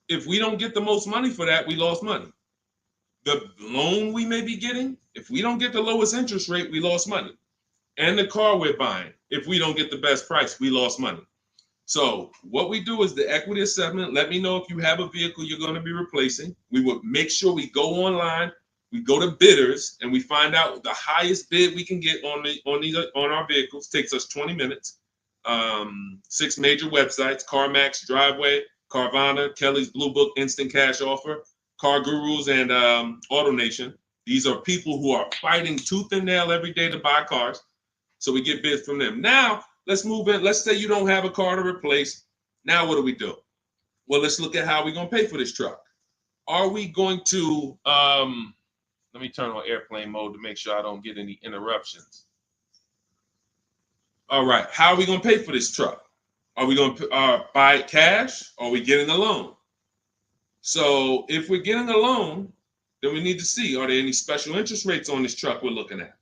S1: if we don't get the most money for that, we lost money. The loan we may be getting, if we don't get the lowest interest rate, we lost money. And the car we're buying, if we don't get the best price, we lost money. So what we do is the equity assessment. Let me know if you have a vehicle you're going to be replacing. We would make sure we go online, we go to bidders, and we find out the highest bid we can get on our vehicles. Takes us 20 minutes. 6 major websites: CarMax, Driveway, Carvana, Kelly's Blue Book, Instant Cash Offer, Car Gurus, and AutoNation. These are people who are fighting tooth and nail every day to buy cars. So we get bids from them. Now, let's move in. Let's say you don't have a car to replace. Now what do? Well, let's look at how we're going to pay for this truck. Are we going to, let me turn on airplane mode to make sure I don't get any interruptions. All right, how are we going to pay for this truck? Are we going to buy it cash, or are we getting a loan? So if we're getting a loan, then we need to see, are there any special interest rates on this truck we're looking at?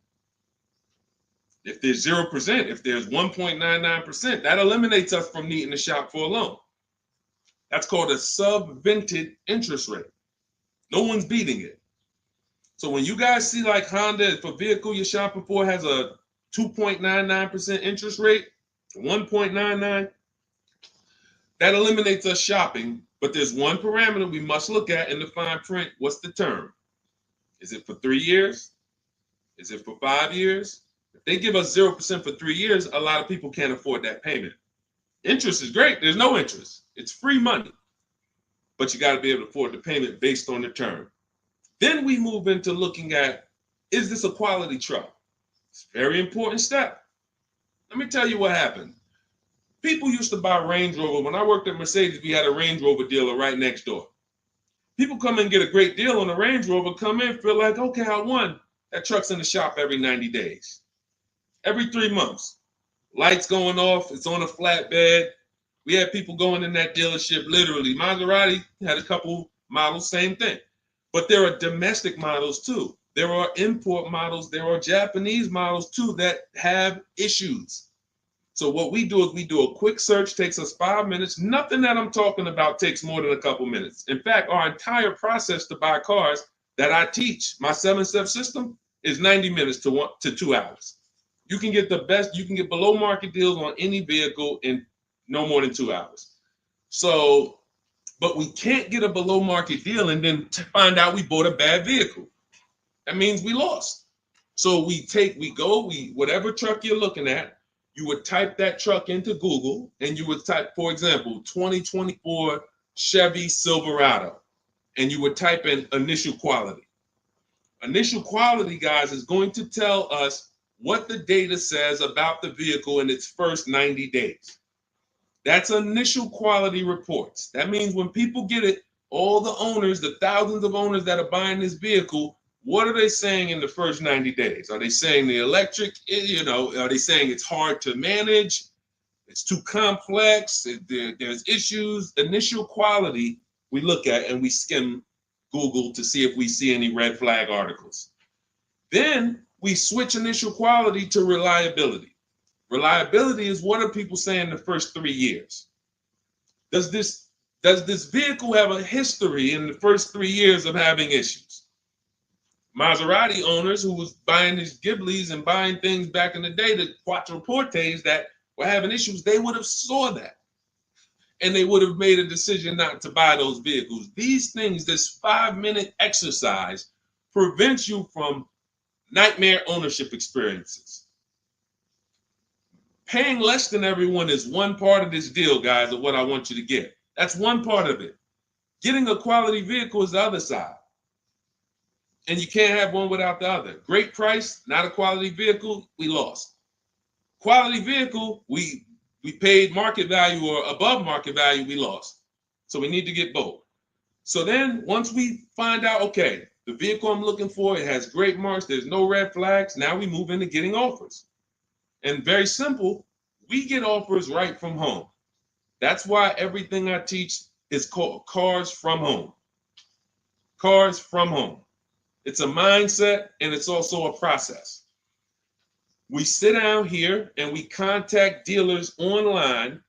S1: If there's 0%, if there's 1.99%, that eliminates us from needing to shop for a loan. That's called a subvented interest rate. No one's beating it. So when you guys see like Honda, if a vehicle you're shopping for has a 2.99% interest rate, 1.99, that eliminates us shopping. But there's one parameter we must look at in the fine print. What's the term? Is it for 3 years? Is it for 5 years? If they give us 0% for 3 years, a lot of people can't afford that payment. Interest is great. There's no interest. It's free money. But you got to be able to afford the payment based on the term. Then we move into looking at, is this a quality truck? It's a very important step. Let me tell you what happened. People used to buy Range Rover. When I worked at Mercedes, we had a Range Rover dealer right next door. People come in and get a great deal on a Range Rover, come in, feel like, okay, I won. That truck's in the shop every 90 days. Every 3 months. Lights going off, it's on a flatbed. We had people going in that dealership, literally. Maserati had a couple models, same thing. But there are domestic models too. There are import models. There are Japanese models too that have issues. So what we do is we do a quick search, takes us 5 minutes. Nothing that I'm talking about takes more than a couple minutes. In fact, our entire process to buy cars that I teach, my 7-step system, is 90 minutes to 2 hours. You can get the best, you can get below market deals on any vehicle in no more than 2 hours. So, but we can't get a below market deal and then find out we bought a bad vehicle. That means we lost. So whatever truck you're looking at, you would type that truck into Google and you would type, for example, 2024 Chevy Silverado, and you would type in initial quality. Initial quality, guys, is going to tell us what the data says about the vehicle in its first 90 days. That's initial quality reports. That means when people get it, all the owners, the thousands of owners that are buying this vehicle, what are they saying in the first 90 days? Are they saying the electric, are they saying it's hard to manage? It's too complex, there's issues. Initial quality we look at and we skim Google to see if we see any red flag articles. Then we switch initial quality to reliability. Reliability is what are people saying the first 3 years? Does this vehicle have a history in the first 3 years of having issues? Maserati owners who was buying these Ghiblis and buying things back in the day, the Quattroportes that were having issues, they would have saw that. And they would have made a decision not to buy those vehicles. These things, this 5-minute exercise prevents you from nightmare ownership experiences. Paying less than everyone is one part of this deal, guys, of what I want you to get. That's one part of it. Getting a quality vehicle is the other side. And you can't have one without the other. Great price, not a quality vehicle, we lost. Quality vehicle, we paid market value or above market value, we lost. So we need to get both. So then once we find out, okay, the vehicle I'm looking for, it has great marks, there's no red flags, now we move into getting offers. And very simple, we get offers right from home. That's why everything I teach is called Cars from Home. Cars from Home. It's a mindset and it's also a process. We sit down here and we contact dealers online.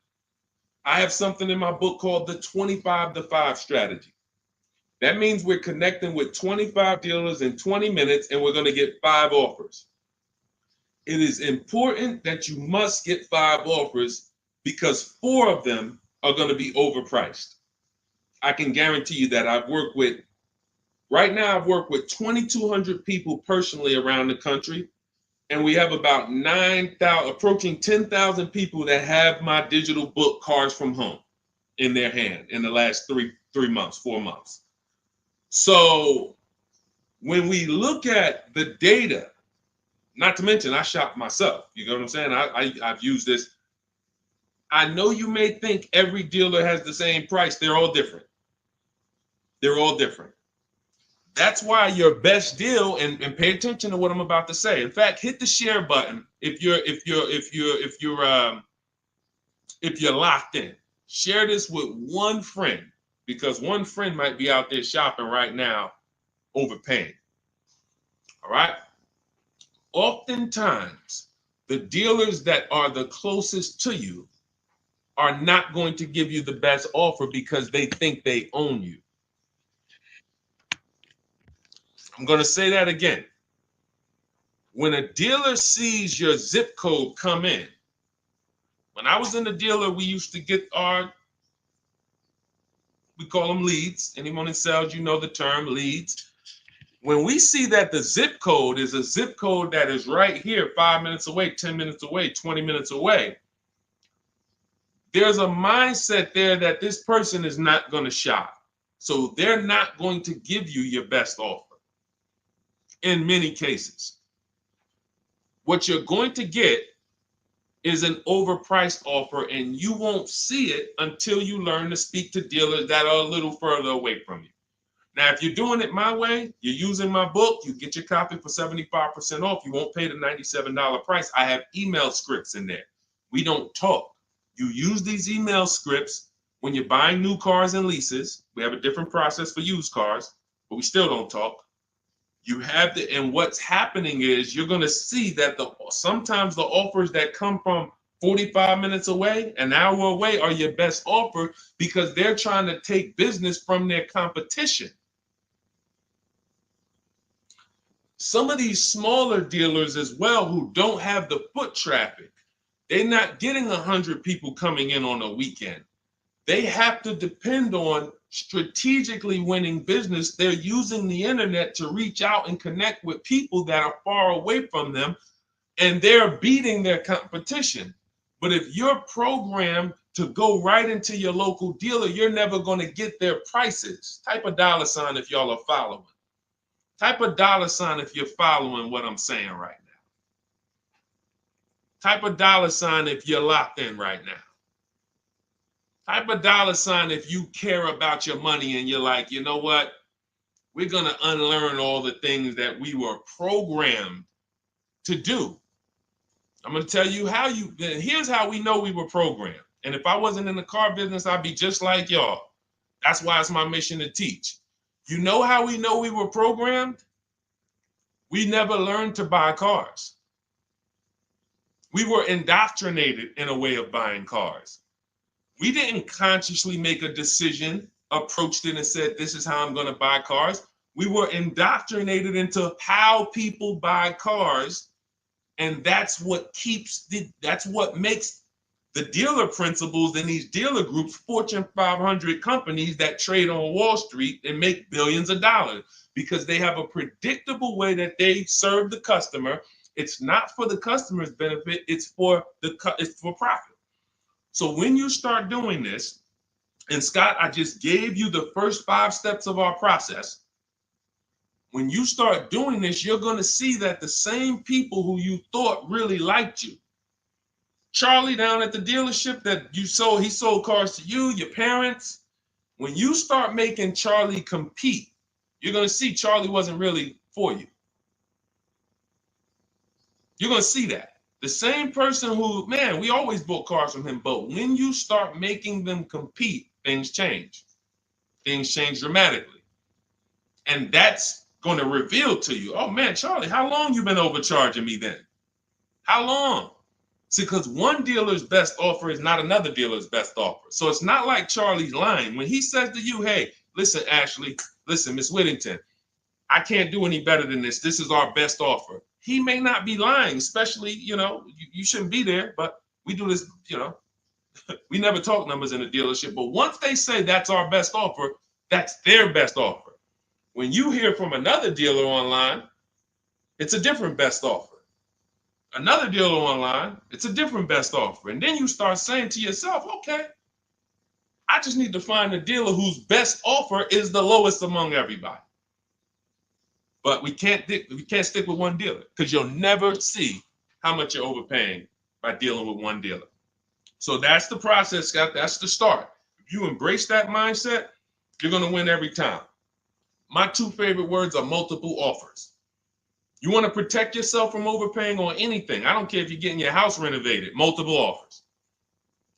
S1: I have something in my book called the 25 to 5 strategy. That means we're connecting with 25 dealers in 20 minutes and we're going to get 5 offers. It is important that you must get 5 offers because 4 of them are going to be overpriced. I can guarantee you that. Right now I've worked with 2,200 people personally around the country, and we have about 9,000, approaching 10,000 people that have my digital book, Cars from Home, in their hand in the last 4 months. So when we look at the data, not to mention I shop myself, you know what I'm saying? I've used this. I know you may think every dealer has the same price. They're all different. They're all different. That's why your best deal, and pay attention to what I'm about to say. In fact, hit the share button if you're locked in. Share this with one friend because one friend might be out there shopping right now, overpaying. All right. Oftentimes, the dealers that are the closest to you are not going to give you the best offer because they think they own you. I'm going to say that again. When a dealer sees your zip code come in, when I was in the dealer, we used to get we call them leads. Anyone in sales, you know the term leads. When we see that the zip code is a zip code that is right here, 5 minutes away, 10 minutes away, 20 minutes away, there's a mindset there that this person is not going to shop. So they're not going to give you your best offer in many cases. What you're going to get is an overpriced offer, and you won't see it until you learn to speak to dealers that are a little further away from you. Now, if you're doing it my way, you're using my book, you get your copy for 75% off. You won't pay the $97 price. I have email scripts in there. We don't talk. You use these email scripts when you're buying new cars and leases. We have a different process for used cars, but we still don't talk. You have to, and what's happening is you're going to see that sometimes the offers that come from 45 minutes away, an hour away, are your best offer because they're trying to take business from their competition. Some of these smaller dealers as well who don't have the foot traffic, they're not getting 100 people coming in on a weekend. They have to depend on strategically winning business. They're using the internet to reach out and connect with people that are far away from them, and they're beating their competition. But if you're programmed to go right into your local dealer, you're never going to get their prices. Type a $ if y'all are following. Type a $ if you're following what I'm saying right now. Type a $ if you're locked in right now. Type a $ if you care about your money and you're like, you know what? We're going to unlearn all the things that we were programmed to do. I'm going to tell you here's how we know we were programmed. And if I wasn't in the car business, I'd be just like y'all. That's why it's my mission to teach. You know how we know we were programmed? We never learned to buy cars. We were indoctrinated in a way of buying cars. We didn't consciously make a decision, approached it and said, this is how I'm going to buy cars. We were indoctrinated into how people buy cars, and that's what makes the dealer principals in these dealer groups Fortune 500 companies that trade on Wall Street and make billions of dollars, because they have a predictable way that they serve the customer. It's not for the customer's benefit, it's for profit. So when you start doing this, and Scott, I just gave you the first 5 steps of our process. When you start doing this, you're going to see that the same people who you thought really liked you, Charlie down at the dealership that he sold cars to you, your parents. When you start making Charlie compete, you're going to see Charlie wasn't really for you. You're going to see that. The same person who, man, we always bought cars from him, but when you start making them compete, things change. Things change dramatically. And that's going to reveal to you, oh man, Charlie, how long you been overcharging me then? How long? See, because one dealer's best offer is not another dealer's best offer. So it's not like Charlie's lying. When he says to you, hey, listen, Ashley, listen, Miss Whittington, I can't do any better than this. This is our best offer. He may not be lying, especially, you shouldn't be there, but we do this, we never talk numbers in a dealership. But once they say that's our best offer, that's their best offer. When you hear from another dealer online, it's a different best offer. Another dealer online, it's a different best offer. And then you start saying to yourself, okay, I just need to find a dealer whose best offer is the lowest among everybody. But we can't stick with one dealer, because you'll never see how much you're overpaying by dealing with one dealer. So that's the process, Scott. That's the start. If you embrace that mindset, you're going to win every time. My 2 favorite words are multiple offers. You want to protect yourself from overpaying on anything. I don't care if you're getting your house renovated, multiple offers.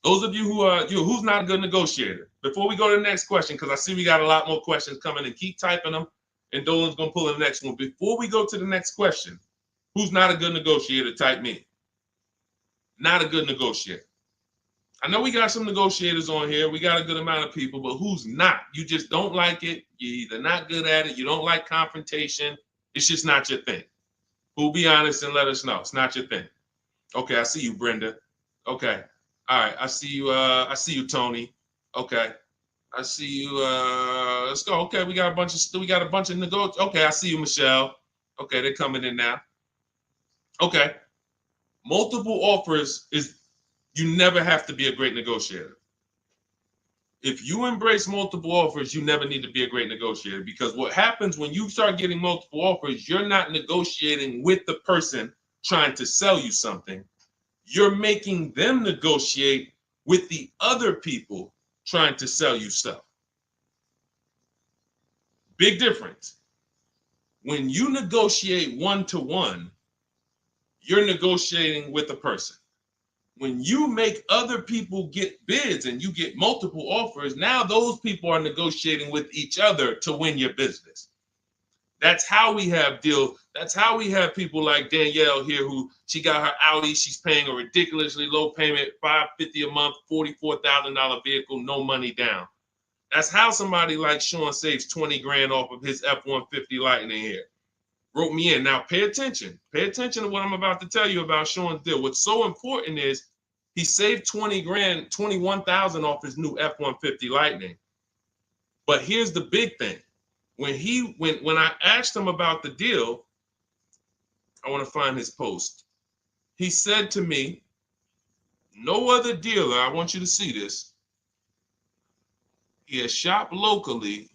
S1: Those of you who's not a good negotiator. Before we go to the next question, because I see we got a lot more questions coming, and keep typing them, and Dolan's going to pull the next one. Before we go to the next question, who's not a good negotiator? Type me. Not a good negotiator. I know we got some negotiators on here. We got a good amount of people, but who's not? You just don't like it. You're either not good at it. You don't like confrontation. It's just not your thing. Who'll be honest and let us know. It's not your thing. Okay, I see you, Brenda. Okay. All right. I see you, Tony. Okay. I see you. Let's go. Okay, we got a bunch of negotiators. Okay, I see you, Michelle. Okay, they're coming in now. Okay. Multiple offers is, you never have to be a great negotiator. If you embrace multiple offers, you never need to be a great negotiator, because what happens when you start getting multiple offers, you're not negotiating with the person trying to sell you something. You're making them negotiate with the other people trying to sell you stuff. Big difference. When you negotiate one-to-one, you're negotiating with a person. When you make other people get bids and you get multiple offers, now those people are negotiating with each other to win your business. That's how we have deals. That's how we have people like Danielle here, who she got her Audi. She's paying a ridiculously low payment, $550 a month, $44,000 vehicle, no money down. That's how somebody like Sean saves 20 grand off of his F-150 Lightning here. Wrote me in. Now pay attention. Pay attention to what I'm about to tell you about Sean's deal. What's so important is he saved 20 grand, 21,000 off his new F-150 Lightning. But here's the big thing. When I asked him about the deal, I want to find his post. He said to me, no other dealer, I want you to see this. He has shopped locally.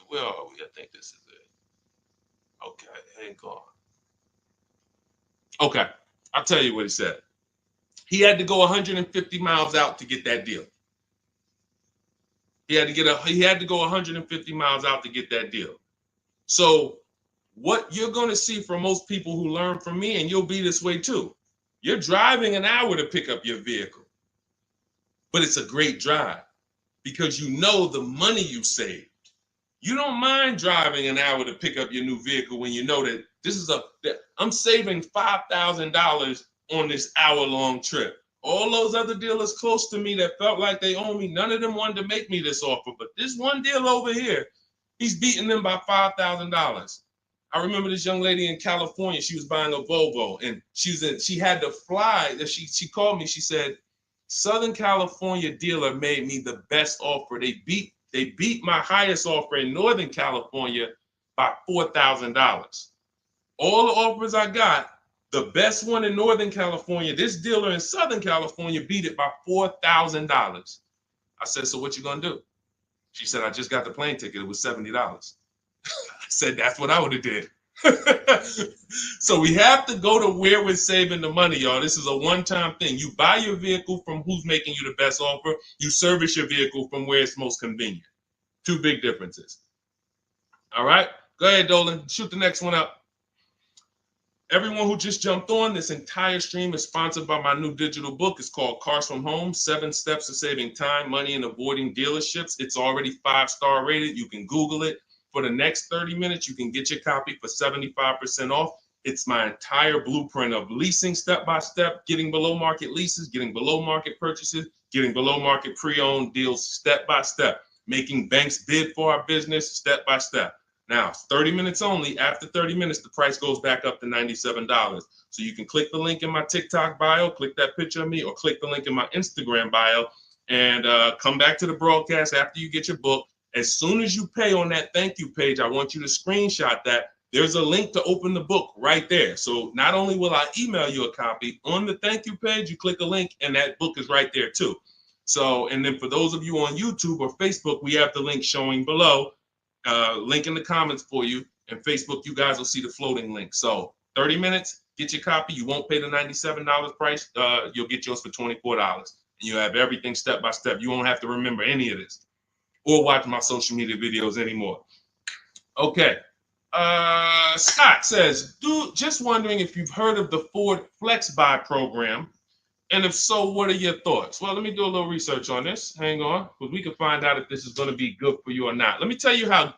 S1: Where are we? I think this is it. Okay, hang on. Okay, I'll tell you what he said. He had to go 150 miles out to get that deal. He had to go 150 miles out to get that deal. So what you're going to see from most people who learn from me, and you'll be this way too, you're driving an hour to pick up your vehicle, but it's a great drive because you know the money you saved. You don't mind driving an hour to pick up your new vehicle when you know that I'm saving $5,000 on this hour-long trip. All those other dealers close to me that felt like they owe me, none of them wanted to make me this offer. But this one deal over here, He's beating them by $5,000. I remember this young lady in California. She was buying a Volvo, and she had to fly. She called me. She said, Southern California dealer made me the best offer. They beat my highest offer in Northern California by $4,000. All the offers I got, the best one in Northern California, this dealer in Southern California beat it by $4,000. I said, so what you gonna do? She said, I just got the plane ticket. It was $70. I said, that's what I would have did. So we have to go to where we're saving the money, y'all. This is a one-time thing. You buy your vehicle from who's making you the best offer. You service your vehicle from where it's most convenient. Two big differences. All right, go ahead, Dolan. Shoot the next one up. Everyone who just jumped on, this entire stream is sponsored by my new digital book. It's called Cars from Home, 7 Steps to Saving Time, Money, and Avoiding Dealerships. It's already 5-star rated. You can Google it. For the next 30 minutes, you can get your copy for 75% off. It's my entire blueprint of leasing step-by-step, getting below market leases, getting below market purchases, getting below market pre-owned deals step-by-step, making banks bid for our business step-by-step. Now, 30 minutes only. After 30 minutes, the price goes back up to $97. So you can click the link in my TikTok bio, click that picture of me, or click the link in my Instagram bio, and come back to the broadcast after you get your book. As soon as you pay on that thank you page, I want you to screenshot that. There's a link to open the book right there. So not only will I email you a copy, on the thank you page, you click a link, and that book is right there too. So, and then for those of you on YouTube or Facebook, we have the link showing below. Link in the comments for you, and Facebook, you guys will see the floating link. So 30 minutes, get your copy. You won't pay the $97 price. You'll get yours for $24, and you have everything step by step. You won't have to remember any of this or watch my social media videos anymore. Okay. Scott says, dude, just wondering if you've heard of the Ford Flex Buy program, and if so, what are your thoughts? Well, let me do a little research on this. Hang on, because we can find out if this is going to be good for you or not. Let me tell you how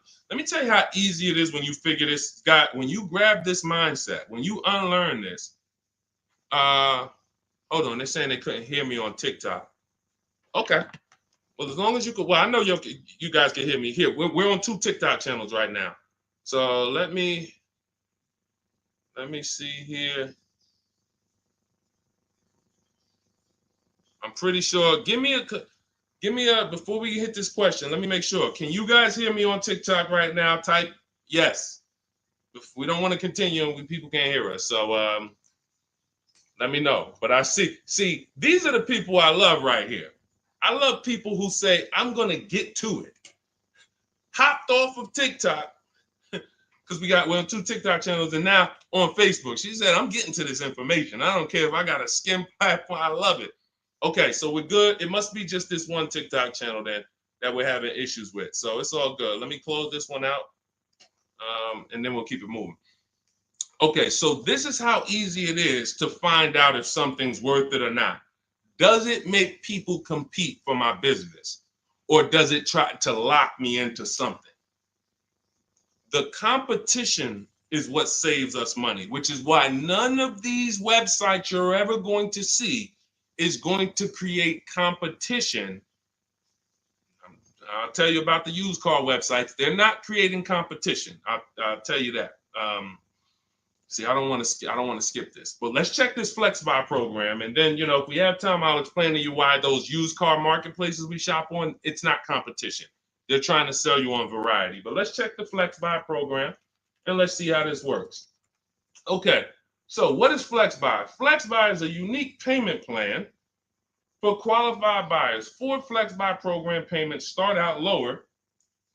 S1: easy it is when you figure this, Scott. When you grab this mindset, when you unlearn this. Hold on, they're saying they couldn't hear me on TikTok. Okay. Well, as long as you could, well, I know you guys can hear me here. We're on 2 TikTok channels right now. So let me see here. I'm pretty sure. Give me a, before we hit this question, let me make sure. Can you guys hear me on TikTok right now? Type yes. If we don't want to continue and people can't hear us. So let me know. But I see, these are the people I love right here. I love people who say, I'm going to get to it. Hopped off of TikTok, because we're on 2 TikTok channels, and now on Facebook. She said, I'm getting to this information. I don't care if I got a skim platform. I love it. Okay, so we're good. It must be just this one TikTok channel then that we're having issues with. So it's all good. Let me close this one out, and then we'll keep it moving. Okay, so this is how easy it is to find out if something's worth it or not. Does it make people compete for my business, or does it try to lock me into something? The competition is what saves us money, which is why none of these websites you're ever going to see is going to create competition. I'll tell you about the used car websites. They're not creating competition. I'll tell you that. See, I don't want to skip this, but let's check this Flex Buy program, and then if we have time, I'll explain to you why those used car marketplaces we shop on, it's not competition. They're trying to sell you on variety. But let's check the Flex Buy program, and let's see how this works. Okay. So what is Flex Buy? Flex Buy is a unique payment plan for qualified buyers. Ford Flex Buy program payments start out lower,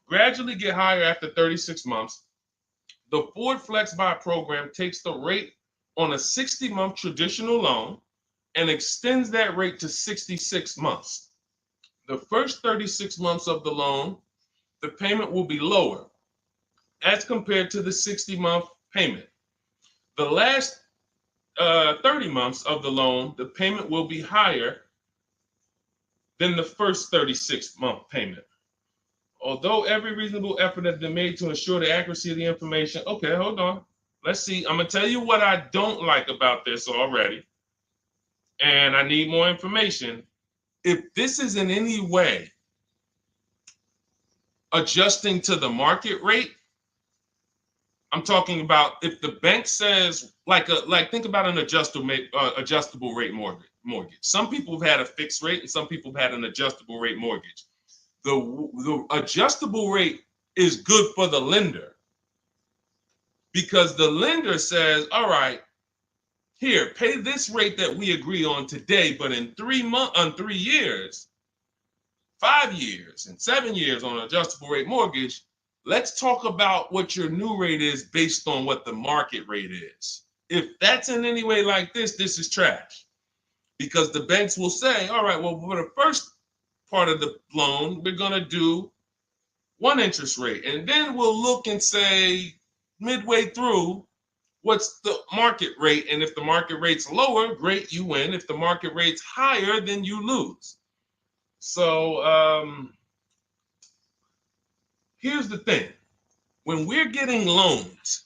S1: gradually get higher after 36 months. The Ford Flex Buy program takes the rate on a 60-month traditional loan and extends that rate to 66 months. The first 36 months of the loan, the payment will be lower as compared to the 60-month payment. The last 30 months of the loan, the payment will be higher than the first 36-month payment. Although every reasonable effort has been made to ensure the accuracy of the information. Okay, hold on. Let's see. I'm going to tell you what I don't like about this already, and I need more information. If this is in any way adjusting to the market rate. I'm talking about if the bank says like think about an adjustable rate mortgage. Some people have had a fixed rate and some people have had an adjustable rate mortgage. The adjustable rate is good for the lender because the lender says, all right, here, pay this rate that we agree on today, but in 3 years, 5 years, and 7 years on an adjustable rate mortgage, let's talk about what your new rate is based on what the market rate is. If that's in any way like this is trash. Because the banks will say, all right, well, for the first part of the loan, we're going to do one interest rate. And then we'll look and say, midway through, what's the market rate? And if the market rate's lower, great, you win. If the market rate's higher, then you lose. So here's the thing. When we're getting loans,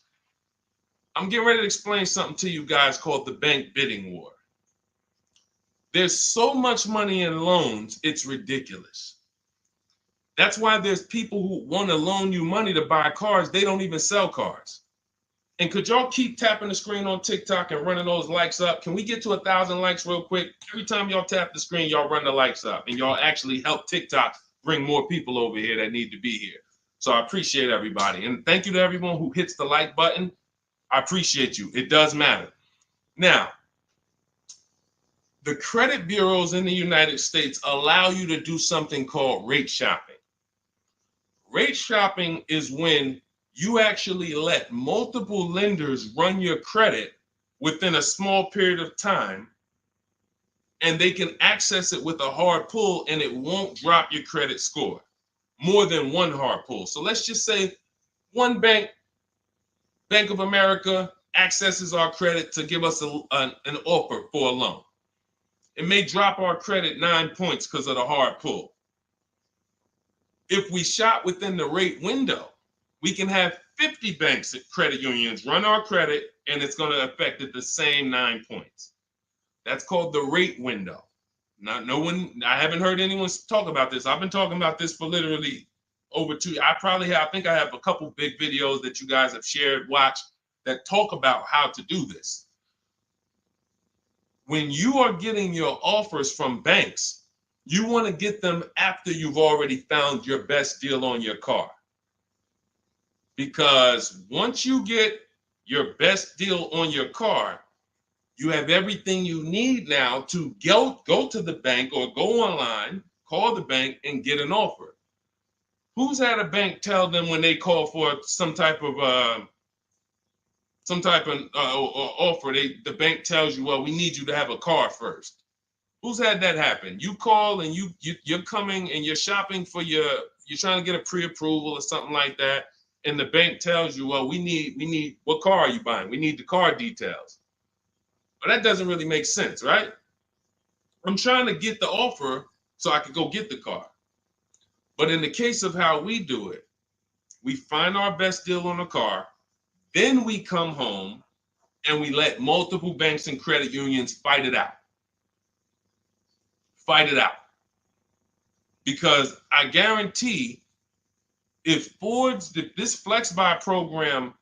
S1: I'm getting ready to explain something to you guys called the bank bidding war. There's so much money in loans, it's ridiculous. That's why there's people who want to loan you money to buy cars. They don't even sell cars. And could y'all keep tapping the screen on TikTok and running those likes up? Can we get to 1,000 likes real quick? Every time y'all tap the screen, y'all run the likes up and y'all actually help TikTok bring more people over here that need to be here. So I appreciate everybody. And thank you to everyone who hits the like button. I appreciate you. It does matter. Now, the credit bureaus in the United States allow you to do something called rate shopping. Rate shopping is when you actually let multiple lenders run your credit within a small period of time, and they can access it with a hard pull and it won't drop your credit score more than one hard pull. So let's just say one bank, Bank of America, accesses our credit to give us an offer for a loan. It may drop our credit 9 points because of the hard pull. If we shop within the rate window, we can have 50 banks at credit unions run our credit, and it's going to affect it the same 9 points. That's called the rate window. I haven't heard anyone talk about this. I've been talking about this for literally over 2 years. I think I have a couple big videos that you guys have shared, watched, that talk about how to do this. When you are getting your offers from banks, you want to get them after you've already found your best deal on your car. Because once you get your best deal on your car, you have everything you need now to go to the bank or go online, call the bank and get an offer. Who's had a bank tell them when they call for some type of offer, the bank tells you, well, we need you to have a car first. Who's had that happen? You call and you're coming and you're shopping for you're trying to get a pre-approval or something like that, and the bank tells you, well, we need what car are you buying? We need the car details. Well, that doesn't really make sense, right? I'm trying to get the offer so I can go get the car. But in the case of how we do it, we find our best deal on the car, then we come home and we let multiple banks and credit unions fight it out. Fight it out. Because I guarantee if this Flex Buy program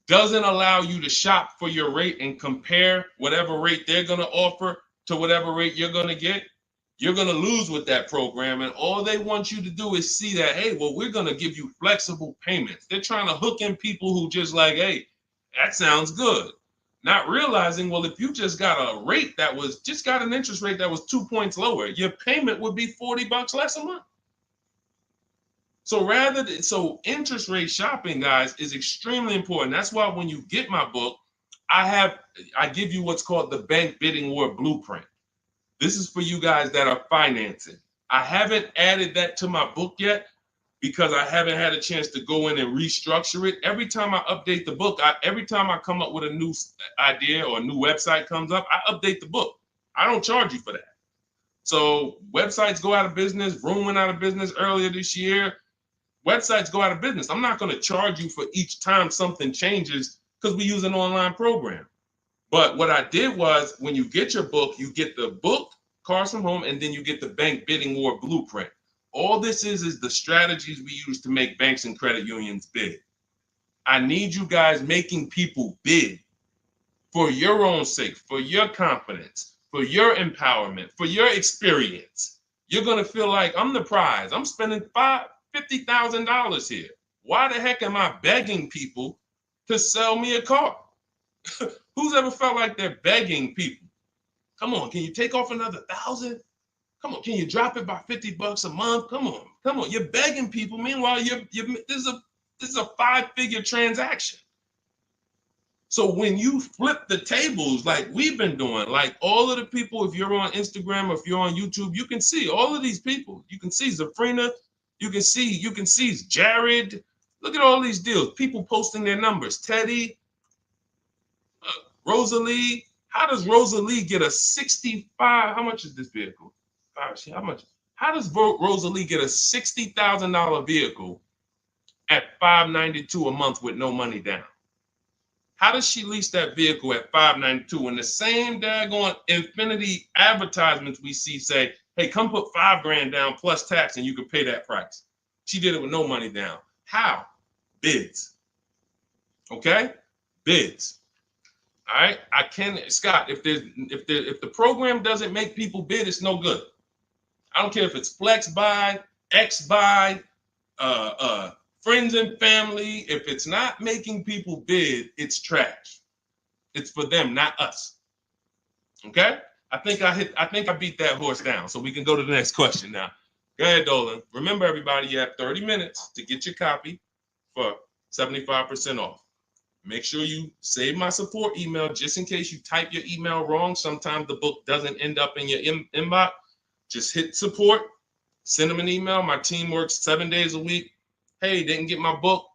S1: doesn't allow you to shop for your rate and compare whatever rate they're going to offer to whatever rate you're going to get, you're going to lose with that program. And all they want you to do is see that, hey, well, we're going to give you flexible payments. They're trying to hook in people who just like, hey, that sounds good. Not realizing, well, if you just got a rate that was just got an interest rate that was 2 points lower, your payment would be $40 less a month. So interest rate shopping, guys, is extremely important. That's why when you get my book, I give you what's called the Bank Bidding War Blueprint. This is for you guys that are financing. I haven't added that to my book yet because I haven't had a chance to go in and restructure it. Every time I update the book, every time I come up with a new idea or a new website comes up, I update the book. I don't charge you for that. So websites go out of business. Room went out of business earlier this year. Websites go out of business. I'm not going to charge you for each time something changes because we use an online program. But what I did was when you get your book, you get the book, Cars from Home, and then you get the Bank Bidding War Blueprint. All this is the strategies we use to make banks and credit unions bid. I need you guys making people bid for your own sake, for your confidence, for your empowerment, for your experience. You're going to feel like I'm the prize. I'm spending $50,000 here. Why the heck am I begging people to sell me a car? Who's ever felt like they're begging people? Come on, can you take off another 1,000? Come on, can you drop it by $50 a month? Come on. You're begging people. Meanwhile, this is a 5-figure transaction. So when you flip the tables like we've been doing, like all of the people, if you're on Instagram or if you're on YouTube, you can see all of these people. You can see Zafrina, you can see Jared. Look at all these deals. People posting their numbers. Teddy, Rosalie. How does Rosalie get a 65? How much is this vehicle? How much? How does Rosalie get a $60,000 vehicle at $592 a month with no money down? How does she lease that vehicle at $592 when the same daggone Infinity advertisements we see say, hey, come put $5,000 down plus tax and you can pay that price? She did it with no money down. How? Bids. Okay? Bids. All right. Scott, if the program doesn't make people bid, it's no good. I don't care if it's flex buy, X buy, friends and family. If it's not making people bid, it's trash. It's for them, not us. Okay? I think I beat that horse down. So we can go to the next question now. Go ahead, Dolan. Remember, everybody, you have 30 minutes to get your copy for 75% off. Make sure you save my support email just in case you type your email wrong. Sometimes the book doesn't end up in your inbox. Just hit support, send them an email. My team works 7 days a week. Hey, didn't get my book.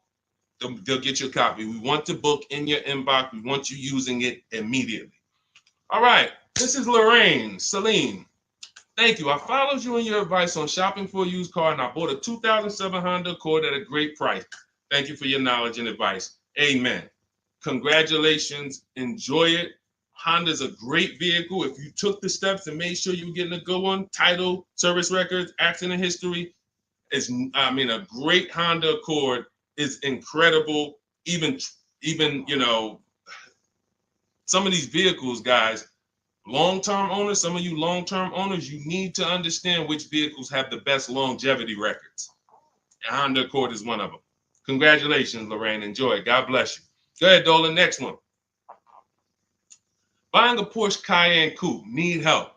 S1: They'll get you a copy. We want the book in your inbox. We want you using it immediately. All right. This is Lorraine Celine. Thank you. I followed you in your advice on shopping for a used car, and I bought a 2007 Honda Accord at a great price. Thank you for your knowledge and advice. Amen. Congratulations. Enjoy it. Honda's a great vehicle. If you took the steps and made sure you were getting a good one, title, service records, accident history, a great Honda Accord is incredible. Even some of these vehicles, guys, long-term owners, some of you long-term owners, you need to understand which vehicles have the best longevity records. And Honda Accord is one of them. Congratulations, Lorraine. Enjoy it. God bless you. Go ahead, Dolan. Next one. Buying a Porsche Cayenne Coupe. Need help.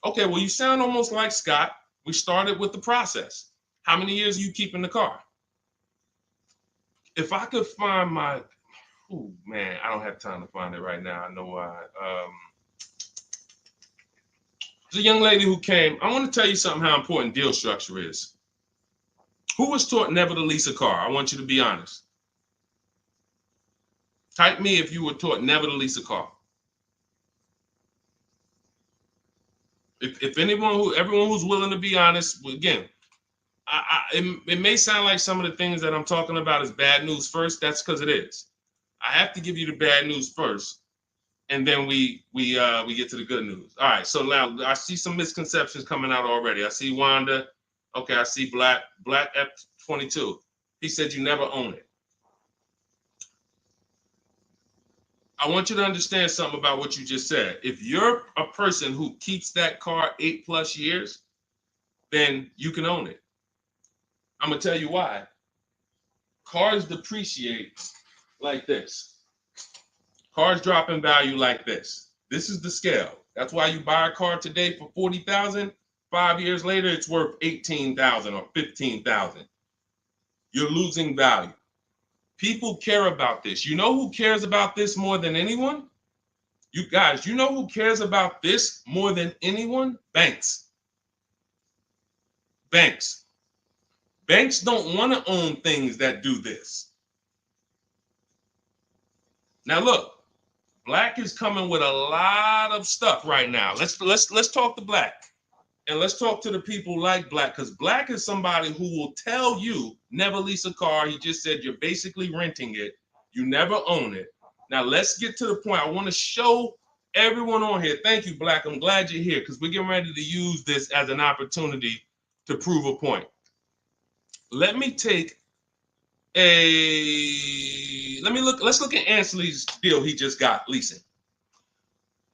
S1: Okay, well, you sound almost like Scott. We started with the process. How many years are you keeping the car? If I could find my, oh man, I don't have time to find it right now. I know why. There's a young lady who came. I want to tell you something how important deal structure is. Who was taught never to lease a car? I want you to be honest. Type me if you were taught never to lease a car. If everyone who's willing to be honest, again, it may sound like some of the things that I'm talking about is bad news first. That's because it is. I have to give you the bad news first, and then we get to the good news. All right. So now I see some misconceptions coming out already. I see Wanda. Okay. I see Black F22. He said you never own it. I want you to understand something about what you just said. If you're a person who keeps that car 8+ years, then you can own it. I'm going to tell you why. Cars depreciate like this. Cars drop in value like this. This is the scale. That's why you buy a car today for $40,000. 5 years later, it's worth $18,000 or $15,000. You're losing value. People care about this. You know who cares about this more than anyone? You guys, you know who cares about this more than anyone? Banks. Banks. Banks don't want to own things that do this. Now look, Black is coming with a lot of stuff right now. Let's talk to Black. And let's talk to the people like Black, because Black is somebody who will tell you never lease a car. He just said you're basically renting it. You never own it. Now let's get to the point. I want to show everyone on here. Thank you, Black. I'm glad you're here because we're getting ready to use this as an opportunity to prove a point. let me take let's look at Ansley's deal he just got leasing.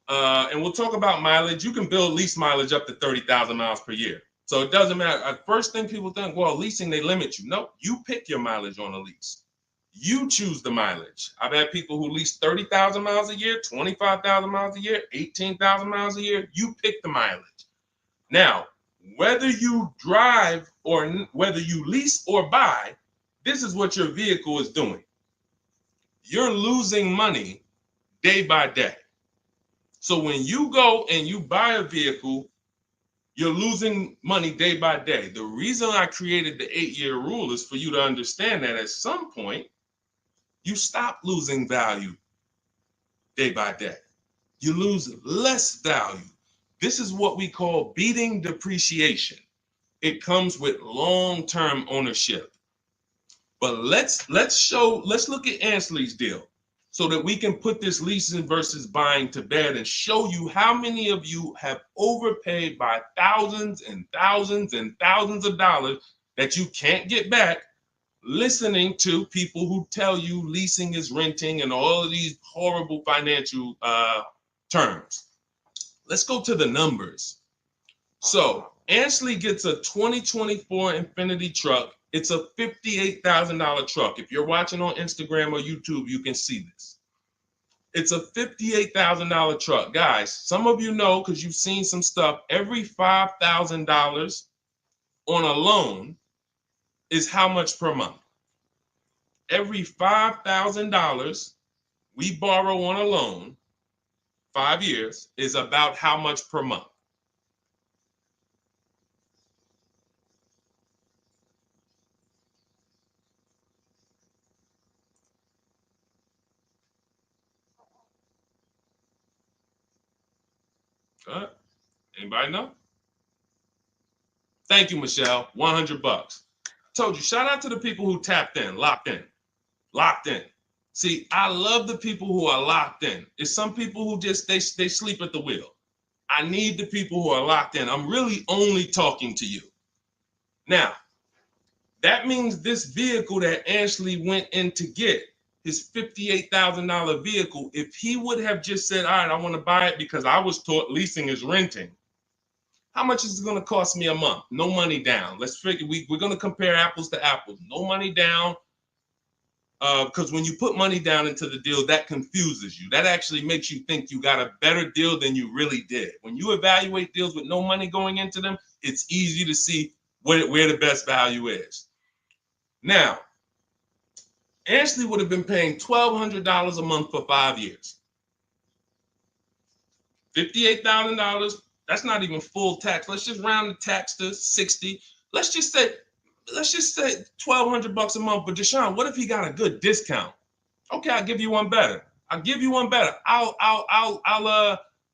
S1: And we'll talk about mileage. You can build lease mileage up to 30,000 miles per year. So it doesn't matter. First thing people think, well, leasing, they limit you. No, you pick your mileage on a lease. You choose the mileage. I've had people who lease 30,000 miles a year, 25,000 miles a year, 18,000 miles a year. You pick the mileage. Now, whether you drive or whether you lease or buy, this is what your vehicle is doing. You're losing money day by day. So when you go and you buy a vehicle, you're losing money day by day. The reason I created the 8-year rule is for you to understand that at some point, you stop losing value day by day. You lose less value. This is what we call beating depreciation. It comes with long-term ownership. But let's look at Ansley's deal so that we can put this leasing versus buying to bed and show you how many of you have overpaid by thousands and thousands and thousands of dollars that you can't get back, listening to people who tell you leasing is renting and all of these horrible financial terms. Let's go to the numbers. So Ansley gets a 2024 Infiniti truck. It's a $58,000 truck. If you're watching on Instagram or YouTube, you can see this. It's a $58,000 truck. Guys, some of you know because you've seen some stuff, every $5,000 on a loan is how much per month? Every $5,000 we borrow on a loan, 5 years, is about how much per month? Anybody know? Thank you, Michelle. $100. Told you, shout out to the people who tapped in, locked in, locked in. See, I love the people who are locked in. It's some people who just, they sleep at the wheel. I need the people who are locked in. I'm really only talking to you. Now, that means this vehicle that Ashley went in to get, his $58,000 vehicle, if he would have just said, all right, I want to buy it because I was taught leasing is renting, how much is it going to cost me a month? No money down. Let's figure, we're going to compare apples to apples. No money down, because when you put money down into the deal, that confuses you. That actually makes you think you got a better deal than you really did. When you evaluate deals with no money going into them, it's easy to see where the best value is. Now, Ashley would have been paying $1,200 a month for 5 years. $58,000. That's not even full tax. Let's just round the tax to 60. Let's just say $1,200 a month. But Deshone, what if he got a good discount? Okay, I'll give you one better.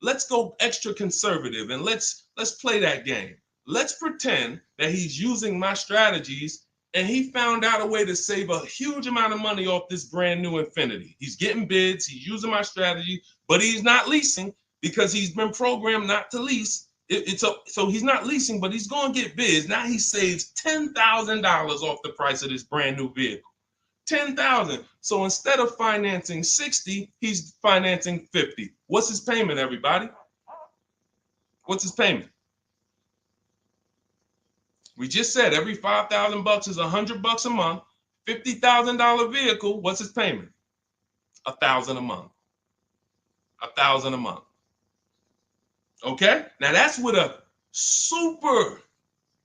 S1: Let's go extra conservative and let's play that game. Let's pretend that he's using my strategies and he found out a way to save a huge amount of money off this brand new Infiniti. He's getting bids, he's using my strategy, but he's not leasing because he's been programmed not to lease. So he's not leasing, but he's going to get bids. Now he saves $10,000 off the price of this brand new vehicle. $10,000. So instead of financing 60, he's financing 50. What's his payment, everybody? What's his payment? We just said every $5,000 is $100 a month. $50,000 vehicle. What's his payment? $1,000 a month. $1,000 a month. Okay. Now that's with a super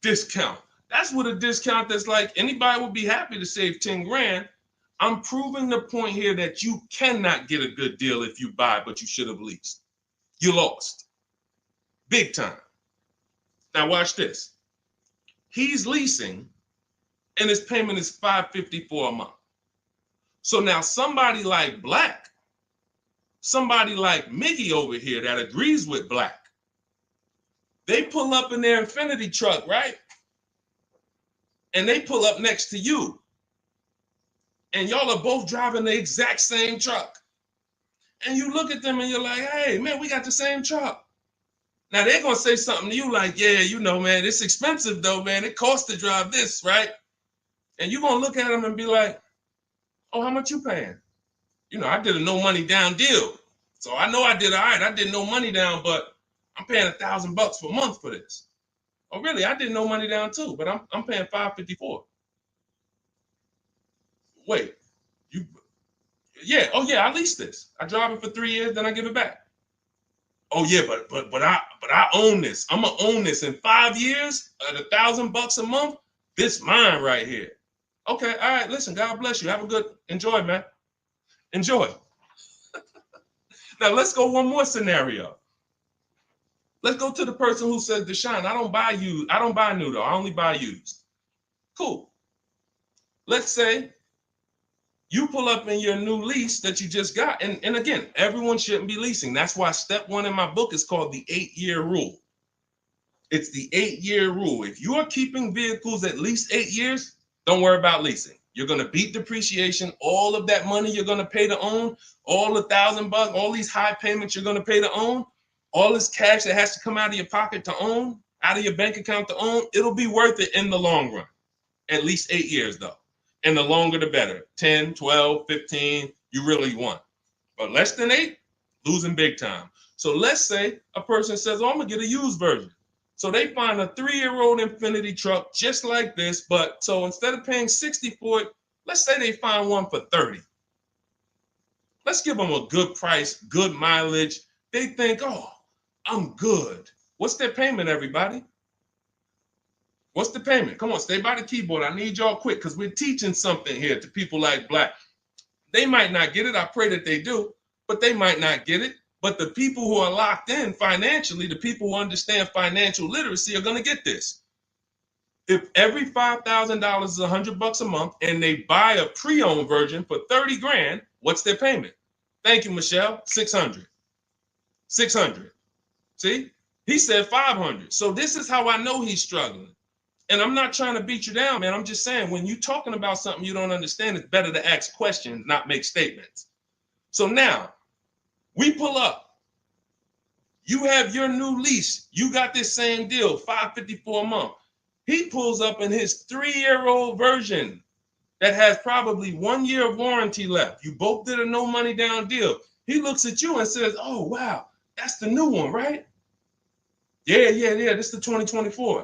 S1: discount. That's with a discount that's like anybody would be happy to save 10 grand. I'm proving the point here that you cannot get a good deal if you buy, but you should have leased. You lost. Big time. Now watch this. He's leasing and his payment is $554 a month. So now somebody like Black, somebody like Miggy over here that agrees with Black, they pull up in their Infiniti truck, right? And they pull up next to you. And y'all are both driving the exact same truck. And you look at them and you're like, hey, man, we got the same truck. Now they're going to say something to you like, yeah, you know, man, it's expensive though, man. It costs to drive this, right? And you're going to look at them and be like, oh, how much you paying? You know, I did a no money down deal. So I know I did all right. I did no money down, but I'm paying $1,000 per month for this. Oh, really? I did no money down too, but I'm paying $554. Wait, you? Yeah. Oh, yeah. I leased this. I drive it for 3 years, then I give it back. Oh, yeah, but I own this. I'm gonna own this in 5 years at $1,000 a month. This mine right here. Okay. All right. Listen. God bless you. Have a good enjoy, man. Enjoy. Now let's go one more scenario. Let's go to the person who says, Deshone, I don't buy used. I don't buy new though. I only buy used. Cool. Let's say you pull up in your new lease that you just got. And again, everyone shouldn't be leasing. That's why step 1 in my book is called the 8-year rule. It's the 8-year rule. If you are keeping vehicles at least 8 years, don't worry about leasing. You're going to beat depreciation. All of that money you're going to pay to own, all the $1,000, all these high payments you're going to pay to own, all this cash that has to come out of your pocket to own, out of your bank account to own, it'll be worth it in the long run. At least 8 years though. And the longer the better. 10, 12, 15, you really want. But less than 8, losing big time. So let's say a person says, oh, I'm going to get a used version. So they find a 3-year-old Infiniti truck just like this, but so instead of paying $60 for it, let's say they find one for $30. Let's give them a good price, good mileage. They think, oh, I'm good. What's their payment, everybody? What's the payment? Come on, stay by the keyboard. I need y'all quick because we're teaching something here to people like Black. They might not get it. I pray that they do, but they might not get it. But the people who are locked in financially, the people who understand financial literacy are going to get this. If every $5,000 is $100 a month and they buy a pre-owned version for 30 grand, what's their payment? Thank you, Michelle. 600. 600. See, he said 500. So this is how I know he's struggling. And I'm not trying to beat you down, man. I'm just saying when you're talking about something you don't understand, it's better to ask questions, not make statements. So now, we pull up. You have your new lease. You got this same deal, $554 a month. He pulls up in his 3-year-old version that has probably 1 year of warranty left. You both did a no money down deal. He looks at you and says, oh, wow, that's the new one, right? Yeah. This is the 2024,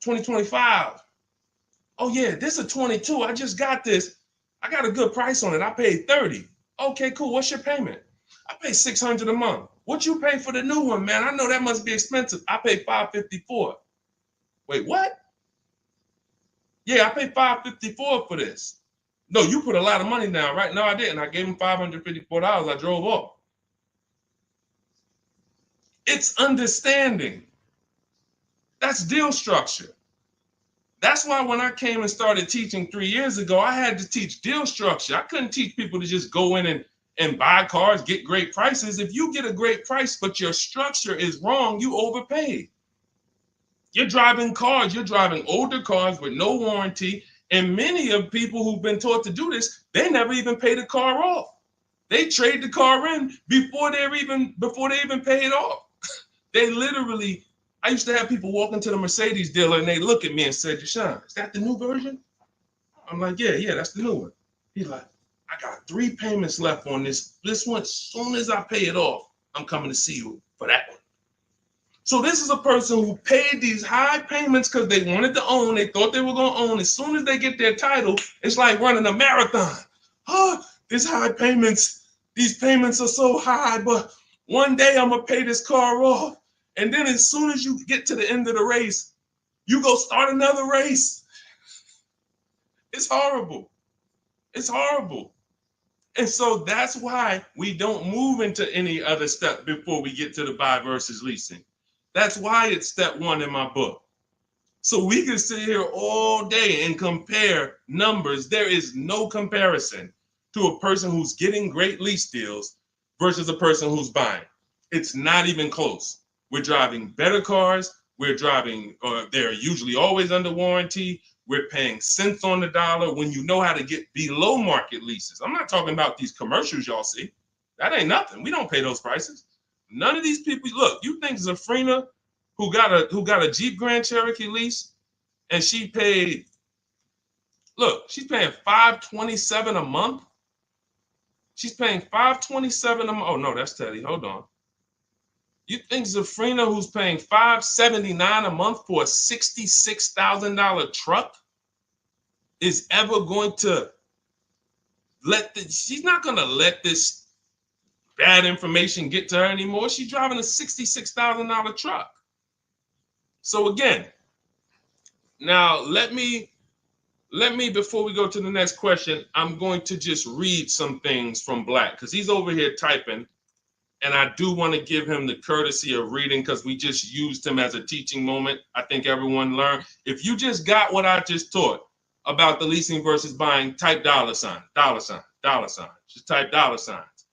S1: 2025. Oh, yeah, this is a 22. I just got this. I got a good price on it. I paid 30. Okay, cool. What's your payment? I pay 600 a month. What you pay for the new one, man? I know that must be expensive. I pay 554. Wait, what? Yeah, I paid 554 for this. No, you put a lot of money down, right? No, I didn't. I gave him $554. I drove off. It's understanding. That's deal structure. That's why when I came and started teaching 3 years ago, I had to teach deal structure. I couldn't teach people to just go in and buy cars, get great prices. If you get a great price, but your structure is wrong, you overpaid. You're driving cars, you're driving older cars with no warranty. And many of people who've been taught to do this, they never even pay the car off. They trade the car in before they even pay it off. They literally, I used to have people walk into the Mercedes dealer and they look at me and say, Deshone, is that the new version? I'm like, yeah, that's the new one. He's like, I got 3 payments left on this. This one, as soon as I pay it off, I'm coming to see you for that one. So this is a person who paid these high payments because they wanted to own. They thought they were going to own. As soon as they get their title, it's like running a marathon. Oh, these high payments, these payments are so high, but one day I'm going to pay this car off. And then as soon as you get to the end of the race, you go start another race. It's horrible. It's horrible. And so that's why we don't move into any other step before we get to the buy versus leasing. That's why it's step 1 in my book. So we can sit here all day and compare numbers. There is no comparison to a person who's getting great lease deals versus a person who's buying. It's not even close. We're driving better cars. We're driving, they're usually always under warranty. We're paying cents on the dollar when you know how to get below market leases. I'm not talking about these commercials y'all see. That ain't nothing. We don't pay those prices. None of these people, look, you think Zafrina, who got a Jeep Grand Cherokee lease, and she paid Look, she's paying $527 a month. She's paying $527 a month. Oh no, that's Teddy. Hold on. You think Zafrina, who's paying $579 a month for a $66,000 truck, is ever going to she's not going to let this bad information get to her anymore. She's driving a $66,000 truck. So again, now let me, before we go to the next question, I'm going to just read some things from Black because he's over here typing. And I do want to give him the courtesy of reading because we just used him as a teaching moment. I think everyone learned. If you just got what I just taught about the leasing versus buying, type $sign. Just type $signs.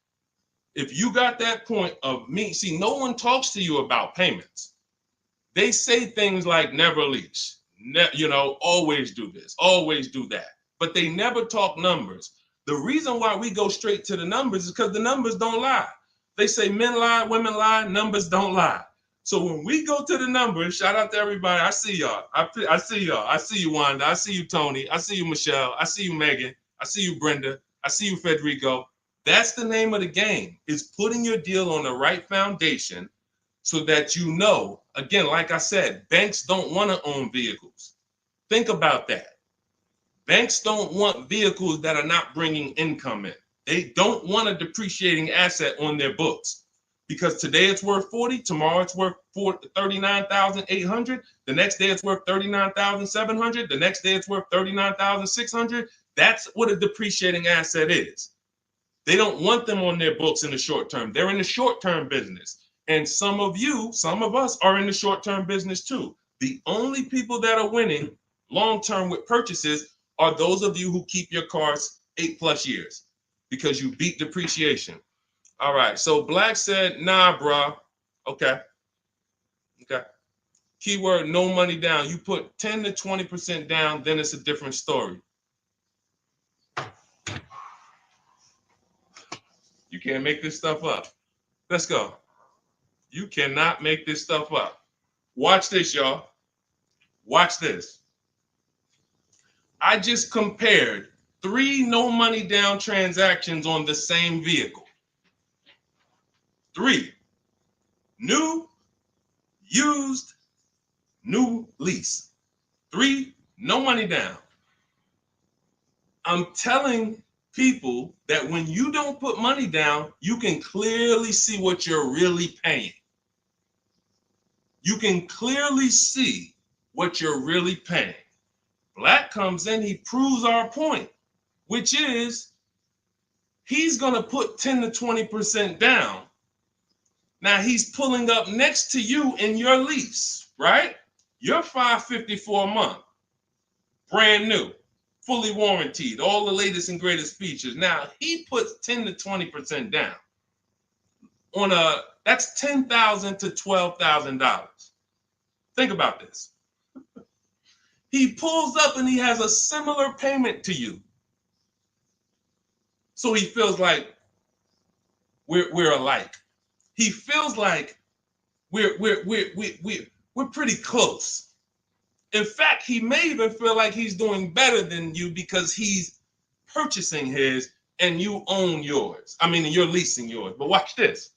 S1: If you got that point of me, see, no one talks to you about payments. They say things like never lease, always do this, always do that. But they never talk numbers. The reason why we go straight to the numbers is because the numbers don't lie. They say men lie, women lie, numbers don't lie. So when we go to the numbers, shout out to everybody. I see y'all. I see y'all. I see you, Wanda. I see you, Tony. I see you, Michelle. I see you, Megan. I see you, Brenda. I see you, Federico. That's the name of the game, is putting your deal on the right foundation so that you know, again, like I said, banks don't want to own vehicles. Think about that. Banks don't want vehicles that are not bringing income in. They don't want a depreciating asset on their books because today it's worth 40, tomorrow it's worth 39,800, the next day it's worth 39,700, the next day it's worth 39,600. That's what a depreciating asset is. They don't want them on their books in the short term. They're in the short-term business. And some of us are in the short-term business too. The only people that are winning long-term with purchases are those of you who keep your cars 8+ years. Because you beat depreciation. All right, so Black said, nah, bro. Okay. Keyword, no money down. You put 10 to 20% down, then it's a different story. You can't make this stuff up. Let's go. You cannot make this stuff up. Watch this, y'all. Watch this. I just compared 3 no money down transactions on the same vehicle. 3. New, used, new lease. 3, no money down. I'm telling people that when you don't put money down, you can clearly see what you're really paying. You can clearly see what you're really paying. Black comes in, he proves our point, which is he's going to put 10 to 20% down. Now he's pulling up next to you in your lease, right? You're $554 a month, brand new, fully warranted, all the latest and greatest features. Now he puts 10 to 20% down on that's $10,000 to $12,000. Think about this. He pulls up and he has a similar payment to you. So he feels like we're alike. He feels like we're pretty close. In fact, he may even feel like he's doing better than you because he's purchasing his and you own yours. I mean, you're leasing yours. But watch this.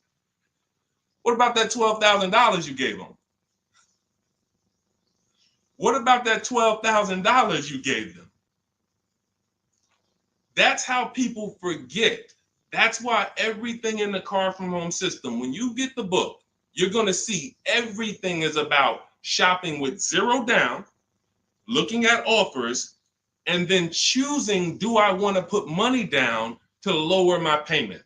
S1: What about that $12,000 you gave him? What about that $12,000 you gave them? That's how people forget. That's why everything in the Car From Home system, when you get the book, you're going to see everything is about shopping with zero down, looking at offers, and then choosing, do I want to put money down to lower my payment?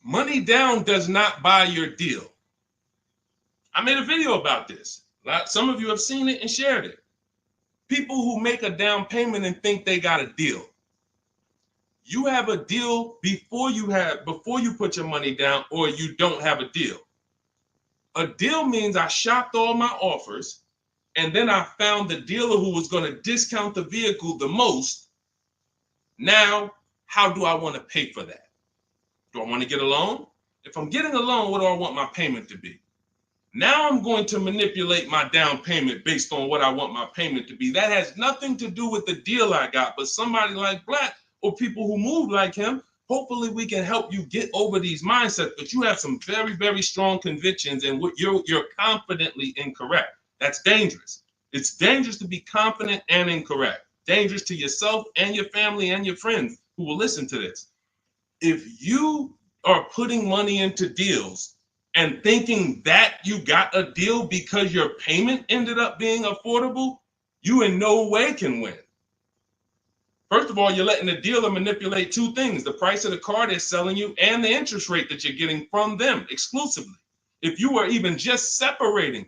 S1: Money down does not buy your deal. I made a video about this. Some of you have seen it and shared it. People who make a down payment and think they got a deal. You have a deal before you put your money down, or you don't have a deal. A deal means I shopped all my offers, and then I found the dealer who was going to discount the vehicle the most. Now, how do I want to pay for that? Do I want to get a loan? If I'm getting a loan, what do I want my payment to be? Now I'm going to manipulate my down payment based on what I want my payment to be. That has nothing to do with the deal I got, but somebody like Black or people who move like him, hopefully we can help you get over these mindsets. But you have some very, very strong convictions, and you're confidently incorrect. That's dangerous. It's dangerous to be confident and incorrect. Dangerous to yourself and your family and your friends who will listen to this. If you are putting money into deals and thinking that you got a deal because your payment ended up being affordable, you in no way can win. First of all, you're letting the dealer manipulate two things: the price of the car they're selling you and the interest rate that you're getting from them exclusively. If you were just separating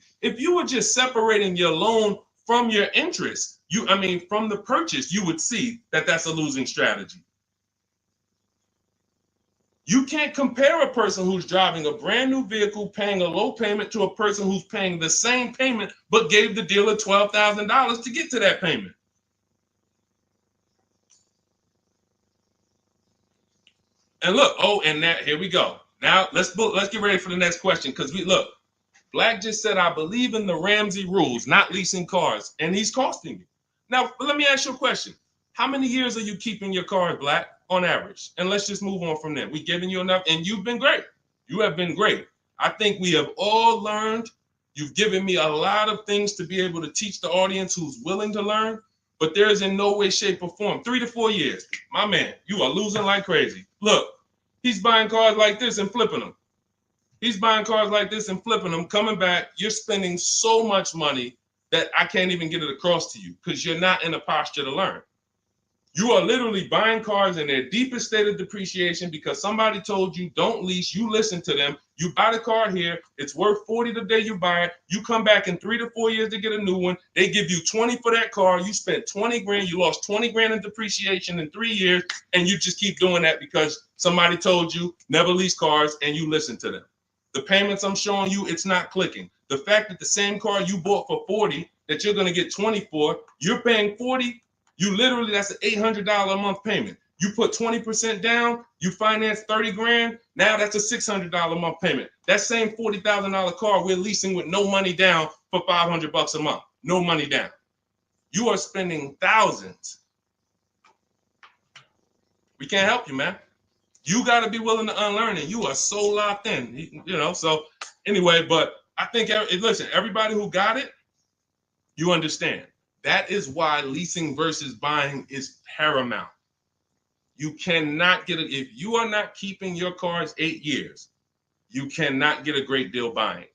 S1: your loan from your interest, from the purchase, you would see that that's a losing strategy. You can't compare a person who's driving a brand new vehicle paying a low payment to a person who's paying the same payment but gave the dealer $12,000 to get to that payment. And look, here we go. Now let's get ready for the next question, because Black just said, I believe in the Ramsey rules, not leasing cars, and he's costing you. Now, let me ask you a question. How many years are you keeping your car, Black, on average? And let's just move on from there. We've given you enough, and you've been great. You have been great. I think we have all learned. You've given me a lot of things to be able to teach the audience who's willing to learn, but there is in no way, shape, or form. 3 to 4 years. My man, you are losing like crazy. Look, he's buying cars like this and flipping them. He's buying cars like this and flipping them, coming back. You're spending so much money that I can't even get it across to you because you're not in a posture to learn. You are literally buying cars in their deepest state of depreciation because somebody told you don't lease. You listen to them. You buy the car here. It's worth $40 the day you buy it. You come back in 3 to 4 years to get a new one. They give you $20 for that car. You spent $20 grand. You lost $20 grand in depreciation in 3 years. And you just keep doing that because somebody told you never lease cars and you listen to them. The payments I'm showing you, it's not clicking. The fact that the same car you bought for $40 that you're going to get $20 for, you're paying $40. That's an $800 a month payment. You put 20% down, you finance 30 grand. Now that's a $600 a month payment. That same $40,000 car we're leasing with no money down for $500 a month. No money down. You are spending thousands. We can't help you, man. You got to be willing to unlearn it. You are so locked in, So anyway, but I think, listen, everybody who got it, you understand. That is why leasing versus buying is paramount. You cannot get it. If you are not keeping your cars 8 years, you cannot get a great deal buying.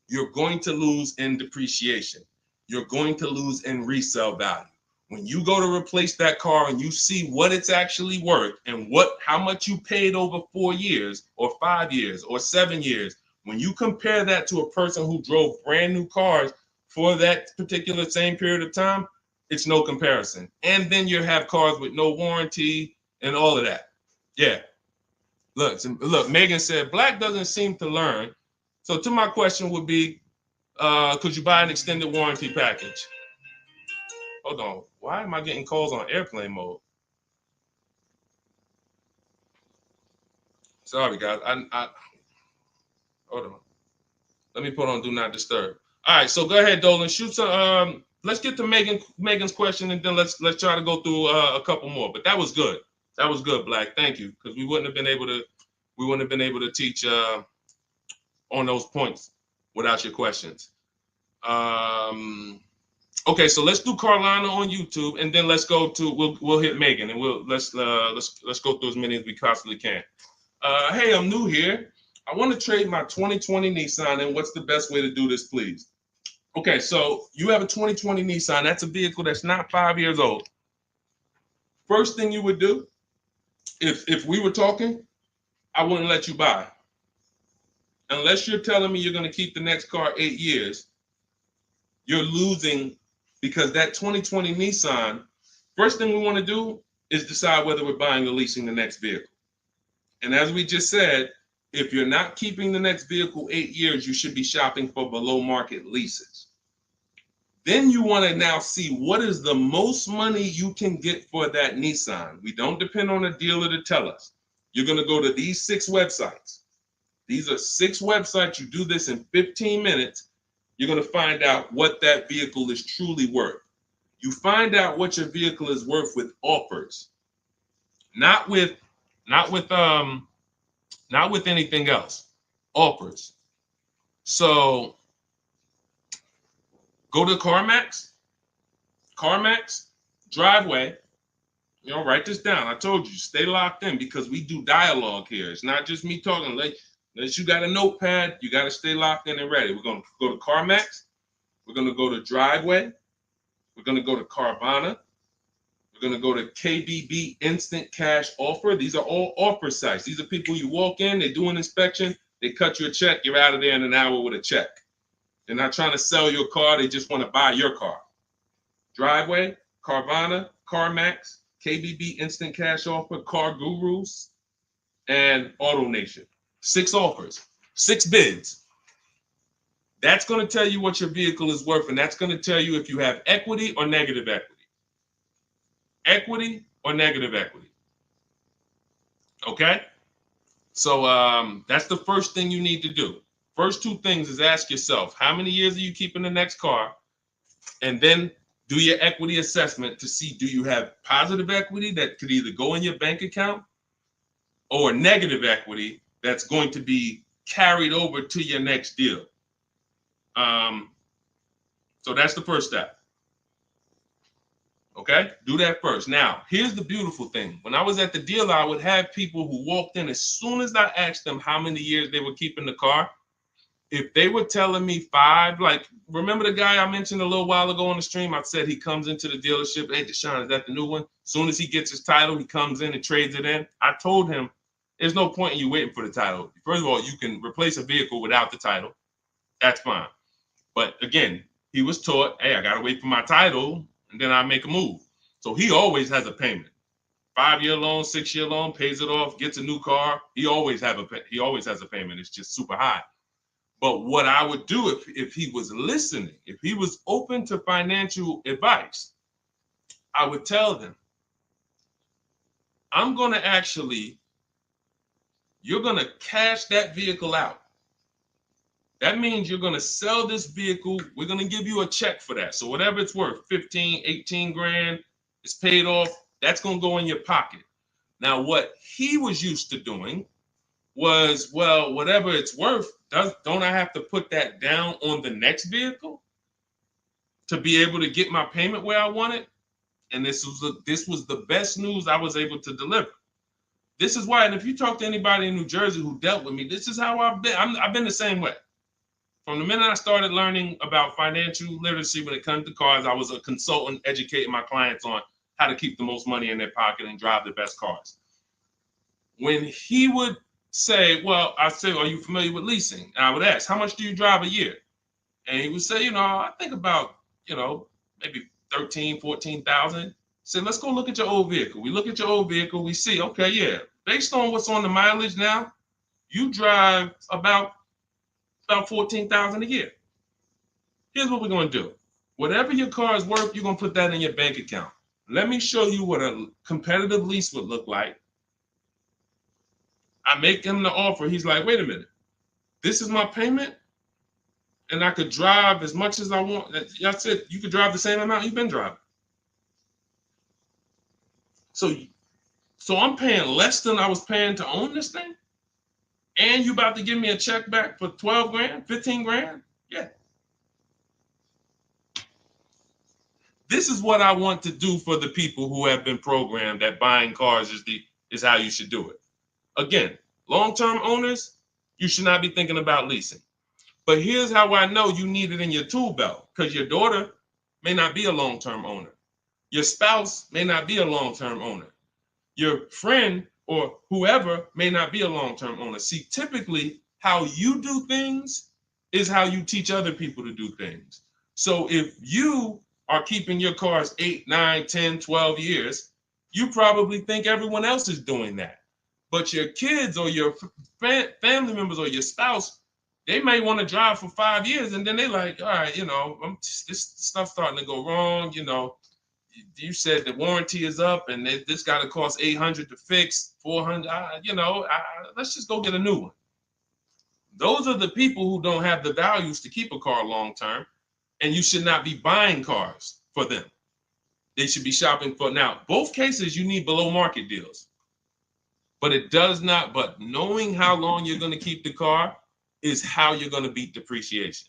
S1: You're going to lose in depreciation. You're going to lose in resale value. When you go to replace that car and you see what it's actually worth and how much you paid over 4 years or 5 years or 7 years, when you compare that to a person who drove brand new cars for that particular same period of time, it's no comparison. And then you have cars with no warranty and all of that. Yeah. Look, Megan said, Black doesn't seem to learn. So to my question would be, could you buy an extended warranty package? Hold on. Why am I getting calls on airplane mode? Sorry, guys. I hold on. Let me put on Do Not Disturb. All right, so go ahead, Dolan. Shoot some. Let's get to Megan's question, and then let's try to go through a couple more. But that was good. That was good, Black. Thank you, because we wouldn't have been able to teach on those points without your questions. Okay, so let's do Carolina on YouTube, and then let's go to we'll hit Megan, and let's go through as many as we possibly can. Hey, I'm new here. I want to trade my 2020 Nissan, and what's the best way to do this, please? Okay, so you have a 2020 Nissan. That's a vehicle that's not 5 years old. First thing you would do, if we were talking, I wouldn't let you buy. Unless you're telling me you're going to keep the next car 8 years, you're losing, because that 2020 Nissan, first thing we want to do is decide whether we're buying or leasing the next vehicle. And as we just said, if you're not keeping the next vehicle 8 years, you should be shopping for below market leases. Then you want to now see what is the most money you can get for that Nissan. We don't depend on a dealer to tell us. You're going to go to these 6 websites. These are 6 websites. You do this in 15 minutes. You're going to find out what that vehicle is truly worth. You find out what your vehicle is worth with offers, not with anything else. Offers. So go to CarMax, Driveway. Write this down. I told you, stay locked in because we do dialogue here. It's not just me talking. Unless you got a notepad, you got to stay locked in and ready. We're going to go to CarMax. We're going to go to Driveway. We're going to go to Carvana. We're going to go to KBB Instant Cash Offer. These are all offer sites. These are people you walk in, they do an inspection, they cut you a check, you're out of there in an hour with a check. They're not trying to sell your car, they just want to buy your car. Driveway, Carvana, CarMax, KBB Instant Cash Offer, Car Gurus, and Auto Nation. 6 offers, 6 bids. That's going to tell you what your vehicle is worth, and that's going to tell you if you have equity or negative equity. Equity or negative equity. Okay? So that's the first thing you need to do. First 2 things is ask yourself, how many years are you keeping the next car? And then do your equity assessment to see, do you have positive equity that could either go in your bank account or negative equity that's going to be carried over to your next deal. So that's the first step. Okay, do that first. Now, here's the beautiful thing. When I was at the dealer, I would have people who walked in as soon as I asked them how many years they were keeping the car. If they were telling me 5, like, remember the guy I mentioned a little while ago on the stream? I said he comes into the dealership. Hey, Deshone, is that the new one? As soon as he gets his title, he comes in and trades it in. I told him, there's no point in you waiting for the title. First of all, you can replace a vehicle without the title. That's fine. But again, he was taught, hey, I got to wait for my title, and then I make a move. So he always has a payment. 5-year loan, 6-year loan, pays it off, gets a new car. He always has a payment. It's just super high. But what I would do if he was listening, if he was open to financial advice, I would tell them, you're going to cash that vehicle out. That means you're going to sell this vehicle. We're going to give you a check for that. So whatever it's worth, 15, 18 grand, it's paid off. That's going to go in your pocket. Now, what he was used to doing was, well, whatever it's worth, don't I have to put that down on the next vehicle to be able to get my payment where I want it? And this was the best news I was able to deliver. This is why, and if you talk to anybody in New Jersey who dealt with me, this is how I've been. I've been the same way. From the minute I started learning about financial literacy when it comes to cars, I was a consultant educating my clients on how to keep the most money in their pocket and drive the best cars. When he would say, well, I say, are you familiar with leasing? And I would ask, how much do you drive a year? And he would say, I think about, maybe 13, 14,000. Say, let's go look at your old vehicle. We look at your old vehicle. We see, okay, yeah, based on what's on the mileage now, you drive about 14,000 a year. Here's what we're going to do. Whatever your car is worth, you're going to put that in your bank account. Let me show you what a competitive lease would look like. I make him the offer. He's like, wait a minute. This is my payment, and I could drive as much as I want. That's it. You could drive the same amount you've been driving. So I'm paying less than I was paying to own this thing? And you about to give me a check back for 12 grand, 15 grand? Yeah. This is what I want to do for the people who have been programmed that buying cars is how you should do it. Again, long-term owners, you should not be thinking about leasing. But here's how I know you need it in your tool belt, because your daughter may not be a long-term owner. Your spouse may not be a long-term owner. Your friend or whoever may not be a long-term owner. See, typically how you do things is how you teach other people to do things. So if you are keeping your cars 8, 9, 10, 12 years, you probably think everyone else is doing that. But your kids or your family members or your spouse, they may want to drive for 5 years and then they're like, all right, this stuff's starting to go wrong. You said the warranty is up and this got to cost $800 to fix, $400. Let's just go get a new one. Those are the people who don't have the values to keep a car long term, and you should not be buying cars for them. They should be shopping for. Now, both cases you need below market deals, but it does not. But knowing how long you're going to keep the car is how you're going to beat depreciation.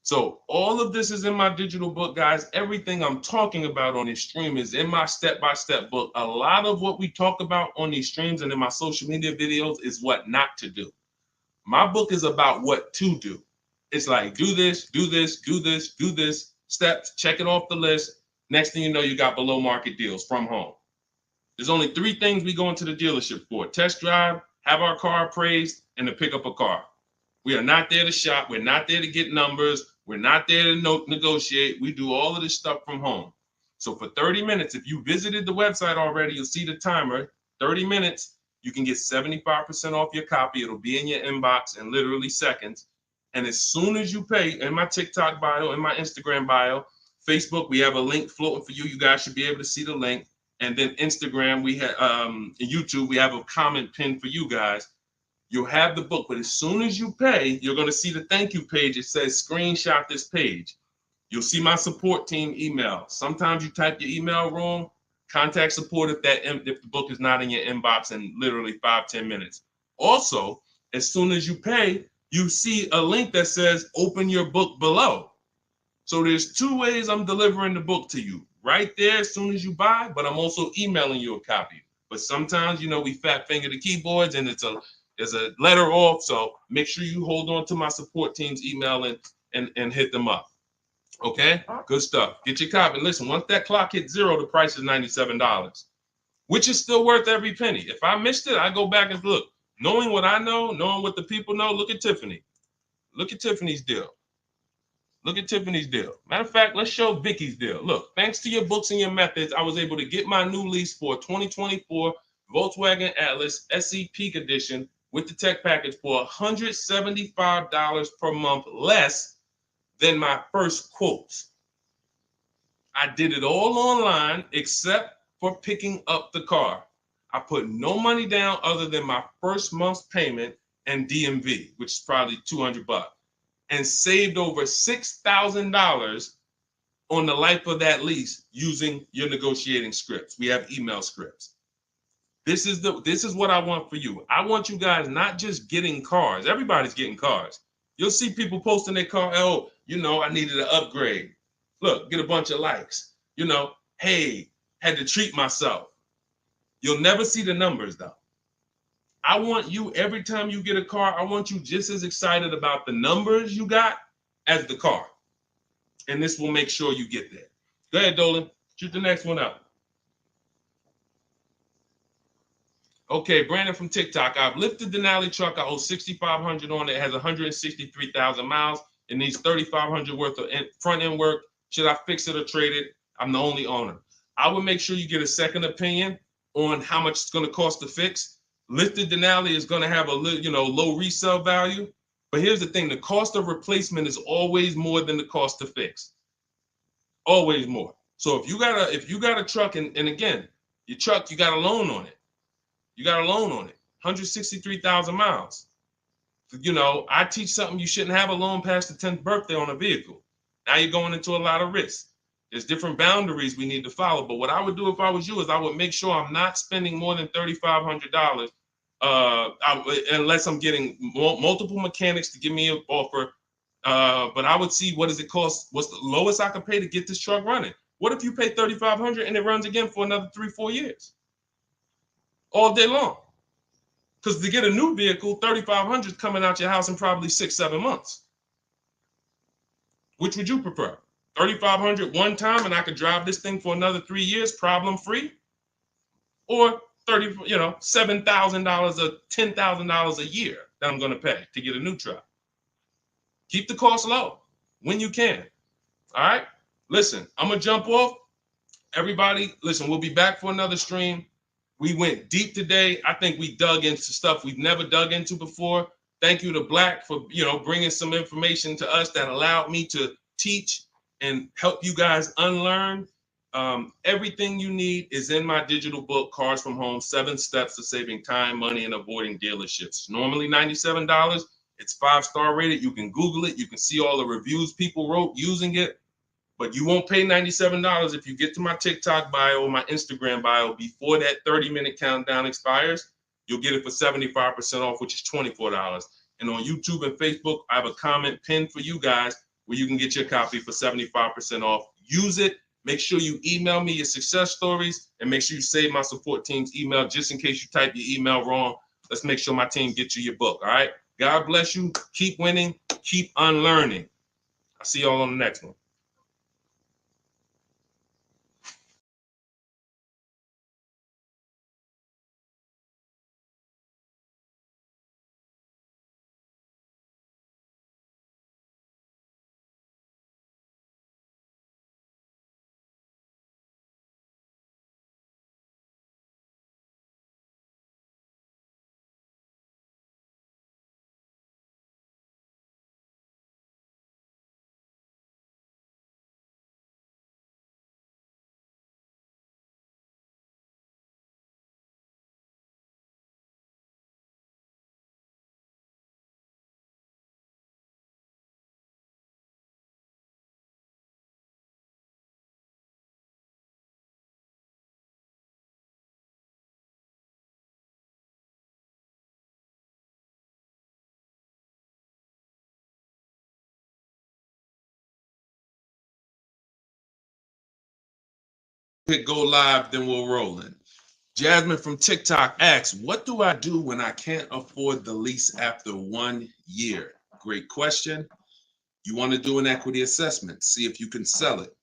S1: So all of this is in my digital book, guys. Everything I'm talking about on this stream is in my step-by-step book. A lot of what we talk about on these streams and in my social media videos is what not to do. My book is about what to do. It's like, do this, do this, do this, do this, steps, check it off the list. Next thing you know, you got below market deals from home. There's only 3 things we go into the dealership for: test drive, have our car appraised, and to pick up a car. We are not there to shop. We're not there to get numbers. We're not there to negotiate. We do all of this stuff from home. So for 30 minutes, if you visited the website already, you'll see the timer, 30 minutes, you can get 75% off your copy. It'll be in your inbox in literally seconds. And as soon as you pay, in my TikTok bio, in my Instagram bio, Facebook, we have a link floating for you. You guys should be able to see the link. And then Instagram, we have YouTube, we have a comment pinned for you guys. You'll have the book, but as soon as you pay, you're going to see the thank you page. It says screenshot this page. You'll see my support team email. Sometimes you type your email wrong. Contact support if the book is not in your inbox in literally 5-10 minutes. Also, as soon as you pay, you see a link that says open your book below. So there's 2 ways I'm delivering the book to you. Right there as soon as you buy, but I'm also emailing you a copy. But sometimes, we fat finger the keyboards and there's a letter off. So make sure you hold on to my support team's email and hit them up. Okay, good stuff. Get your copy. Listen, once that clock hits 0, the price is $97, which is still worth every penny. If I missed it, I go back and look. Knowing what I know, knowing what the people know, look at Tiffany. Look at Tiffany's deal. Look at Tiffany's deal. Matter of fact, let's show Vicky's deal. Look, thanks to your books and your methods, I was able to get my new lease for a 2024 Volkswagen Atlas SE Peak Edition with the tech package for $175 per month less than my first quotes. I did it all online except for picking up the car. I put no money down other than my first month's payment and DMV, which is probably $200, and saved over $6,000 on the life of that lease using your negotiating scripts. We have email scripts. This is what I want for you. I want you guys not just getting cars. Everybody's getting cars. You'll see people posting their car. Oh, I needed an upgrade. Look, get a bunch of likes. Hey, had to treat myself. You'll never see the numbers though. I want you, every time you get a car, I want you just as excited about the numbers you got as the car. And this will make sure you get there. Go ahead, Dolan. Shoot the next one up. Okay, Brandon from TikTok. I've lifted the Denali truck. I owe $6,500 on it. It has 163,000 miles. It needs $3,500 worth of front end work. Should I fix it or trade it? I'm the only owner. I would make sure you get a second opinion on how much it's going to cost to fix. Lifted Denali is going to have a low resale value. But here's the thing. The cost of replacement is always more than the cost to fix. Always more. So if you got a truck, and again, your truck, you got a loan on it. You got a loan on it, 163,000 miles. I teach something, you shouldn't have a loan past the 10th birthday on a vehicle. Now you're going into a lot of risk. There's different boundaries we need to follow. But what I would do if I was you is I would make sure I'm not spending more than $3,500 unless I'm getting multiple mechanics to give me an offer. But I would see, what does it cost? What's the lowest I can pay to get this truck running? What if you pay $3,500 and it runs again for another 3-4 years? All day long. Because to get a new vehicle, $3,500 is coming out your house in probably 6-7 months. Which would you prefer? $3,500 one time and I could drive this thing for another 3 years, problem free? Or $7,000 or $10,000 a year that I'm going to pay to get a new truck. Keep the cost low when you can. All right. Listen, I'm going to jump off. Everybody, listen, we'll be back for another stream. We went deep today. I think we dug into stuff we've never dug into before. Thank you to Black for, bringing some information to us that allowed me to teach and help you guys unlearn. Everything you need is in my digital book, Cars from Home, 7 Steps to Saving Time, Money, and Avoiding Dealerships. Normally $97. It's 5-star rated. You can Google it. You can see all the reviews people wrote using it. But you won't pay $97 if you get to my TikTok bio or my Instagram bio before that 30-minute countdown expires. You'll get it for 75% off, which is $24. And on YouTube and Facebook, I have a comment pinned for you guys where you can get your copy for 75% off. Use it. Make sure you email me your success stories, and make sure you save my support team's email just in case you type your email wrong. Let's make sure my team gets you your book. All right. God bless you. Keep winning. Keep unlearning. I'll see y'all on the next one. Hit go live, then we'll roll in. Jasmine from TikTok asks, what do I do when I can't afford the lease after 1 year? Great question. You want to do an equity assessment, see if you can sell it.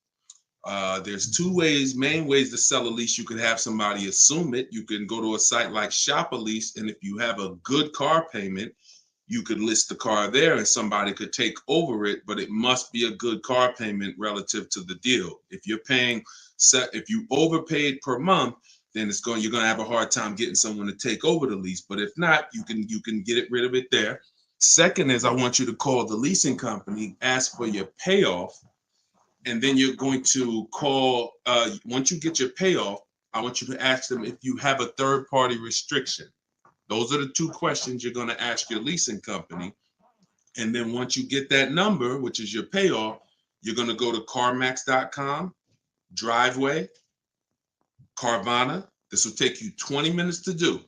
S1: There's two main ways to sell a lease. You could have somebody assume it. You can go to a site like Shop a Lease, and if you have a good car payment, you could list the car there and somebody could take over it, but it must be a good car payment relative to the deal. If you're paying, if you overpaid per month, then you're going to have a hard time getting someone to take over the lease. But if not, you can get rid of it there. Second is, I want you to call the leasing company, ask for your payoff, and then you're going to call, once you get your payoff, I want you to ask them if you have a third-party restriction. Those are the two questions you're going to ask your leasing company. And then once you get that number, which is your payoff, you're going to go to CarMax.com, Driveway, Carvana. This will take you 20 minutes to do.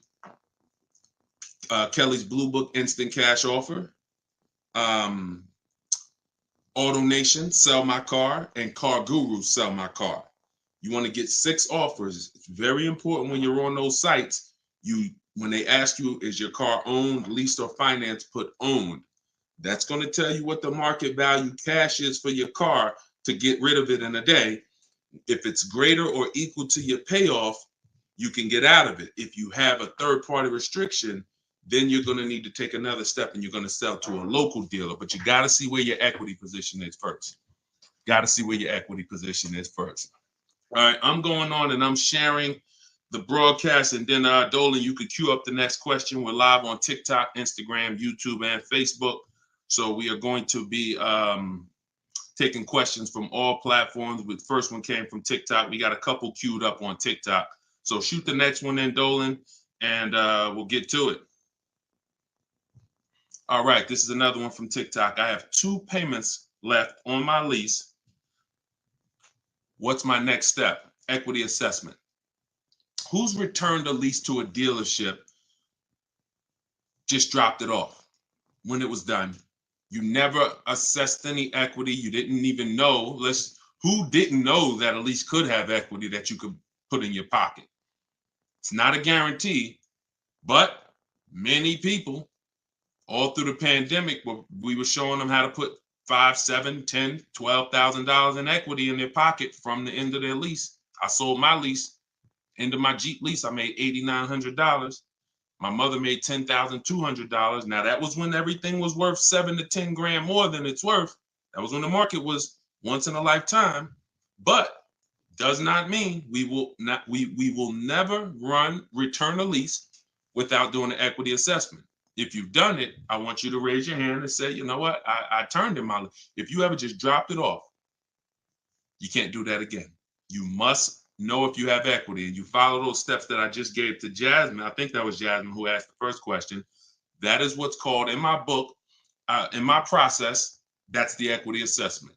S1: Kelly's Blue Book Instant Cash Offer, AutoNation, Sell My Car, and Car Guru, Sell My Car. You want to get 6 offers. It's very important when you're on those sites. When they ask you, is your car owned, leased, or financed, put owned. That's going to tell you what the market value cash is for your car to get rid of it in a day. If it's greater or equal to your payoff, you can get out of it. If you have a third-party restriction, then you're going to need to take another step and you're going to sell to a local dealer. But you got to see where your equity position is first. Got to see where your equity position is first. All right, I'm going on and I'm sharing the broadcast, and then Dolan, you could queue up the next question. We're live on TikTok, Instagram, YouTube, and Facebook. So we are going to be taking questions from all platforms. The first one came from TikTok. We got a couple queued up on TikTok. So shoot the next one in, Dolan, and we'll get to it. All right, this is another one from TikTok. I have 2 payments left on my lease. What's my next step? Equity assessment. Who's returned a lease to a dealership, just dropped it off when it was done? You never assessed any equity. You didn't even know. Who didn't know that a lease could have equity that you could put in your pocket? It's not a guarantee, but many people all through the pandemic, we were showing them how to put $5,000, $10,000, $12,000 in equity in their pocket from the end of their lease. I sold my lease. End of my Jeep lease, I made $8,900. My mother made $10,200. Now that was when everything was worth 7 to 10 grand more than it's worth. That was when the market was once in a lifetime. But does not mean we will never return a lease without doing an equity assessment. If you've done it, I want you to raise your hand and say, you know what, I turned in my lease. If you ever just dropped it off, you can't do that again. You must know if you have equity, and you follow those steps that I just gave to Jasmine. I think that was Jasmine who asked the first question. That is what's called in my book, In my process, that's the equity assessment.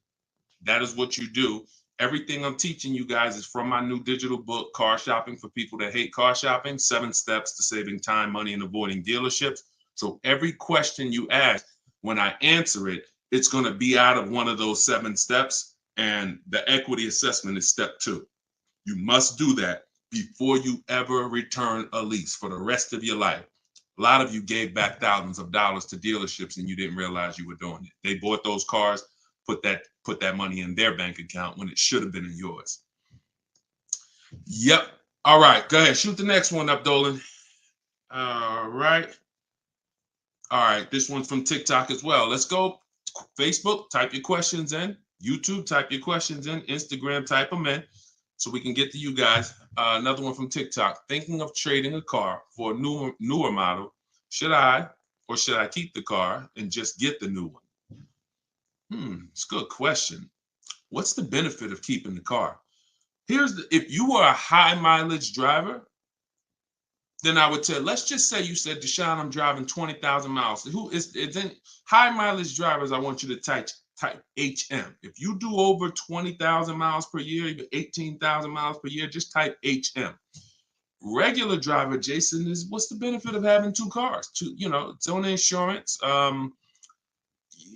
S1: That is what you do. Everything I'm teaching you guys is from my new digital book, Car Shopping for People That Hate Car Shopping, 7 Steps to Saving Time, Money, and Avoiding Dealerships. So every question you ask, when I answer it, it's going to be out of one of those 7 steps. And the equity assessment is step 2. You must do that before you ever return a lease for the rest of your life. A lot of you gave back thousands of dollars to dealerships and you didn't realize you were doing it. They bought those cars, put that money in their bank account when it should have been in yours. Yep. All right. Go ahead. Shoot the next one up, Dolan. All right. All right. This one's from TikTok as well. Let's go. Facebook, type your questions in. YouTube, type your questions in. Instagram, type them in so we can get to you guys. Another one from TikTok. Thinking of trading a car for a newer model. Should I keep the car and just get the new one? It's a good question. What's the benefit of keeping the car? If you were a high mileage driver, then I would tell, let's just say you said, Deshone, I'm driving 20,000 miles. It's in high mileage drivers, I want you to type HM. If you do over 20,000 miles per year, even 18,000 miles per year, just type HM. Regular driver, Jason, what's the benefit of having 2 cars? It's on insurance.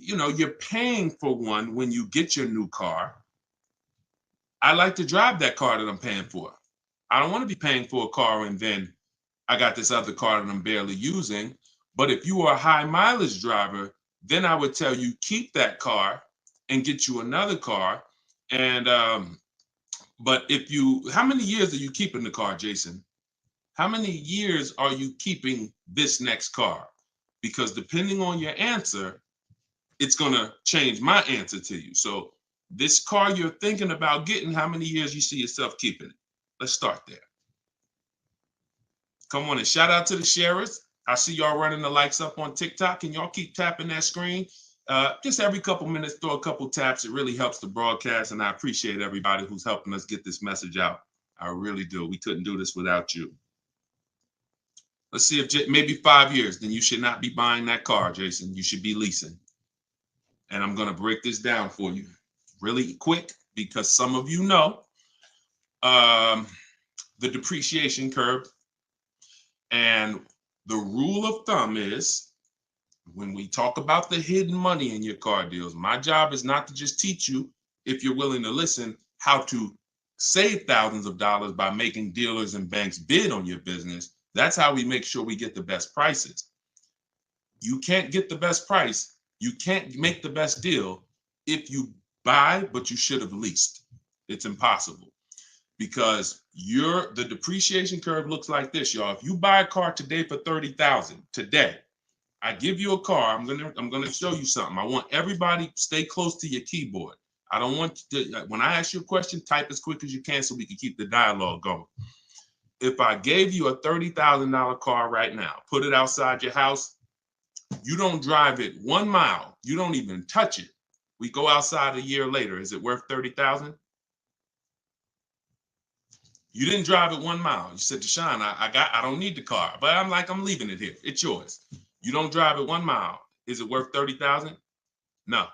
S1: You're paying for one when you get your new car. I like to drive that car that I'm paying for. I don't want to be paying for a car and then I got this other car that I'm barely using. But if you are a high mileage driver, then I would tell you keep that car and get you another car. And but how many years are you keeping the car, Jason? How many years are you keeping this next car? Because depending on your answer, it's going to change my answer to you. So this car you're thinking about getting, how many years you see yourself keeping it? Let's start there. Come on and shout out to the sharers. I see y'all running the likes up on TikTok and y'all keep tapping that screen. Just every couple minutes, throw a couple taps. It really helps the broadcast, and I appreciate everybody who's helping us get this message out. I really do. We couldn't do this without you. Let's see if maybe 5 years, then you should not be buying that car, Jason. You should be leasing. And I'm going to break this down for you really quick because some of you know the depreciation curve. And the rule of thumb is when we talk about the hidden money in your car deals, my job is not to just teach you, if you're willing to listen, how to save thousands of dollars by making dealers and banks bid on your business. That's how we make sure we get the best prices. You can't get the best price. You can't make the best deal if you buy, but you should have leased. It's impossible. Because the depreciation curve looks like this, y'all. If you buy a car today for $30,000 today, I give you a car. I'm gonna show you something. I want everybody stay close to your keyboard. I don't want to, when I ask you a question, type as quick as you can so we can keep the dialogue going. If I gave you a $30,000 car right now, put it outside your house, you don't drive it 1 mile, you don't even touch it. We go outside a year later. Is it worth $30,000? You didn't drive it 1 mile. You said, Deshone, I don't need the car, but I'm leaving it here. It's yours. You don't drive it 1 mile. Is it worth $30,000? No.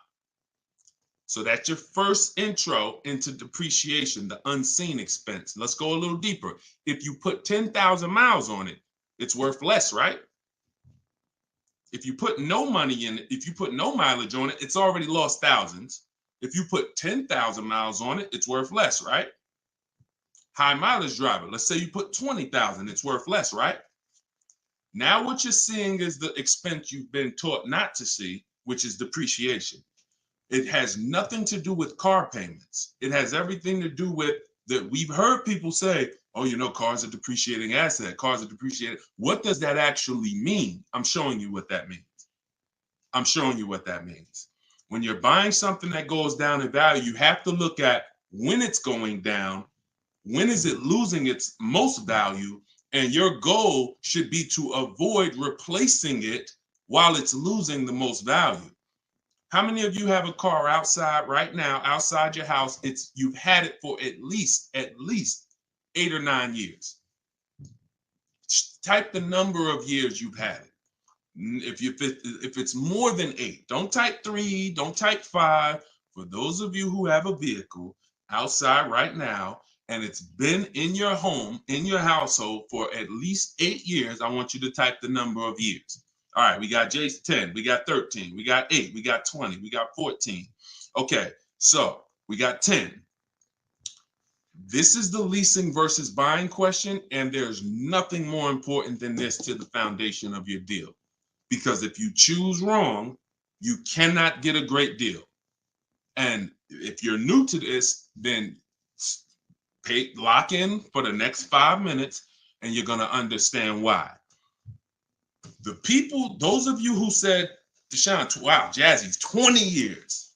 S1: So that's your first intro into depreciation, the unseen expense. Let's go a little deeper. If you put 10,000 miles on it, it's worth less, right? If you put no money in it, if you put no mileage on it, it's already lost thousands. If you put 10,000 miles on it, it's worth less, right? High mileage driver, let's say you put 20,000, it's worth less, right? Now what you're seeing is the expense you've been taught not to see, which is depreciation. It has nothing to do with car payments. It has everything to do with that. We've heard people say, oh, cars are depreciating asset, cars are depreciating. What does that actually mean? I'm showing you what that means. I'm showing you what that means. When you're buying something that goes down in value, you have to look at when it's going down, when is it losing its most value, and your goal should be to avoid replacing it while it's losing the most value. How many of you have a car outside right now, outside your house? You've had it for at least 8 or 9 years. Type the number of years you've had it. If it's more than 8, don't type 3, don't type 5. For those of you who have a vehicle outside right now and it's been in your home, in your household for at least 8 years, I want you to type the number of years. All right, we got Jason 10, we got 13, we got 8, we got 20, we got 14. Okay, so we got 10. This is the leasing versus buying question, and there's nothing more important than this to the foundation of your deal. Because if you choose wrong, you cannot get a great deal. And if you're new to this, then lock in for the next 5 minutes, and you're going to understand why. The people, those of you who said, Deshone, wow, Jazzy's 20 years.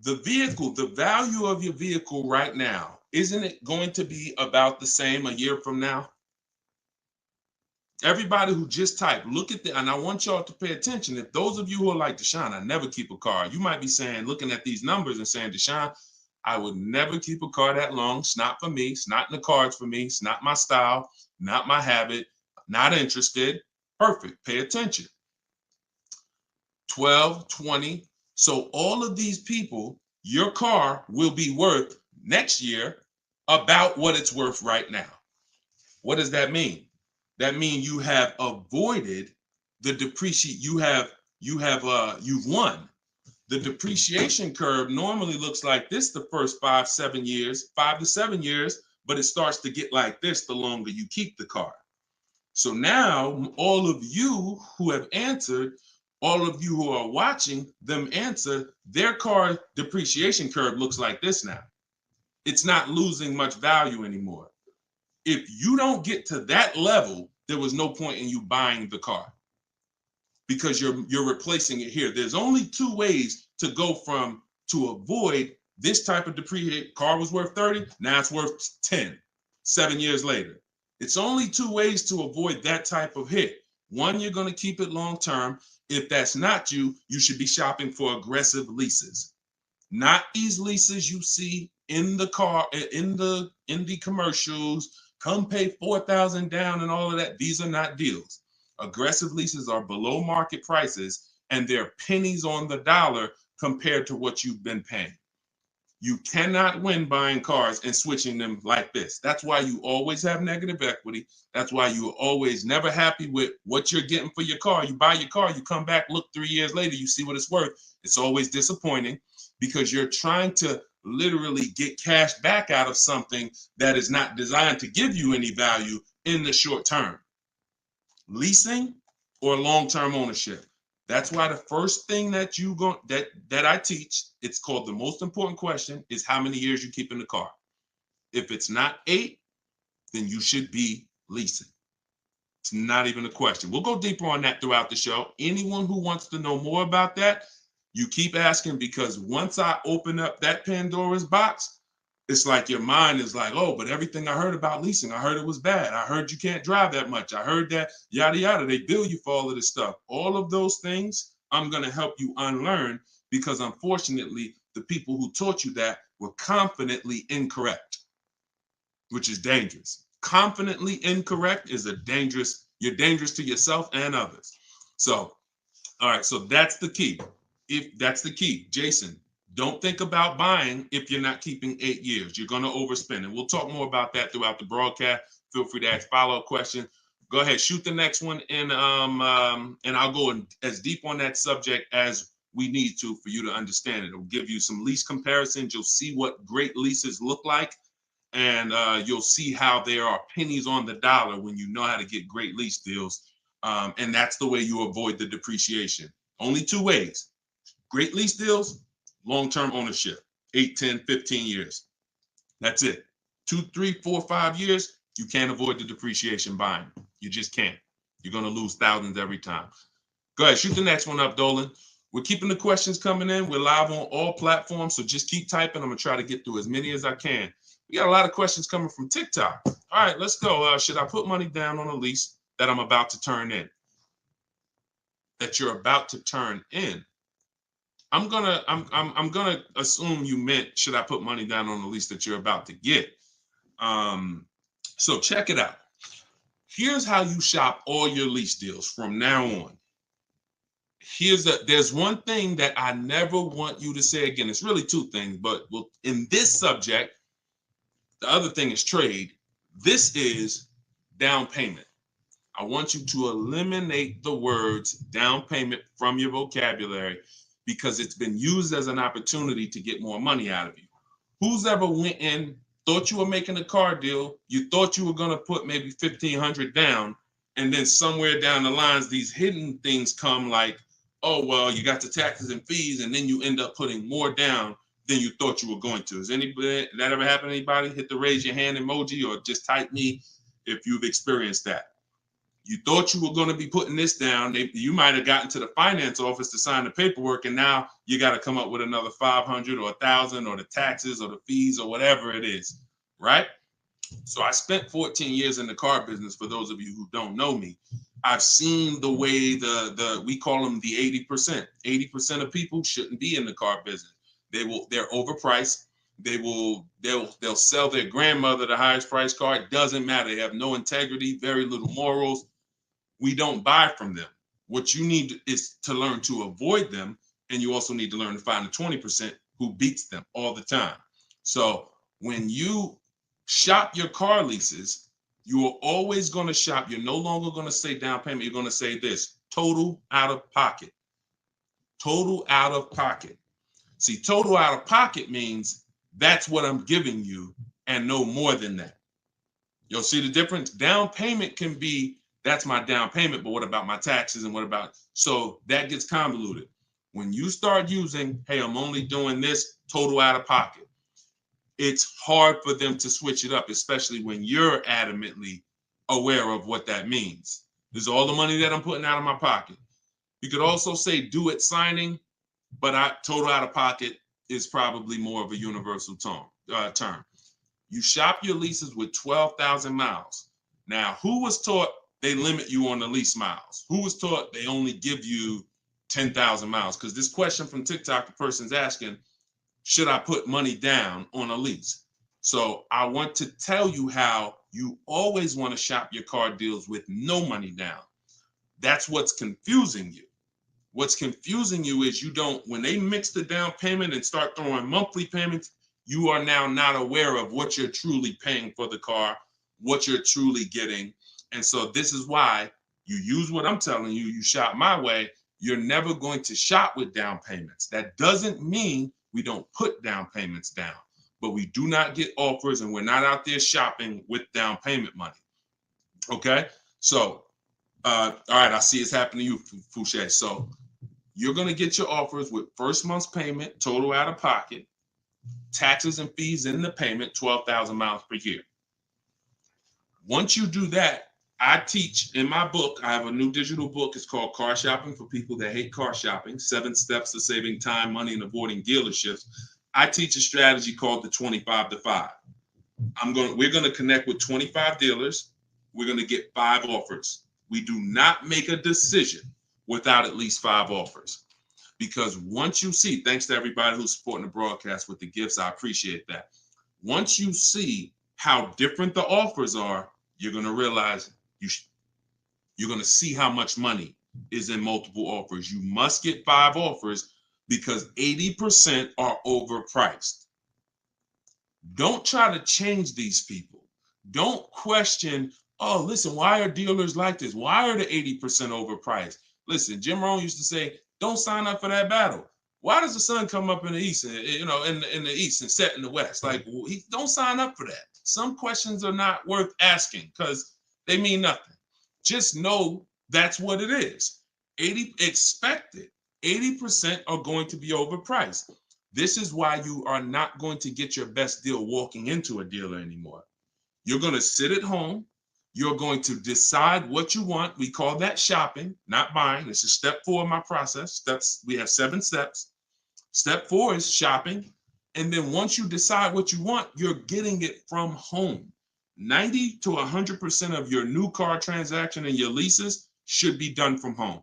S1: The vehicle, the value of your vehicle right now, isn't it going to be about the same a year from now? Everybody who just typed, look at the, and I want y'all to pay attention. If those of you who are like, Deshone, I never keep a car, you might be saying, looking at these numbers and saying, Deshone, I would never keep a car that long. It's not for me. It's not in the cards for me. It's not my style, not my habit, not interested. Perfect. Pay attention. 12, 20. So all of these people, your car will be worth next year about what it's worth right now. What does that mean? That means you have avoided the depreciation. You've won. The depreciation curve normally looks like this the first 5 to 7 years, but it starts to get like this the longer you keep the car. So now all of you who have answered, all of you who are watching them answer, their car depreciation curve looks like this now. It's not losing much value anymore. If you don't get to that level, there was no point in you buying the car because you're replacing it here. There's only 2 ways to go from to avoid this type of depreciation. Car was worth 30, now it's worth 10, 7 years later. It's only 2 ways to avoid that type of hit. One, you're going to keep it long term. If that's not you, you should be shopping for aggressive leases. Not these leases you see in the car, in the commercials, come pay $4,000 down and all of that. These are not deals. Aggressive leases are below market prices and they're pennies on the dollar compared to what you've been paying. You cannot win buying cars and switching them like this. That's why you always have negative equity. That's why you're always never happy with what you're getting for your car. You buy your car, you come back, look 3 years later, you see what it's worth. It's always disappointing because you're trying to literally get cash back out of something that is not designed to give you any value in the short term. Leasing or long-term ownership. That's why the first thing that I teach, it's called the most important question, is how many years you keep in the car. If it's not 8, then you should be leasing. It's not even a question. We'll go deeper on that throughout the show. Anyone who wants to know more about that, you keep asking, because once I open up that Pandora's box, it's like your mind is like, oh, but everything I heard about leasing, I heard it was bad. I heard you can't drive that much. I heard that yada, yada. They bill you for all of this stuff. All of those things, I'm going to help you unlearn because unfortunately, the people who taught you that were confidently incorrect, which is dangerous. Confidently incorrect is you're dangerous to yourself and others. So, all right, so that's the key. If that's the key, Jason, don't think about buying if you're not keeping 8 years. You're going to overspend. And we'll talk more about that throughout the broadcast. Feel free to ask follow-up questions. Go ahead, shoot the next one, and I'll go as deep on that subject as we need to for you to understand it. It'll give you some lease comparisons. You'll see what great leases look like, and you'll see how there are pennies on the dollar when you know how to get great lease deals. And that's the way you avoid the depreciation. Only 2 ways. Great lease deals, long-term ownership, 8, 10, 15 years. That's it. 2, 3, 4, 5 years, you can't avoid the depreciation buying. You just can't. You're going to lose thousands every time. Go ahead, shoot the next one up, Dolan. We're keeping the questions coming in. We're live on all platforms, so just keep typing. I'm going to try to get through as many as I can. We got a lot of questions coming from TikTok. All right, let's go. Should I put money down on a lease that I'm about to turn in? That you're about to turn in. I'm gonna assume you meant, should I put money down on the lease that you're about to get? So check it out. Here's how you shop all your lease deals from now on. there's one thing that I never want you to say again. It's really two things, but in this subject, the other thing is trade. This is down payment. I want you to eliminate the words down payment from your vocabulary because it's been used as an opportunity to get more money out of you. Who's ever went in, thought you were making a car deal, you thought you were going to put maybe $1,500 down, and then somewhere down the lines, these hidden things come like, oh, well, you got the taxes and fees, and then you end up putting more down than you thought you were going to. Has anybody, that ever happened to anybody? Hit the raise your hand emoji or just type me if you've experienced that. You thought you were going to be putting this down. You might have gotten to the finance office to sign the paperwork, and now you got to come up with another 500 or 1,000 or the taxes or the fees or whatever it is, right? So I spent 14 years in the car business. For those of you who don't know me, I've seen the way we call them the 80%. 80% of people shouldn't be in the car business. They're overpriced. They'll sell their grandmother the highest price car. It doesn't matter. They have no integrity, very little morals. We don't buy from them. What you need is to learn to avoid them, and you also need to learn to find the 20% who beats them all the time. So when you shop your car leases, you are always going to shop. You're no longer going to say down payment. You're going to say this: total out of pocket. Total out of pocket. See, total out of pocket means that's what I'm giving you and no more than that. You'll see the difference. Down payment can be, that's my down payment, but what about my taxes and what about, so that gets convoluted. When you start using, hey, I'm only doing this total out of pocket, it's hard for them to switch it up, especially when you're adamantly aware of what that means. This is all the money that I'm putting out of my pocket. You could also say do it signing, but total out of pocket is probably more of a universal term. You shop your leases with 12,000 miles. Now, who was taught they limit you on the lease miles? Who was taught they only give you 10,000 miles? Because this question from TikTok, the person's asking, should I put money down on a lease? So I want to tell you how you always want to shop your car deals with no money down. That's what's confusing you. What's confusing you is when they mix the down payment and start throwing monthly payments, you are now not aware of what you're truly paying for the car, what you're truly getting. And so this is why you use what I'm telling you, you shop my way. You're never going to shop with down payments. That doesn't mean we don't put down payments down, but we do not get offers and we're not out there shopping with down payment money. Okay? So, all right, I see it's happening to you, Fouché. So you're going to get your offers with first month's payment, total out of pocket, taxes and fees in the payment, 12,000 miles per year. Once you do that, I teach in my book, I have a new digital book. It's called Car Shopping for People That Hate Car Shopping, 7 Steps to Saving Time, Money, and Avoiding Dealerships. I teach a strategy called the 25 to 5. We're going to connect with 25 dealers. We're going to get 5 offers. We do not make a decision without at least 5 offers. Because once you see, thanks to everybody who's supporting the broadcast with the gifts, I appreciate that. Once you see how different the offers are, you're going to realize you're going to see how much money is in multiple offers. You must get 5 offers because 80% are overpriced. Don't try to change these people. Don't question, oh, listen, why are dealers like this? Why are the 80% overpriced? Listen, Jim Rohn used to say, don't sign up for that battle. Why does the sun come up in the east, and, in the east and set in the west? Like, don't sign up for that. Some questions are not worth asking because they mean nothing. Just know that's what it is. Expected. 80% are going to be overpriced. This is why you are not going to get your best deal walking into a dealer anymore. You're going to sit at home. You're going to decide what you want. We call that shopping, not buying. This is step 4 of my process. We have 7 steps. Step 4 is shopping. And then once you decide what you want, you're getting it from home. 90 to 100% of your new car transaction and your leases should be done from home.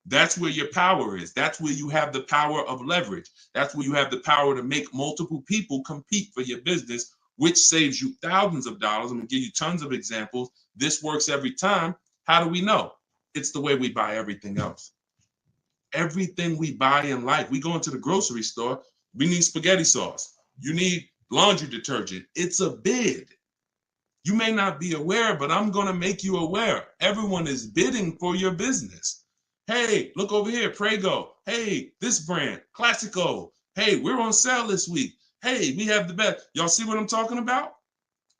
S1: That's where your power is. That's where you have the power of leverage. That's where you have the power to make multiple people compete for your business, which saves you thousands of dollars. I'm going to give you tons of examples. This works every time. How do we know? It's the way we buy everything else. Everything we buy in life, we go into the grocery store, we need spaghetti sauce. You need laundry detergent. It's a bid. You may not be aware, but I'm going to make you aware. Everyone is bidding for your business. Hey, look over here, Prego. Hey, this brand, Classico. Hey, we're on sale this week. Hey, we have the best. Y'all see what I'm talking about?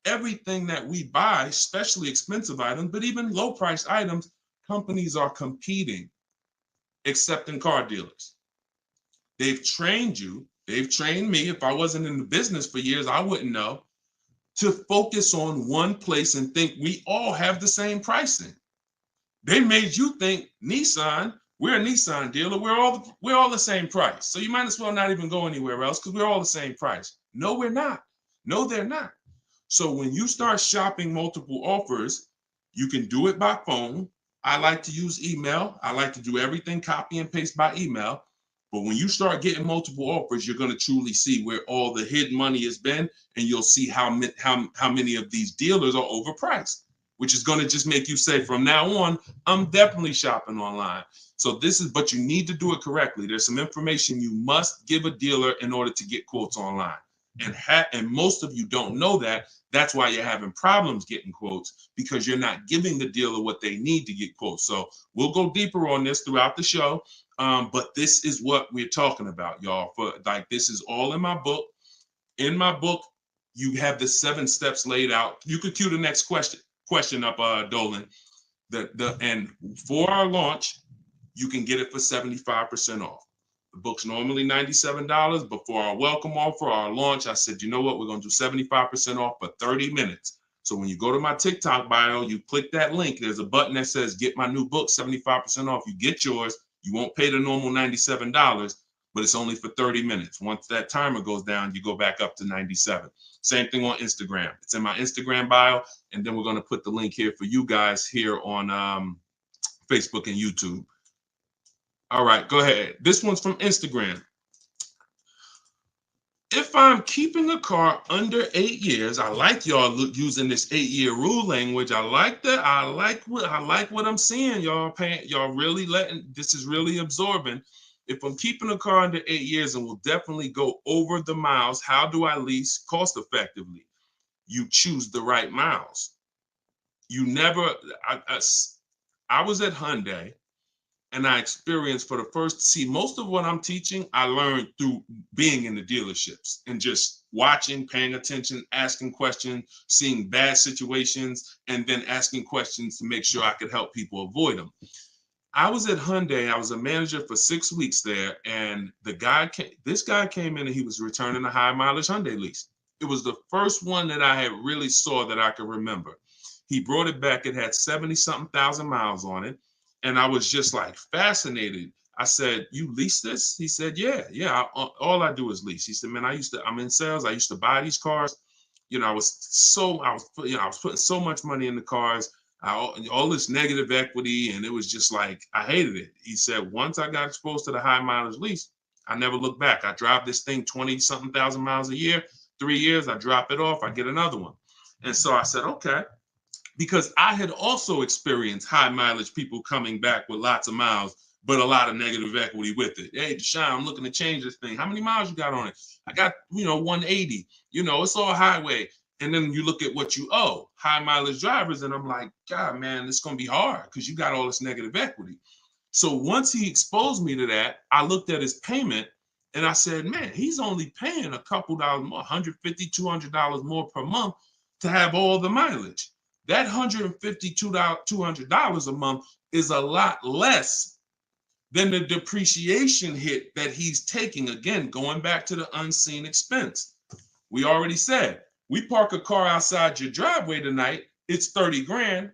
S1: Everything that we buy, especially expensive items, but even low price items, companies are competing, except in car dealers. They've trained you. They've trained me. If I wasn't in the business for years, I wouldn't know, to focus on one place and think we all have the same pricing. They made you think Nissan, we're a Nissan dealer, we're all the same price. So you might as well not even go anywhere else because we're all the same price. No, we're not. No, they're not. So when you start shopping multiple offers, you can do it by phone. I like to use email. I like to do everything copy and paste by email. But when you start getting multiple offers, you're going to truly see where all the hidden money has been, and you'll see how many of these dealers are overpriced, which is going to just make you say, from now on, I'm definitely shopping online. So but you need to do it correctly. There's some information you must give a dealer in order to get quotes online. And most of you don't know that. That's why you're having problems getting quotes, because you're not giving the dealer what they need to get quotes. So we'll go deeper on this throughout the show. But this is what we're talking about, y'all. This is all in my book. In my book, you have the 7 steps laid out. You could cue the next question up, Dolan. And for our launch, you can get it for 75% off. The book's normally $97, but for our welcome offer, our launch, I said, you know what? We're going to do 75% off for 30 minutes. So when you go to my TikTok bio, you click that link. There's a button that says, get my new book, 75% off. You get yours. You won't pay the normal $97, but it's only for 30 minutes. Once that timer goes down, you go back up to 97. Same thing on Instagram. It's in my Instagram bio. And then we're going to put the link here for you guys here on Facebook and YouTube. All right, go ahead. This one's from Instagram. If I'm keeping a car under 8 years, I like y'all using this 8-year rule language. I like that. I like what I'm seeing, y'all. Y'all really this is really absorbing. If I'm keeping a car under 8 years and will definitely go over the miles, how do I lease cost effectively? You choose the right miles. You never. I was at Hyundai. And I experienced most of what I'm teaching, I learned through being in the dealerships and just watching, paying attention, asking questions, seeing bad situations, and then asking questions to make sure I could help people avoid them. I was at Hyundai. I was a manager for 6 weeks there. And this guy came in and he was returning a high mileage Hyundai lease. It was the first one that I had really saw that I could remember. He brought it back. It had 70-something thousand miles on it. And I was just like fascinated. I said, you lease this? He said, yeah. All I do is lease. He said, man, I'm in sales. I used to buy these cars. You know, I was putting so much money in the cars, all this negative equity. And it was just like, I hated it. He said, once I got exposed to the high mileage lease, I never looked back. I drive this thing 20-something thousand miles a year, 3 years, I drop it off, I get another one. And so I said, okay. Because I had also experienced high mileage people coming back with lots of miles, but a lot of negative equity with it. Hey, Deshone, I'm looking to change this thing. How many miles you got on it? I got, 180. It's all highway. And then you look at what you owe, high mileage drivers. And I'm like, God, man, it's going to be hard because you got all this negative equity. So once he exposed me to that, I looked at his payment and I said, man, he's only paying a couple dollars more, $150, $200 more per month to have all the mileage. That $150, $200 a month is a lot less than the depreciation hit that he's taking. Again, going back to the unseen expense. We already said, we park a car outside your driveway tonight, it's 30 grand.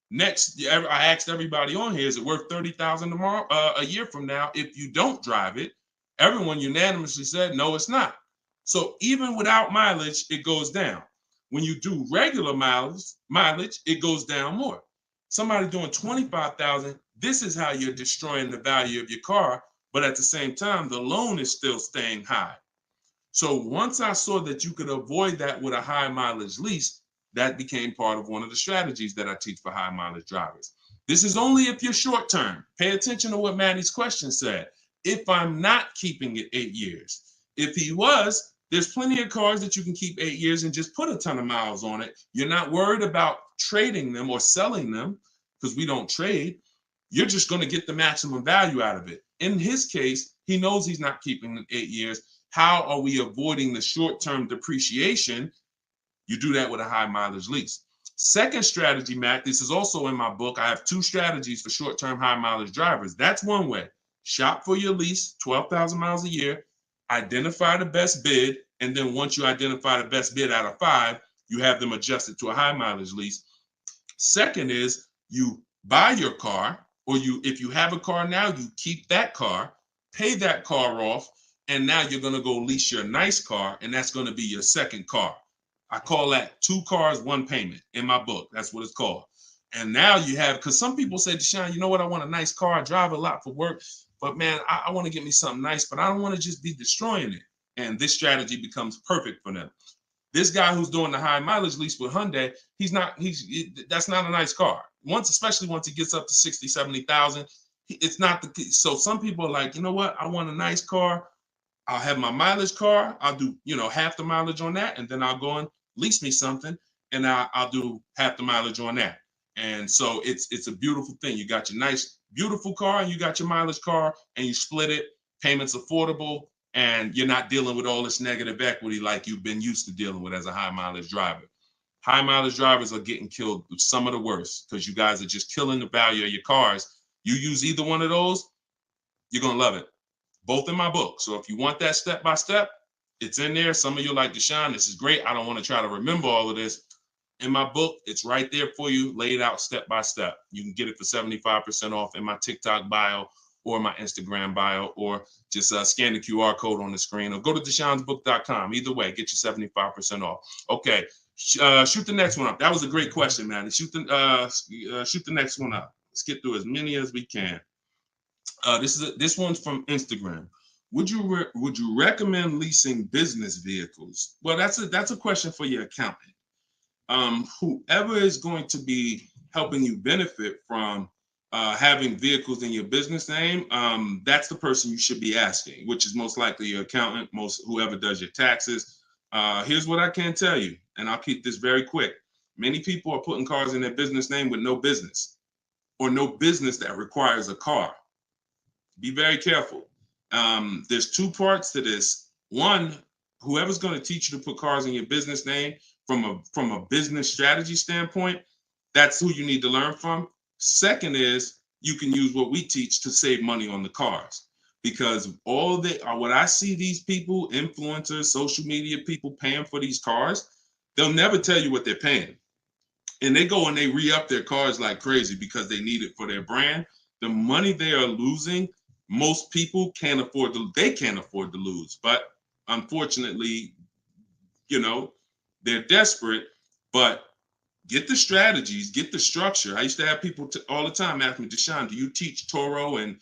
S1: Next, I asked everybody on here, is it worth 30,000 tomorrow, a year from now? If you don't drive it, everyone unanimously said, no, it's not. So even without mileage, it goes down. When you do regular mileage, it goes down more. Somebody doing 25,000, this is how you're destroying the value of your car. But at the same time, the loan is still staying high. So once I saw that you could avoid that with a high mileage lease, that became part of one of the strategies that I teach for high mileage drivers. This is only if you're short term. Pay attention to what Maddie's question said. If I'm not keeping it 8 years. If he was, there's plenty of cars that you can keep 8 years and just put a ton of miles on it. You're not worried about trading them or selling them because we don't trade. You're just going to get the maximum value out of it. In his case, he knows he's not keeping it 8 years. How are we avoiding the short-term depreciation? You do that with a high mileage lease. Second strategy, Matt, this is also in my book. I have 2 strategies for short-term high mileage drivers. That's one way. Shop for your lease, 12,000 miles a year, identify the best bid, and then once you identify the best bid out of 5, you have them adjusted to a high mileage lease. Second is you buy your car, or if you have a car now, you keep that car, pay that car off, and now you're going to go lease your nice car, and that's going to be your second car. I call that 2 cars, 1 payment in my book. That's what it's called. And now you have, because some people say, Deshone, you know what? I want a nice car. I drive a lot for work, but man, I want to get me something nice, but I don't want to just be destroying it. And this strategy becomes perfect for them. This guy who's doing the high mileage lease with Hyundai, that's not a nice car. Especially once it gets up to 60, 70,000, it's not so some people are like, you know what? I want a nice car. I'll have my mileage car. I'll do, half the mileage on that. And then I'll go and lease me something and I'll do half the mileage on that. And so it's a beautiful thing. You got your nice, beautiful car and you got your mileage car and you split it, payments affordable, and you're not dealing with all this negative equity like you've been used to dealing with as a high mileage driver. High mileage drivers are getting killed with some of the worst because you guys are just killing the value of your cars. You use either one of those, you're going to love it. Both in my book. So if you want that step by step, it's in there. Some of you are like, Deshone, this is great. I don't want to try to remember all of this. In my book, it's right there for you, laid out step by step. You can get it for 75% off in my TikTok bio or my Instagram bio, or just scan the QR code on the screen, or go to DeshonesBook.com. Either way, get you 75% off. Okay, shoot the next one up. That was a great question, man. Shoot the next one up. Let's get through as many as we can. This one's from Instagram. Would you recommend leasing business vehicles? Well, that's a question for your accountant. Whoever is going to be helping you benefit from having vehicles in your business name, that's the person you should be asking, which is most likely your accountant, whoever does your taxes. Here's what I can tell you, and I'll keep this very quick. Many people are putting cars in their business name with no business, or no business that requires a car. Be very careful. There's 2 parts to this. One, whoever's going to teach you to put cars in your business name from a business strategy standpoint, that's who you need to learn from. Second is you can use what we teach to save money on the cars, because what I see these people, influencers, social media people paying for these cars, they'll never tell you what they're paying. And they go and they re-up their cars like crazy because they need it for their brand. The money they are losing, most people can't afford to lose. But unfortunately, they're desperate. But get the strategies, get the structure. I used to have people all the time ask me, Deshone, do you teach Toro and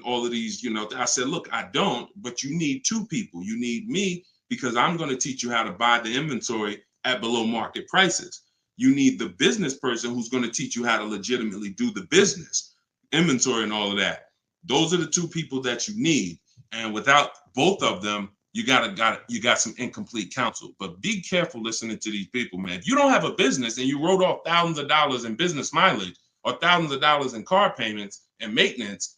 S1: all of these, I said, look, I don't, but you need 2 people. You need me, because I'm going to teach you how to buy the inventory at below market prices. You need the business person who's going to teach you how to legitimately do the business, inventory and all of that. Those are the 2 people that you need. And without both of them, you got some incomplete counsel. But be careful listening to these people, man. If you don't have a business and you wrote off thousands of dollars in business mileage or thousands of dollars in car payments and maintenance,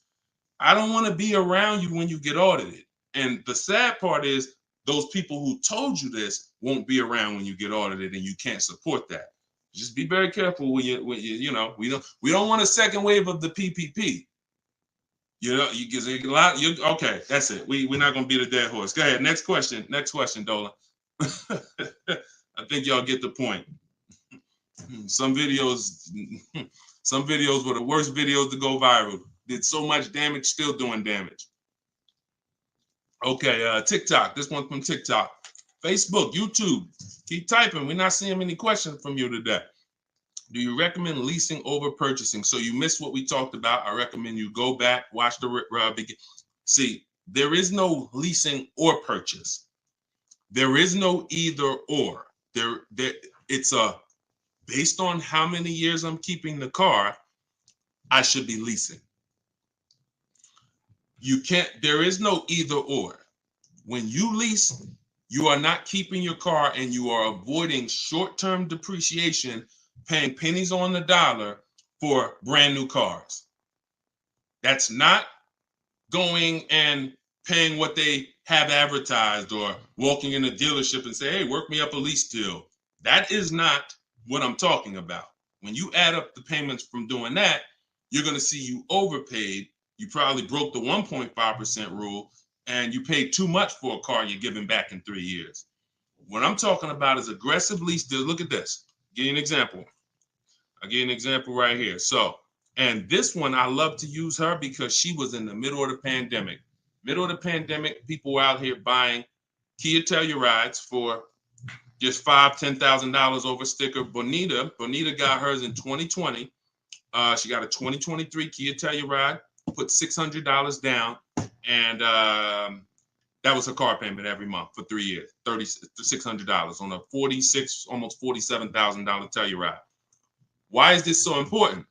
S1: I don't want to be around you when you get audited. And the sad part is those people who told you this won't be around when you get audited, and you can't support that. Just be very careful we don't want a second wave of the PPP. You get a lot. Okay, that's it. We're not gonna beat a dead horse. Go ahead. Next question, Dolan. I think y'all get the point. Some videos were the worst videos to go viral. Did so much damage, still doing damage. Okay, TikTok. This one's from TikTok. Facebook, YouTube. Keep typing. We're not seeing many questions from you today. Do you recommend leasing over purchasing? So you missed what we talked about. I recommend you go back, watch the beginning. See, there is no leasing or purchase. There is no either or. It's a based on how many years I'm keeping the car, I should be leasing. You can't, there is no either or. When you lease, you are not keeping your car and you are avoiding short-term depreciation, paying pennies on the dollar for brand new cars. That's not going and paying what they have advertised or walking in a dealership and say, hey, work me up a lease deal. That is not what I'm talking about. When you add up the payments from doing that, you're going to see you overpaid. You probably broke the 1.5% rule and you paid too much for a car you're giving back in 3 years. What I'm talking about is aggressive lease deal. Look at this. Give you an example. I'll give you an example right here. So, and this one, I love to use her because she was in the middle of the pandemic. Middle of the pandemic, people were out here buying Kia Tellurides for just $5,000, $10,000 over sticker. Bonita got hers in 2020. She got a 2023 Kia Telluride, put $600 down, and that was her car payment every month for 3 years, $600 on a almost $47,000 Telluride. Why is this so important?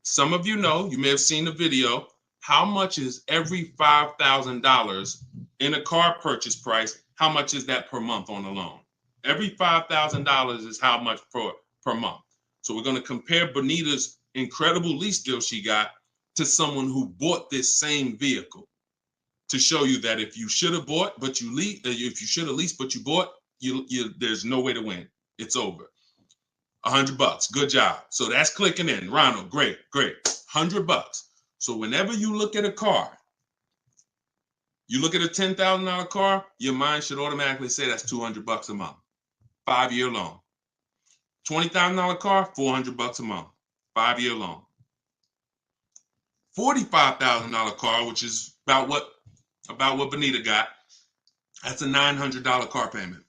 S1: Some of you know, you may have seen the video, how much is every $5,000 in a car purchase price? How much is that per month on a loan? Every $5,000 is how much per month. So we're going to compare Bonita's incredible lease deal she got to someone who bought this same vehicle to show you that if you should have bought, but you lease, if you should have leased, but you bought, there's no way to win. It's over. $100. Good job. So that's clicking in. Ronald, great. $100. So whenever you look at a car, you look at a $10,000 car, your mind should automatically say that's $200 a month. 5-year loan. $20,000 car, $400 a month. 5-year loan. $45,000 car, which is about what Bonita got, that's a $900 car payment.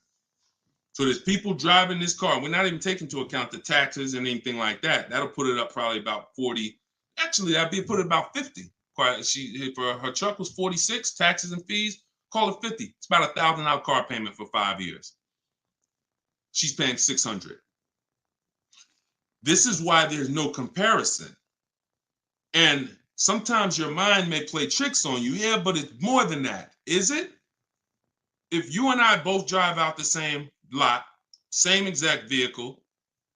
S1: So there's people driving this car. We're not even taking into account the taxes and anything like that. That'll put it up probably about 40. Actually, that'd be put it about 50. For her truck was 46, taxes and fees, call it 50. It's about $1,000 car payment for 5 years. She's paying $600. This is why there's no comparison. And sometimes your mind may play tricks on you. Yeah, but it's more than that. Is it? If you and I both drive out the same lot, same exact vehicle,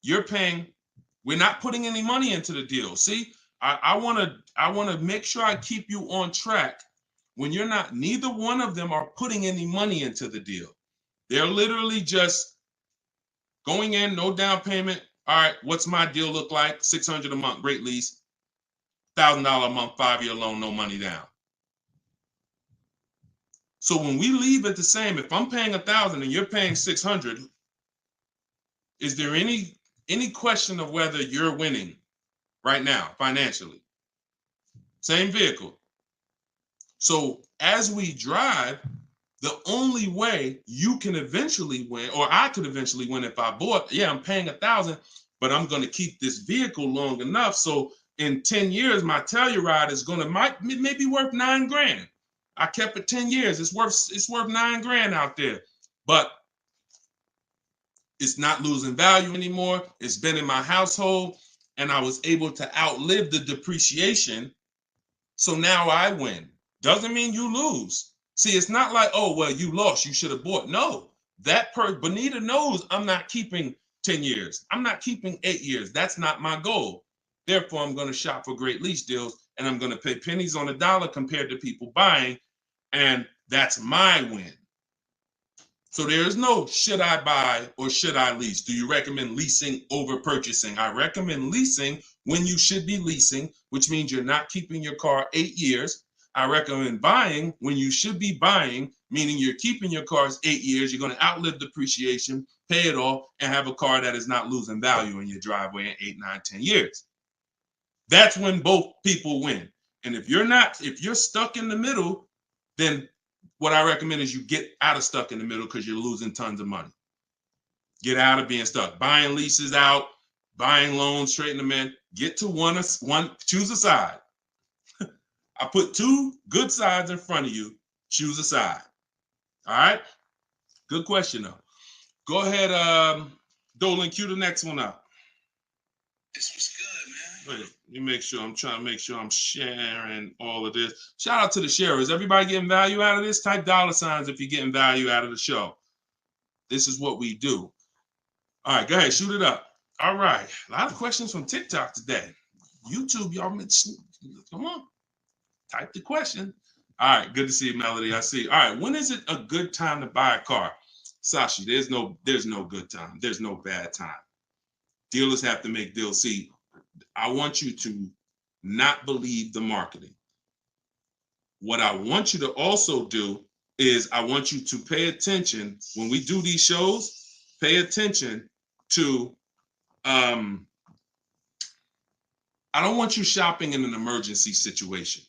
S1: you're paying, we're not putting any money into the deal. See, I want to make sure I keep you on track when you're not, neither one of them are putting any money into the deal. They're literally just going in, no down payment. All right, what's my deal look like? $600 a month, great lease. $1,000 a month, 5-year loan, no money down. So when we leave it the same, if I'm paying $1,000 and you're paying $600, is there any question of whether you're winning right now financially? Same vehicle. So as we drive, the only way you can eventually win, or I could eventually win if I bought, yeah, I'm paying $1,000, but I'm going to keep this vehicle long enough so in 10 years my Telluride is going to maybe worth $9,000. I kept it 10 years. It's worth $9,000 out there, but it's not losing value anymore. It's been in my household and I was able to outlive the depreciation. So now I win. Doesn't mean you lose. See, it's not like, oh, well, you lost, you should have bought. No, Bonita knows I'm not keeping 10 years. I'm not keeping 8 years. That's not my goal. Therefore, I'm going to shop for great lease deals and I'm going to pay pennies on the dollar compared to people buying. And that's my win. So there is no should I buy or should I lease? Do you recommend leasing over purchasing? I recommend leasing when you should be leasing, which means you're not keeping your car 8 years. I recommend buying when you should be buying, meaning you're keeping your cars 8 years. You're going to outlive depreciation, pay it off, and have a car that is not losing value in your driveway in 8, 9, 10 years. That's when both people win. And if you're stuck in the middle, then what I recommend is you get out of stuck in the middle because you're losing tons of money. Get out of being stuck. Buying leases out, buying loans, straighten them in. Get to one, choose a side. I put 2 good sides in front of you. Choose a side. All right? Good question, though. Go ahead, Dolan, cue the next one up.
S2: This was good, man.
S1: Wait, let me make sure. I'm trying to make sure I'm sharing all of this. Shout out to the sharers. Everybody getting value out of this? Type $signs if you're getting value out of the show. This is what we do. All right, go ahead, shoot it up. All right, a lot of questions from TikTok today. YouTube, y'all, come on, type the question. All right, good to see you, Melody. I see. All right, when is it a good time to buy a car? Sashi, there's no good time. There's no bad time. Dealers have to make deals. See, I want you to not believe the marketing. What I want you to also do is I want you to pay attention when we do these shows. Pay attention to I don't want you shopping in an emergency situation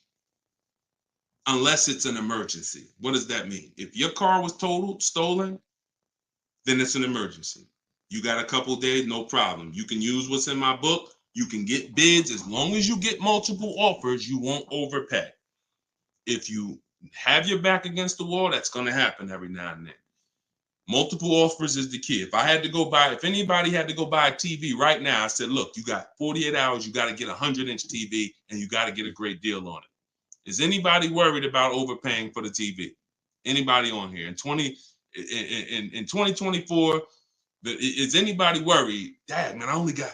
S1: unless it's an emergency. What does that mean? If your car was totaled, stolen, then it's an emergency. You got a couple days, no problem. You can use what's in my book. You can get bids. As long as you get multiple offers, you won't overpay. If you have your back against the wall, that's going to happen every now and then. Multiple offers is the key. If anybody had to go buy a TV right now, I said, look, you got 48 hours, you got to get a 100-inch TV, and you got to get a great deal on it. Is anybody worried about overpaying for the TV? Anybody on here? In 2024, is anybody worried? Dad, man, I only got,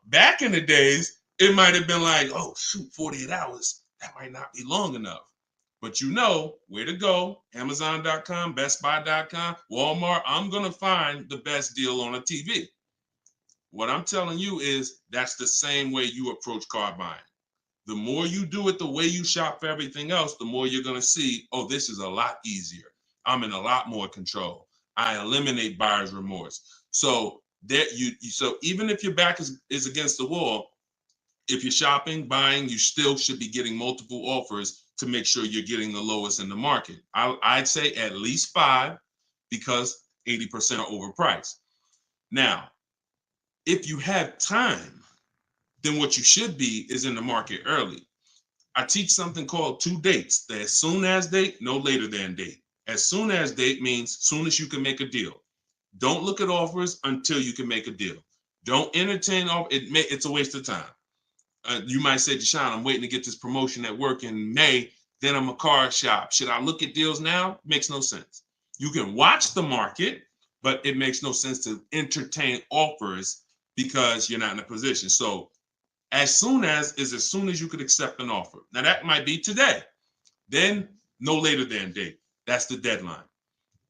S1: back in the days, it might have been like, oh, shoot, 48 hours. That might not be long enough. But you know where to go. Amazon.com, BestBuy.com, Walmart. I'm going to find the best deal on a TV. What I'm telling you is that's the same way you approach car buying. The more you do it the way you shop for everything else, the more you're going to see, oh, this is a lot easier. I'm in a lot more control. I eliminate buyer's remorse. So so even if your back is against the wall, if you're shopping, buying, you still should be getting multiple offers to make sure you're getting the lowest in the market. I'd say at least 5 because 80% are overpriced. Now, if you have time, then what you should be is in the market early. I teach something called 2 dates. The as soon as date, no later than date. As soon as date means soon as you can make a deal. Don't look at offers until you can make a deal. Don't entertain it's a waste of time. You might say, Deshone, I'm waiting to get this promotion at work in May. Then I'm a car shop. Should I look at deals now? Makes no sense. You can watch the market, but it makes no sense to entertain offers because you're not in a position. So as soon as you could accept an offer. Now that might be today. Then no later than date. That's the deadline.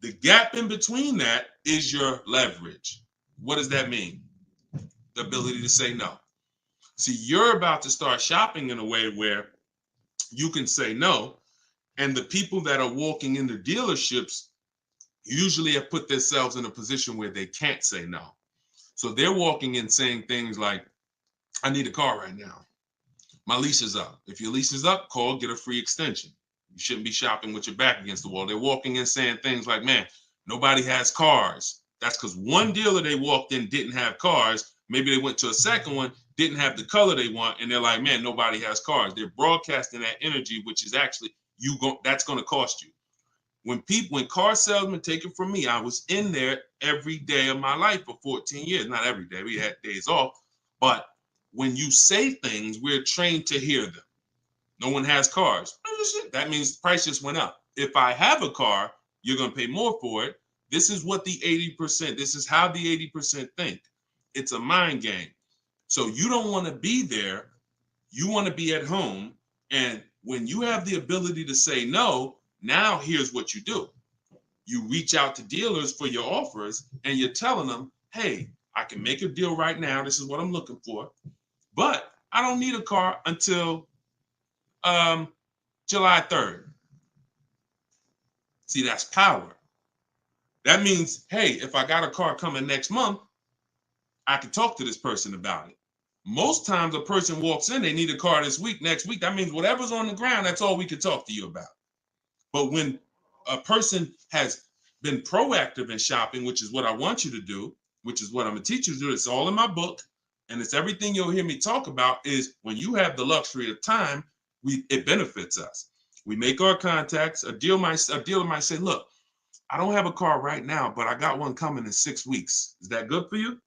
S1: The gap in between that is your leverage. What does that mean? The ability to say no. See, you're about to start shopping in a way where you can say no, and the people that are walking into dealerships usually have put themselves in a position where they can't say no. So they're walking in saying things like, I need a car right now. My lease is up. If your lease is up, call, get a free extension. You shouldn't be shopping with your back against the wall. They're walking in saying things like, man, nobody has cars. That's because one dealer they walked in didn't have cars. Maybe they went to a second one, didn't have the color they want, and they're like, man, nobody has cars. They're broadcasting that energy, which is actually that's going to cost you. When car salesmen take it from me, I was in there every day of my life for 14 years. Not every day, we had days off, but when you say things, we're trained to hear them. No one has cars. That means the price just went up. If I have a car, you're going to pay more for it. This is what the 80%, this is how the 80% think. It's a mind game. So you don't want to be there. You want to be at home. And when you have the ability to say no, now here's what you do. You reach out to dealers for your offers and you're telling them, hey, I can make a deal right now. This is what I'm looking for. But I don't need a car until July 3rd. See, that's power. That means, hey, if I got a car coming next month, I can talk to this person about it. Most times a person walks in, they need a car this week, next week. That means whatever's on the ground, that's all we can talk to you about. But when a person has been proactive in shopping, which is what I want you to do, which is what I'm going to teach you to do, it's all in my book, and it's everything you'll hear me talk about, is when you have the luxury of time, it benefits us. We make our contacts. A dealer might say, look, I don't have a car right now, but I got one coming in 6 weeks. Is that good for you?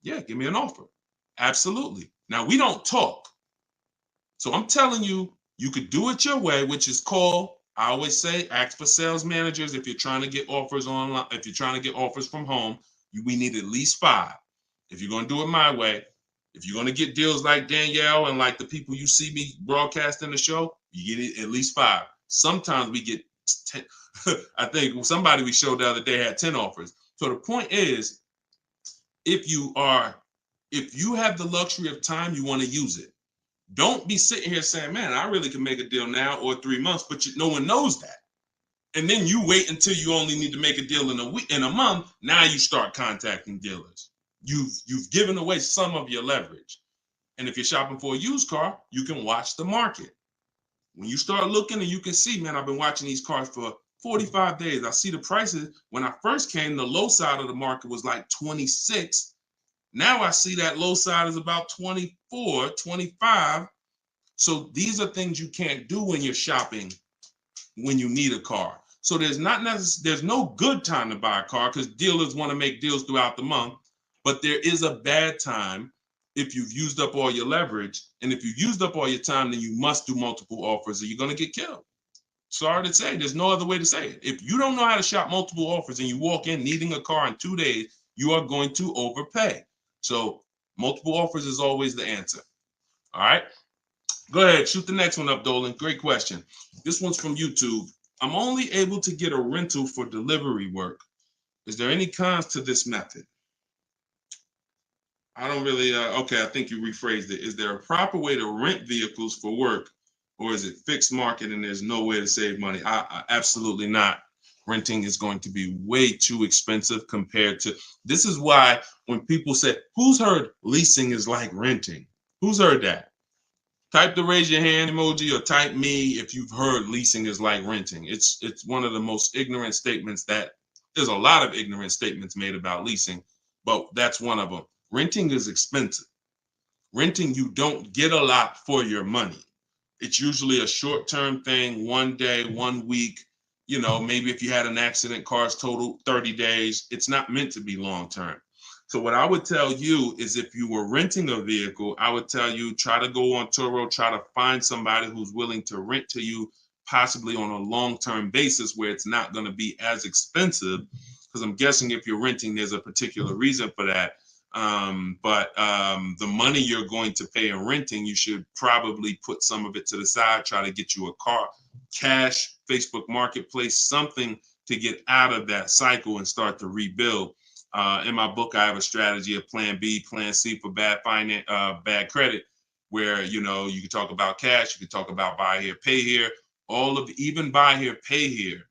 S1: Yeah, give me an offer. Absolutely. Now, we don't talk. So I'm telling you, you could do it your way, which is call. I always say, ask for sales managers if you're trying to get offers online. If you're trying to get offers from home, we need at least 5. If you're going to do it my way, if you're going to get deals like Danielle and like the people you see me broadcasting the show, you get it at least 5. Sometimes we get 10. I think somebody we showed the other day had 10 offers. So the point is, if you have the luxury of time, you want to use it. Don't be sitting here saying, man, I really can make a deal now or 3 months, but no one knows that. And then you wait until you only need to make a deal in a month. Now you start contacting dealers. You've given away some of your leverage. And if you're shopping for a used car, you can watch the market. When you start looking and you can see, man, I've been watching these cars for 45 days. I see the prices. When I first came, the low side of the market was like 26. Now I see that low side is about 24, 25. So these are things you can't do when you're shopping when you need a car. So there's no good time to buy a car because dealers want to make deals throughout the month. But there is a bad time if you've used up all your leverage. And if you've used up all your time, then you must do multiple offers or you're going to get killed. Sorry to say, there's no other way to say it. If you don't know how to shop multiple offers and you walk in needing a car in 2 days, you are going to overpay. So multiple offers is always the answer. All right. Go ahead, shoot the next one up, Dolan. Great question. This one's from YouTube. I'm only able to get a rental for delivery work. Is there any cons to this method? I don't really, okay, I think you rephrased it. Is there a proper way to rent vehicles for work, or is it fixed market and there's no way to save money? Absolutely not. Renting is going to be way too expensive compared to, this is why when people say, who's heard leasing is like renting? Who's heard that? Type the raise your hand emoji or type me if you've heard leasing is like renting. It's one of the most ignorant statements that there's a lot of ignorant statements made about leasing, but that's one of them. Renting is expensive. Renting, you don't get a lot for your money. It's usually a short-term thing, 1 day, 1 week. You know, maybe if you had an accident, cars total 30 days. It's not meant to be long-term. So what I would tell you is if you were renting a vehicle, I would tell you try to go on Turo, try to find somebody who's willing to rent to you, possibly on a long-term basis where it's not going to be as expensive. Because I'm guessing if you're renting, there's a particular reason for that. But the money you're going to pay in renting, you should probably put some of it to the side, try to get you a car, cash, Facebook Marketplace, something to get out of that cycle and start to rebuild. In my book, I have a strategy of plan B, plan C for bad credit, where, you know, you can talk about cash, you can talk about buy here, pay here, even buy here, pay here,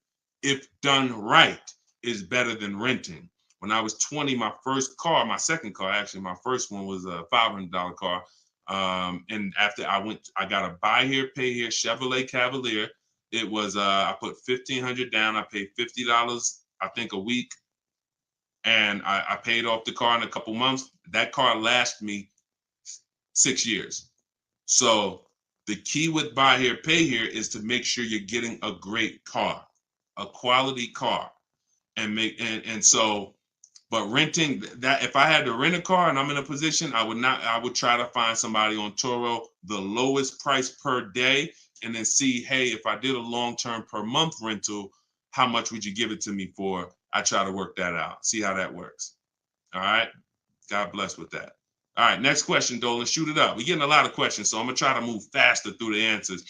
S1: if done right, is better than renting. When I was 20, my second car, actually, my first one was a $500 car. And after I got a buy here, pay here Chevrolet Cavalier. It was, I put $1,500 down. I paid $50, I think, a week. And I paid off the car in a couple months. That car lasted me 6 years. So the key with buy here, pay here is to make sure you're getting a great car, a quality car, but renting, that if I had to rent a car and I'm in a position, I would try to find somebody on Turo, the lowest price per day, and then see, hey, if I did a long-term per month rental, how much would you give it to me for? I try to work that out, see how that works. All right. God bless with that. All right. Next question, Dolan. Shoot it up. We're getting a lot of questions, so I'm going to try to move faster through the answers.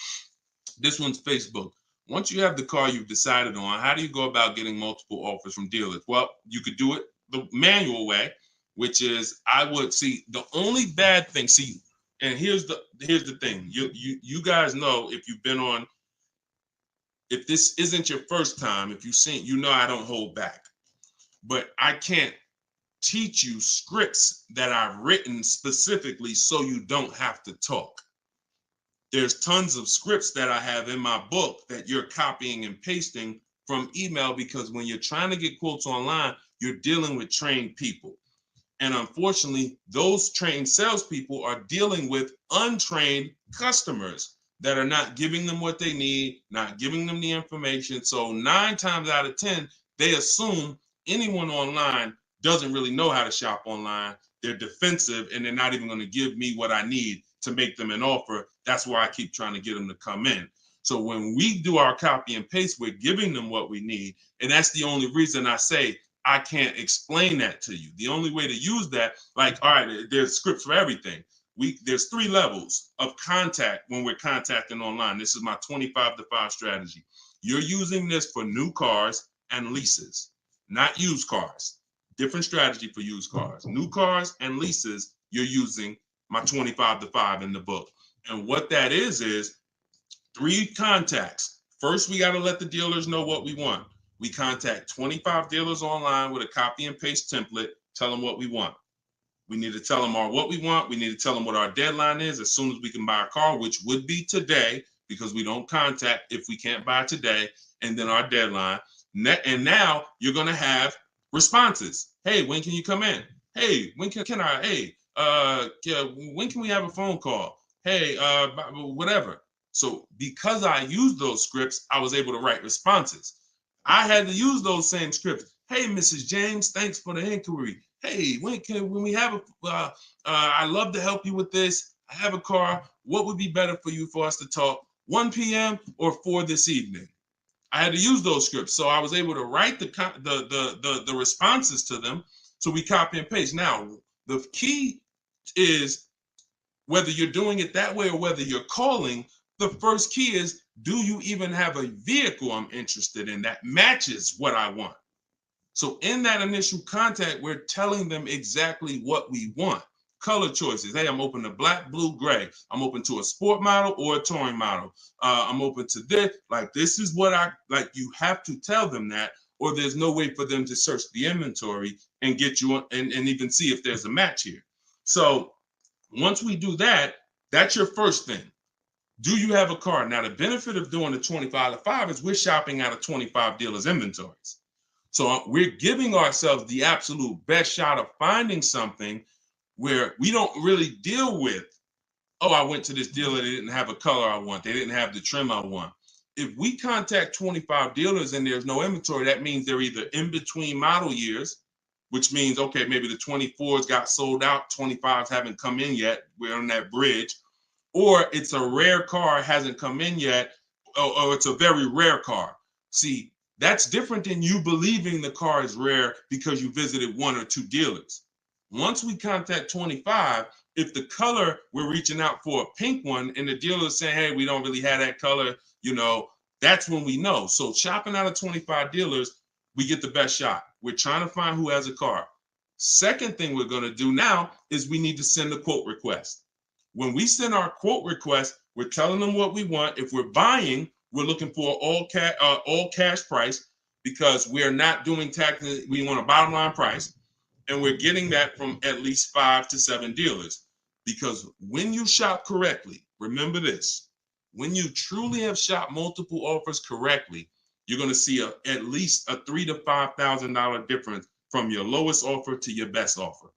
S1: This one's Facebook. Once you have the car you've decided on, how do you go about getting multiple offers from dealers? Well, you could do it the manual way, which is I would see the only bad thing. See, and here's the thing. You guys know if you've been on, if this isn't your first time, if you've seen, you know I don't hold back. But I can't teach you scripts that I've written specifically so you don't have to talk. There's tons of scripts that I have in my book that you're copying and pasting from email, because when you're trying to get quotes online, you're dealing with trained people. And unfortunately, those trained salespeople are dealing with untrained customers that are not giving them what they need, not giving them the information. So 9 times out of 10, they assume anyone online doesn't really know how to shop online. they're defensive, and they're not even going to give me what I need to make them an offer. That's why I keep trying to get them to come in. So when we do our copy and paste, we're giving them what we need. And that's the only reason I say I can't explain that to you. The only way to use that, like, all right, there's scripts for everything. There's 3 levels of contact when we're contacting online. This is my 25-to-5 strategy. You're using this for new cars and leases, not used cars. Different strategy for used cars. New cars and leases, you're using my 25-to-5 in the book. And what that is 3 contacts. First, we got to let the dealers know what we want. We contact 25 dealers online with a copy and paste template, tell them what we want. We need to tell them what we want. We need to tell them what our deadline is as soon as we can buy a car, which would be today, because we don't contact if we can't buy today, and then our deadline. And now you're going to have responses. Hey, when can you come in? Hey, when can I? Hey, when can we have a phone call? Hey, whatever. So because I used those scripts, I was able to write responses. I had to use those same scripts. Hey, Mrs. James, thanks for the inquiry. Hey, when we have I'd love to help you with this. I have a car. What would be better for you for us to talk? 1 p.m. or 4 this evening? I had to use those scripts. So I was able to write the responses to them. So we copy and paste. Now, the key is whether you're doing it that way or whether you're calling, the first key is, do you even have a vehicle I'm interested in that matches what I want? So in that initial contact, we're telling them exactly what we want. Color choices. Hey, I'm open to black, blue, gray. I'm open to a sport model or a touring model. I'm open to this. Like, this is what I like. You have to tell them that, or there's no way for them to search the inventory and get you and even see if there's a match here. So once we do that, that's your first thing. Do you have a car? Now, the benefit of doing the 25-to-5 is we're shopping out of 25 dealers' inventories. So we're giving ourselves the absolute best shot of finding something where we don't really deal with, oh, I went to this dealer, they didn't have a color I want, they didn't have the trim I want. If we contact 25 dealers and there's no inventory, that means they're either in between model years, which means, okay, maybe the 24s got sold out, 25s haven't come in yet, we're on that bridge, or it's a rare car, hasn't come in yet, or it's a very rare car. See, that's different than you believing the car is rare because you visited 1 or 2 dealers. Once we contact 25, if the color, we're reaching out for a pink one and the dealer is saying, hey, we don't really have that color, that's when we know. So shopping out of 25 dealers, we get the best shot. We're trying to find who has a car. Second thing we're going to do now is we need to send a quote request. When we send our quote request, we're telling them what we want. If we're buying, we're looking for all cash price because we're not doing taxes. We want a bottom line price. And we're getting that from at least 5 to 7 dealers. Because when you shop correctly, remember this, when you truly have shopped multiple offers correctly, you're going to see at least a $3,000 to $5,000 difference from your lowest offer to your best offer.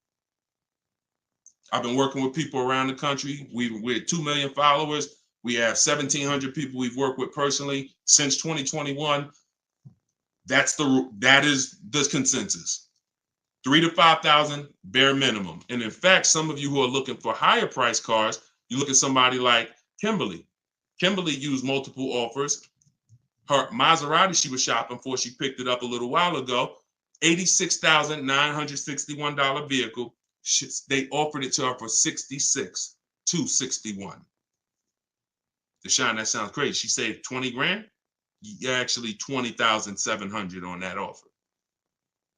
S1: I've been working with people around the country. We're 2 million followers. We have 1,700 people we've worked with personally since 2021. That is the consensus. 3,000 to 5,000 bare minimum. And in fact, some of you who are looking for higher price cars, you look at somebody like Kimberly. Kimberly used multiple offers. Her Maserati she was shopping for, she picked it up a little while ago, $86,961 vehicle. They offered it to her for $66,261. Deshone, that sounds crazy. She saved 20 grand. Actually, 20,700 on that offer.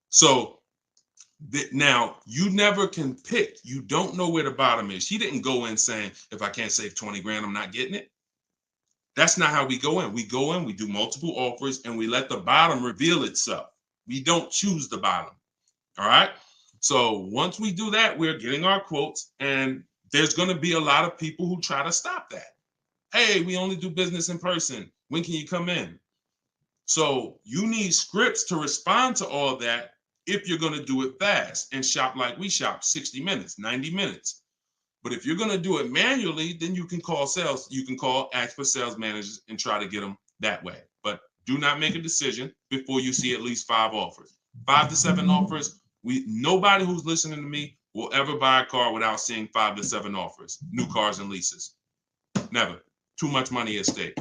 S1: So now you never can pick. You don't know where the bottom is. She didn't go in saying, if I can't save 20 grand, I'm not getting it. That's not how we go in. We go in, we do multiple offers, and we let the bottom reveal itself. We don't choose the bottom. All right. So once we do that, we're getting our quotes, and there's going to be a lot of people who try to stop that. Hey, we only do business in person. When can you come in? So you need scripts to respond to all that if you're going to do it fast and shop like we shop, 60 minutes, 90 minutes. But if you're going to do it manually, then you can call sales. You can ask for sales managers and try to get them that way. But do not make a decision before you see at least 5 offers. 5 to 7 offers. Nobody who's listening to me will ever buy a car without seeing 5 to 7 offers, new cars and leases. Never. Too much money at stake.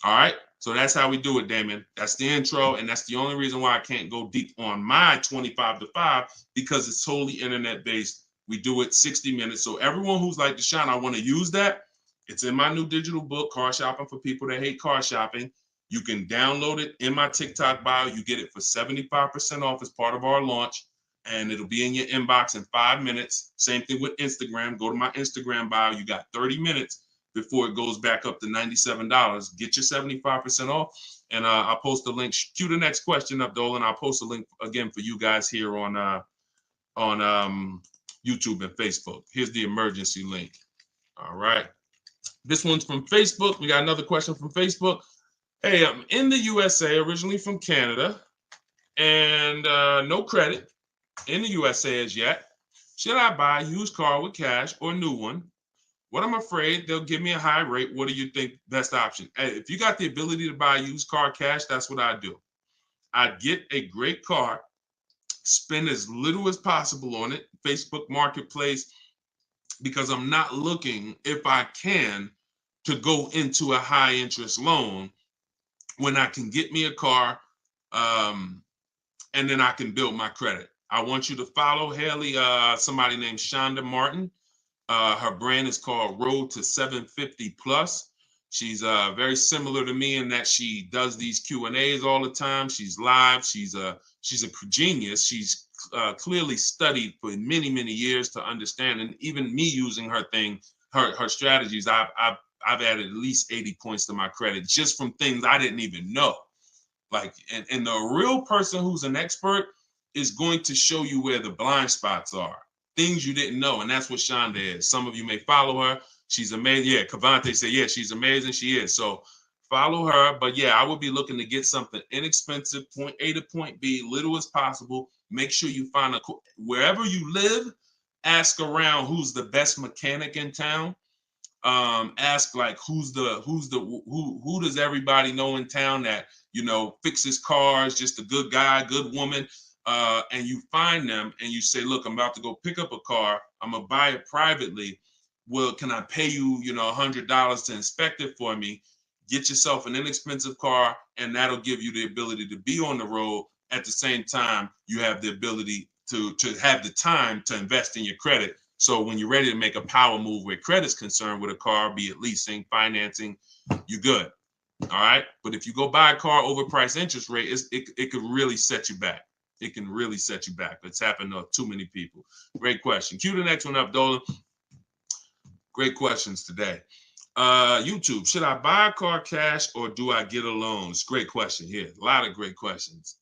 S1: All right. So that's how we do it, Damon. That's the intro. And that's the only reason why I can't go deep on my 25 to 5, because it's totally internet based. We do it 60 minutes. So everyone who's like, Deshone, I want to use that. It's in my new digital book, Car Shopping for People That Hate Car Shopping. You can download it in my TikTok bio. You get it for 75% off as part of our launch. And it'll be in your inbox in 5 minutes. Same thing with Instagram. Go to my Instagram bio. You got 30 minutes before it goes back up to $97. Get your 75% off. And I'll post a link. Cue the next question up, Dolan. I'll post a link again for you guys here on YouTube and Facebook. Here's the emergency link. All right. This one's from Facebook. We got another question from Facebook. Hey, I'm in the USA, originally from Canada, and no credit in the USA as yet. Should I buy a used car with cash or a new one? What I'm afraid they'll give me a high rate. What do you think best option? Hey, if you got the ability to buy a used car cash, that's what I do. I'd get a great car, spend as little as possible on it, Facebook Marketplace, because I'm not looking, if I can, to go into a high interest loan when I can get me a car and then I can build my credit. I want you to follow Haley, somebody named Shonda Martin. Her brand is called Road to 750 Plus. She's very similar to me in that she does these Q&As all the time. She's live. She's a genius. She's clearly studied for many, many years to understand. And even me using her thing, her strategies, I've added at least 80 points to my credit just from things I didn't even know. Like, and the real person who's an expert is going to show you where the blind spots are, things you didn't know. And that's what Shonda is. Some of you may follow her. She's amazing. Yeah, Cavante said, yeah, she's amazing. She is. So follow her. But yeah, I would be looking to get something inexpensive, point A to point B, little as possible. Make sure you find wherever you live, ask around who's the best mechanic in town. Ask like who does everybody know in town that, you know, fixes cars, just a good guy, good woman. And you find them and you say, look, I'm about to go pick up a car. I'm gonna buy it privately. Well, can I pay you, you know, $100 to inspect it for me? Get yourself an inexpensive car, and that'll give you the ability to be on the road. At the same time, you have the ability to have the time to invest in your credit. So when you're ready to make a power move where credit's concerned with a car, be it leasing, financing, you're good. All right. But if you go buy a car overpriced interest rate, it could really set you back. It can really set you back. It's happened to too many people. Great question. Cue the next one up, Dolan. Great questions today. YouTube, should I buy a car cash or do I get a loan? It's a great question here. A lot of great questions.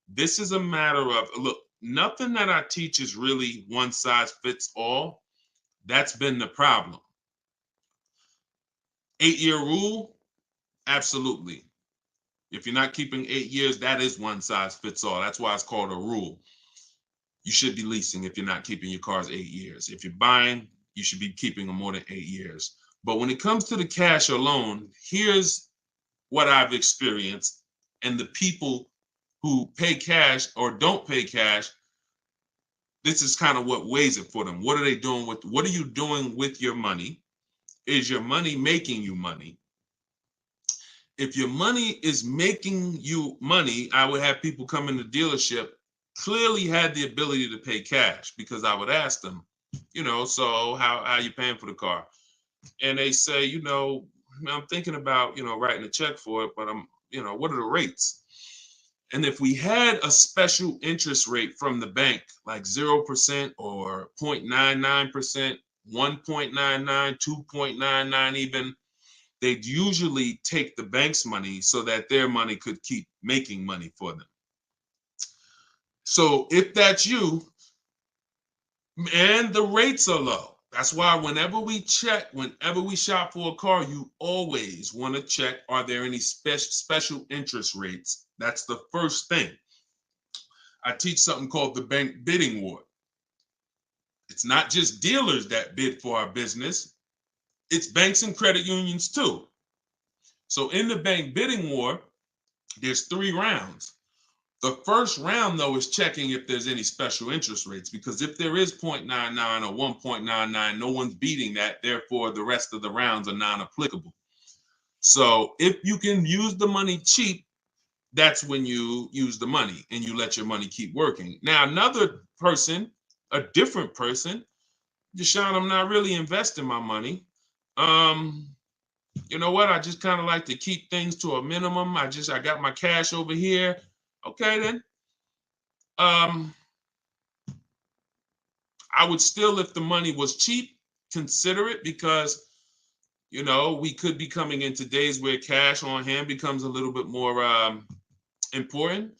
S1: This is a matter of, look, nothing that I teach is really one size fits all. That's been the problem. 8-year rule, absolutely. If you're not keeping 8 years, that is one size fits all. That's why it's called a rule. You should be leasing if you're not keeping your cars 8 years. If you're buying, you should be keeping them more than 8 years. But when it comes to the cash or loan, here's what I've experienced. And the people who pay cash or don't pay cash, this is kind of what weighs it for them. What are they doing with, what are you doing with your money? Is your money making you money? If your money is making you money, I would have people come in the dealership, clearly had the ability to pay cash, because I would ask them, you know, so how are you paying for the car? And they say, you know, I'm thinking about, you know, writing a check for it, but I'm, you know, what are the rates? And if we had a special interest rate from the bank, like 0% or 0.99%, 1.99, 2.99 even, they'd usually take the bank's money so that their money could keep making money for them. So if that's you, and the rates are low, that's why whenever we shop for a car, you always want to check, are there any special interest rates? That's the first thing. I teach something called the bank bidding war. It's not just dealers that bid for our business. It's banks and credit unions too. So in the bank bidding war, there's 3 rounds. The first round, though, is checking if there's any special interest rates, because if there is 0.99 or 1.99, no one's beating that. Therefore, the rest of the rounds are non-applicable. So if you can use the money cheap, that's when you use the money and you let your money keep working. Now, another person, a different person, Deshone, I'm not really investing my money. You know what? I just kind of like to keep things to a minimum. I got my cash over here. Okay, then. I would still, if the money was cheap, consider it, because we could be coming into days where cash on hand becomes a little bit more important.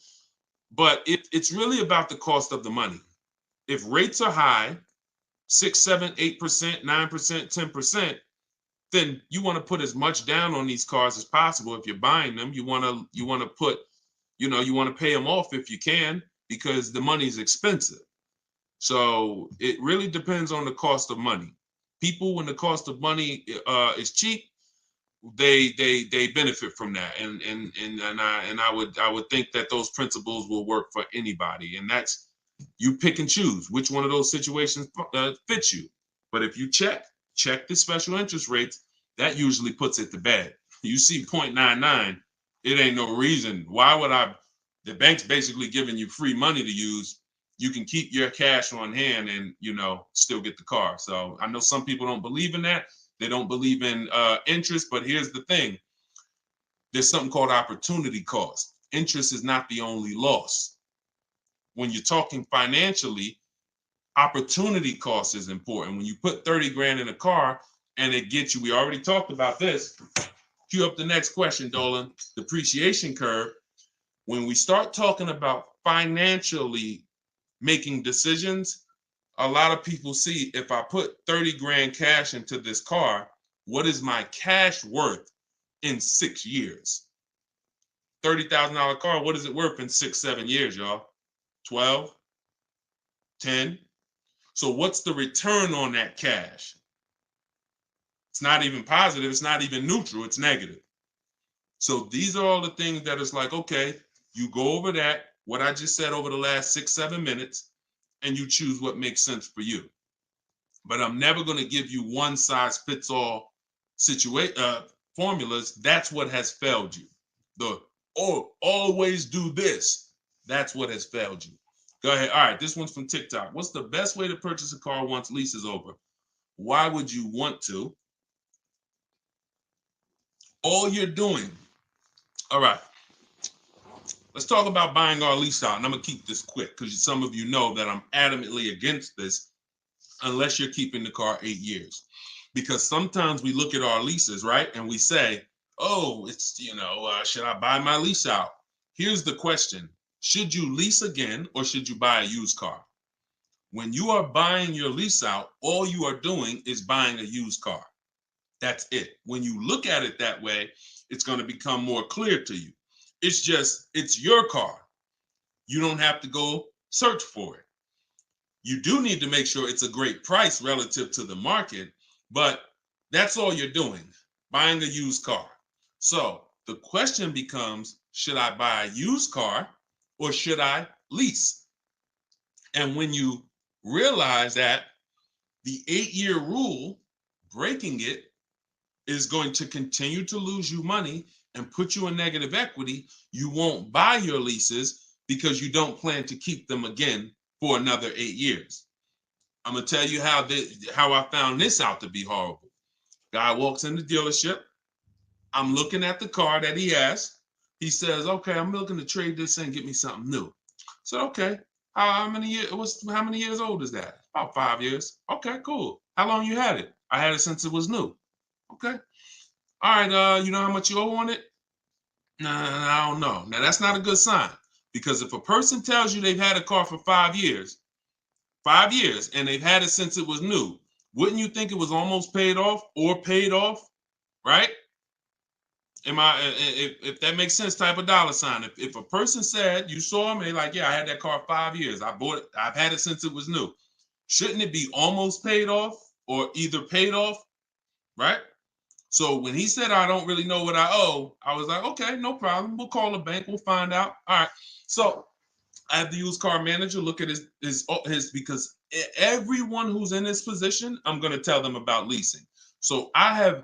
S1: But it's really about the cost of the money. If rates are high, 6, 7, 8%, 9%, 10%, then you want to put as much down on these cars as possible. If you're buying them, you want to put, you want to pay them off if you can, because the money is expensive. So it really depends on the cost of money. People, when the cost of money is cheap, they benefit from that, and I would think that those principles will work for anybody, and that's, you pick and choose which one of those situations fits you. But if you check the special interest rates, that usually puts it to bed. You see 0.99, it ain't no reason. Why would the bank's basically giving you free money to use. You can keep your cash on hand and still get the car. So I know some people don't believe in that. They don't believe in interest, but here's the thing. There's something called opportunity cost. Interest is not the only loss. When you're talking financially, opportunity cost is important. When you put 30 grand in a car and it gets you, we already talked about this. Cue up the next question, Dolan. Depreciation curve. When we start talking about financially making decisions, a lot of people see, if I put 30 grand cash into this car, what is my cash worth in 6 years? $30,000 car, what is it worth in 6, 7 years, y'all? 12, 10. So what's the return on that cash? It's not even positive. It's not even neutral. It's negative. So these are all the things that is like, okay, you go over that, what I just said over the last 6, 7 minutes, and you choose what makes sense for you. But I'm never going to give you one size fits all formulas. That's what has failed you. Always do this. That's what has failed you. Go ahead. All right, this one's from TikTok. What's the best way to purchase a car once lease is over? Why would you want to? All you're doing. All right. Let's talk about buying our lease out. And I'm going to keep this quick because some of you know that I'm adamantly against this unless you're keeping the car 8 years. Because sometimes we look at our leases, right? And we say, oh, it's, should I buy my lease out? Here's the question. Should you lease again or should you buy a used car? When you are buying your lease out, all you are doing is buying a used car. That's it. When you look at it that way, it's going to become more clear to you. It's your car. You don't have to go search for it. You do need to make sure it's a great price relative to the market, but that's all you're doing, buying a used car. So the question becomes, should I buy a used car or should I lease? And when you realize that the 8-year rule, breaking it, is going to continue to lose you money and put you in negative equity, you won't buy your leases because you don't plan to keep them again for another 8 years. I'm going to tell you how I found this out to be horrible. Guy walks in the dealership. I'm looking at the car that he has. He says, okay, I'm looking to trade this in and get me something new. So, okay, how many years old is that? About 5 years. Okay, cool. How long you had it? I had it since it was new. Okay. All right, you know how much you owe on it? Nah, I don't know. Now, that's not a good sign, because if a person tells you they've had a car for 5 years, and they've had it since it was new, wouldn't you think it was almost paid off or paid off, right? If that makes sense, type of dollar sign. If a person said, you saw me, like, yeah, I had that car 5 years. I bought it. I've had it since it was new. Shouldn't it be almost paid off or either paid off, right? So when he said, I don't really know what I owe, I was like, okay, no problem. We'll call the bank. We'll find out. All right. So have the used car manager look at his because everyone who's in this position, I'm going to tell them about leasing. So I'm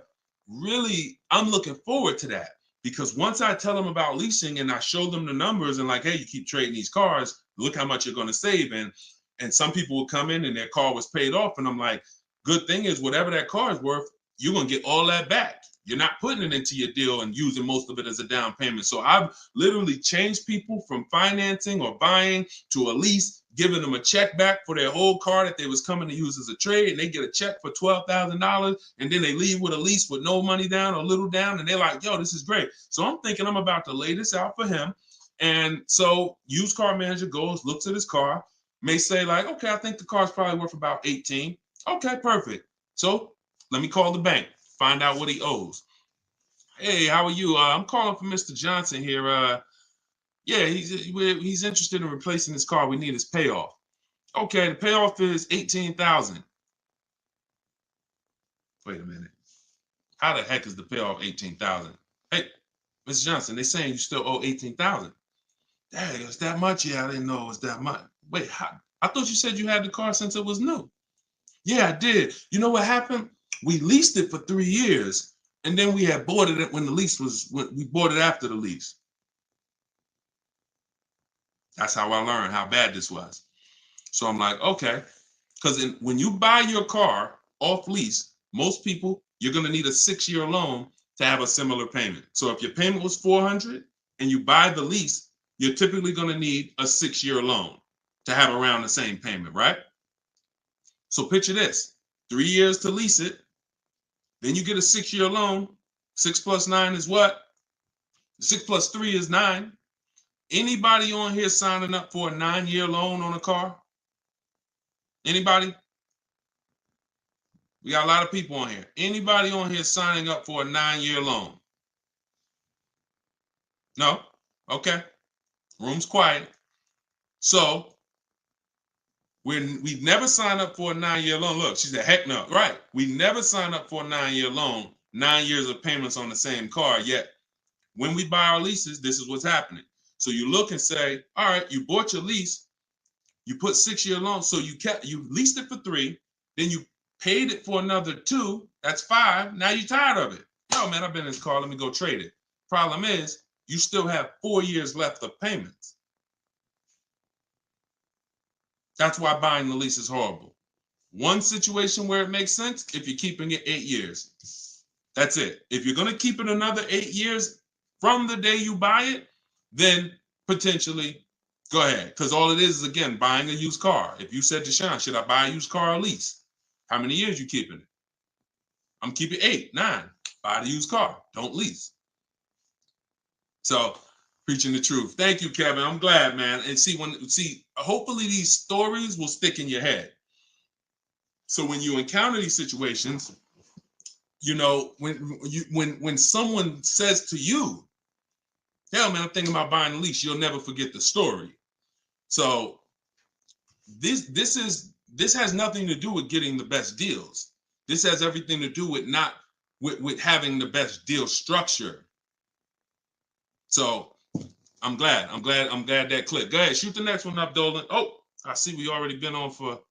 S1: looking forward to that, because once I tell them about leasing and I show them the numbers and like, hey, you keep trading these cars, look how much you're going to save. And some people will come in and their car was paid off. And I'm like, good thing is whatever that car is worth, you're going to get all that back. You're not putting it into your deal and using most of it as a down payment. So I've literally changed people from financing or buying to a lease, giving them a check back for their whole car that they was coming to use as a trade, and they get a check for $12,000, and then they leave with a lease with no money down or little down, and they're like, yo, this is great. So I'm thinking I'm about to lay this out for him. And so used car manager goes, looks at his car, may say like, okay, I think the car's probably worth about 18. Okay, perfect. So let me call the bank, find out what he owes. Hey, how are you? I'm calling for Mr. Johnson here. Yeah, he's interested in replacing his car. We need his payoff. Okay, the payoff is 18,000. Wait a minute. How the heck is the payoff 18,000? Hey, Mr. Johnson, they're saying you still owe 18,000. Dang, it's that much? Yeah, I didn't know it was that much. Wait, I thought you said you had the car since it was new. Yeah, I did. You know what happened? We leased it for 3 years, and then we had bought it when we bought it after the lease. That's how I learned how bad this was. So I'm like, okay, because when you buy your car off lease, most people, you're going to need a 6-year loan to have a similar payment. So if your payment was $400 and you buy the lease, you're typically going to need a 6-year loan to have around the same payment, right? So picture this, 3 years to lease it, then you get a 6-year loan. 6 plus 9 is what? 6 plus 3 is 9. Anybody on here signing up for a 9-year loan on a car? Anybody? We got a lot of people on here. Anybody on here signing up for a 9-year loan? No? Okay. Room's quiet. So we've never signed up for a 9-year loan. Look, she said, heck no. Right. We never signed up for a 9-year loan, 9 years of payments on the same car. Yet when we buy our leases, this is what's happening. So you look and say, all right, you bought your lease, you put 6-year loan, so you leased it for 3, then you paid it for another 2, that's 5. Now you're tired of it. Yo, man, I've been in this car, let me go trade it. Problem is, you still have 4 years left of payments. That's why buying the lease is horrible. One situation where it makes sense, if you're keeping it 8 years. That's it. If you're going to keep it another 8 years from the day you buy it, then potentially go ahead. Because all it is again, buying a used car. If you said to Sean, should I buy a used car or lease? How many years you keeping it? I'm keeping 8, 9. Buy the used car. Don't lease. So preaching the truth. Thank you, Kevin. I'm glad, man. And hopefully these stories will stick in your head. So when you encounter these situations, you know, when someone says to you, hell, man, I'm thinking about buying a lease, you'll never forget the story. So this has nothing to do with getting the best deals. This has everything to do with having the best deal structure. So I'm glad that clicked. Go ahead, shoot the next one up, Dolan. Oh, I see we already been on for.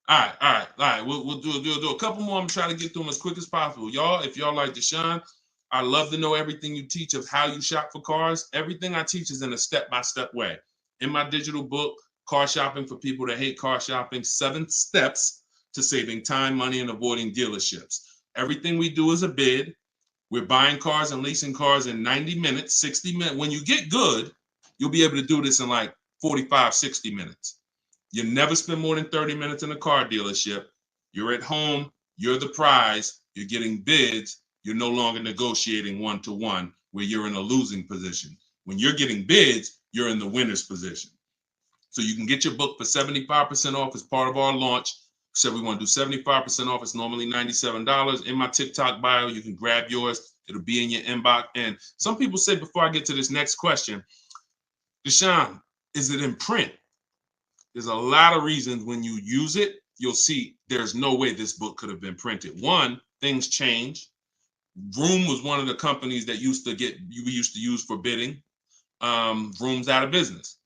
S1: All right. We'll do a couple more. I'm trying to get through them as quick as possible. Y'all, if y'all like Deshone, I love to know everything you teach of how you shop for cars. Everything I teach is in a step-by-step way. In my digital book, Car Shopping for People That Hate Car Shopping, 7 Steps to Saving Time, Money, and Avoiding Dealerships. Everything we do is a bid. We're buying cars and leasing cars in 90 minutes, 60 minutes. When you get good, you'll be able to do this in like 45, 60 minutes. You never spend more than 30 minutes in a car dealership. You're at home. You're the prize. You're getting bids. You're no longer negotiating one-to-one where you're in a losing position. When you're getting bids, you're in the winner's position. So you can get your book for 75% off as part of our launch. So we want to do 75% off. It's normally $97. In my TikTok bio, you can grab yours. It'll be in your inbox. And some people say, before I get to this next question, Deshone, is it in print? There's a lot of reasons when you use it, you'll see there's no way this book could have been printed. One, things change. Vroom was one of the companies that we used to use for bidding. Vroom's out of business.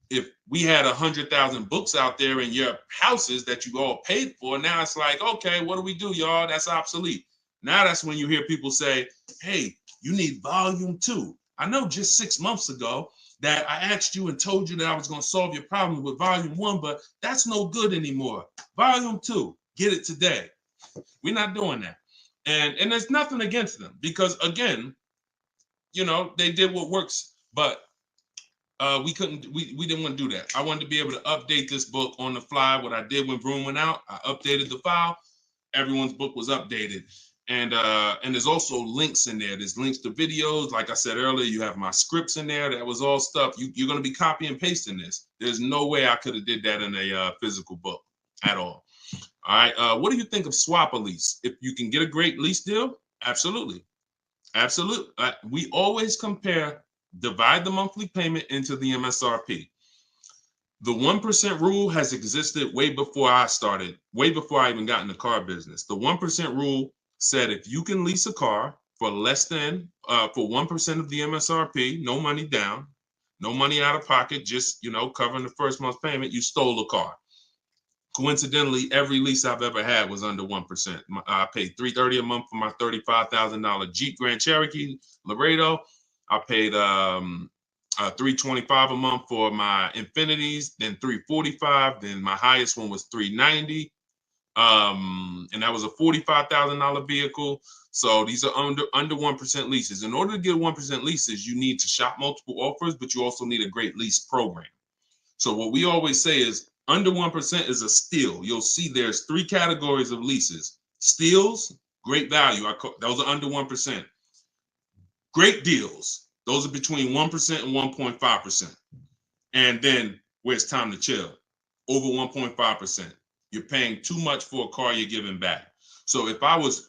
S1: if we had 100,000 books out there in your houses that you all paid for, now it's like, okay, what do we do, y'all? That's obsolete. Now that's when you hear people say, hey, you need volume 2. I know just 6 months ago that I asked you and told you that I was going to solve your problem with volume 1, but that's no good anymore. Volume 2, get it today. We're not doing that. And there's nothing against them because, again, you know, they did what works, but we didn't want to do that. I wanted to be able to update this book on the fly. What I did when Broom went out, I updated the file. Everyone's book was updated. And there's also links in there. There's links to videos. Like I said earlier, you have my scripts in there. That was all stuff. You're going to be copy and pasting this. There's no way I could have did that in a physical book at all. All right. What do you think of swap a lease? If you can get a great lease deal, absolutely. Absolutely. We always compare, divide the monthly payment into the MSRP. The 1% rule has existed way before I started, way before I even got in the car business. The 1% rule said if you can lease a car for less than, for 1% of the MSRP, no money down, no money out of pocket, just, you know, covering the first month's payment, you stole a car. Coincidentally, every lease I've ever had was under 1%. I paid $330 a month for my $35,000 Jeep Grand Cherokee Laredo. I paid $325 a month for my Infinities, then $345. Then my highest one was $390, and that was a $45,000 vehicle. So these are under 1% leases. In order to get 1% leases, you need to shop multiple offers, but you also need a great lease program. So what we always say is under 1% is a steal. You'll see there's 3 categories of leases. Steals, great value. Those are under 1%. Great deals. Those are between 1% and 1.5%. And then where it's time to chill, over 1.5%. You're paying too much for a car you're giving back. So if I was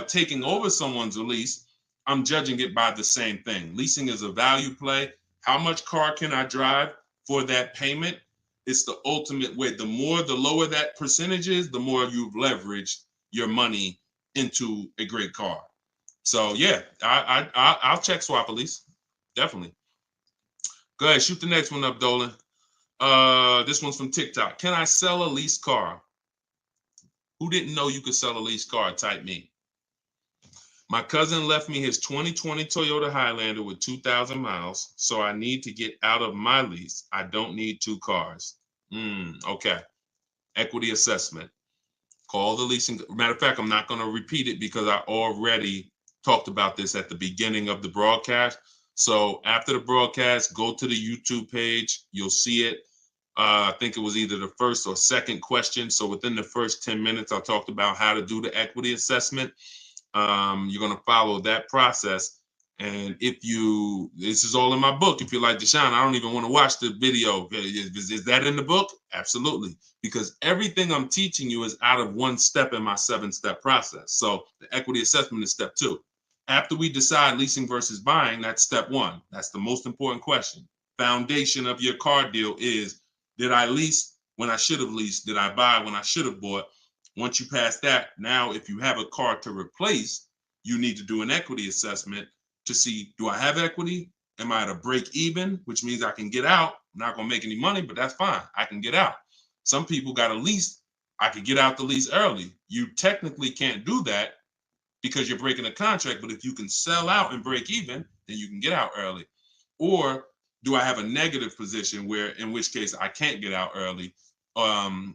S1: taking over someone's lease, I'm judging it by the same thing. Leasing is a value play. How much car can I drive for that payment? It's the ultimate way. The lower that percentage is, the more you've leveraged your money into a great car. So yeah, I'll check swap a lease, definitely. Go ahead, shoot the next one up, Dolan. This one's from TikTok. Can I sell a leased car? Who didn't know you could sell a leased car? Type me. My cousin left me his 2020 Toyota Highlander with 2,000 miles, so I need to get out of my lease. I don't need 2 cars. Okay. Equity assessment. Call the leasing. Matter of fact, I'm not going to repeat it because I already talked about this at the beginning of the broadcast. So after the broadcast, go to the YouTube page. You'll see it. I think it was either the first or second question. So within the first 10 minutes, I talked about how to do the equity assessment. You're going to follow that process. And this is all in my book. If you're like, Deshone, I don't even want to watch the video. Is that in the book? Absolutely. Because everything I'm teaching you is out of 1 step in my 7-step process. So the equity assessment is step 2. After we decide leasing versus buying, that's step 1. That's the most important question. Foundation of your car deal is, did I lease when I should have leased? Did I buy when I should have bought? Once you pass that, now if you have a car to replace, you need to do an equity assessment to see, do I have equity? Am I at a break even, which means I can get out? I'm not going to make any money, but that's fine. I can get out. Some people got a lease. I could get out the lease early. You technically can't do that because you're breaking a contract, but if you can sell out and break even, then you can get out early. Or do I have a negative position where, in which case I can't get out early?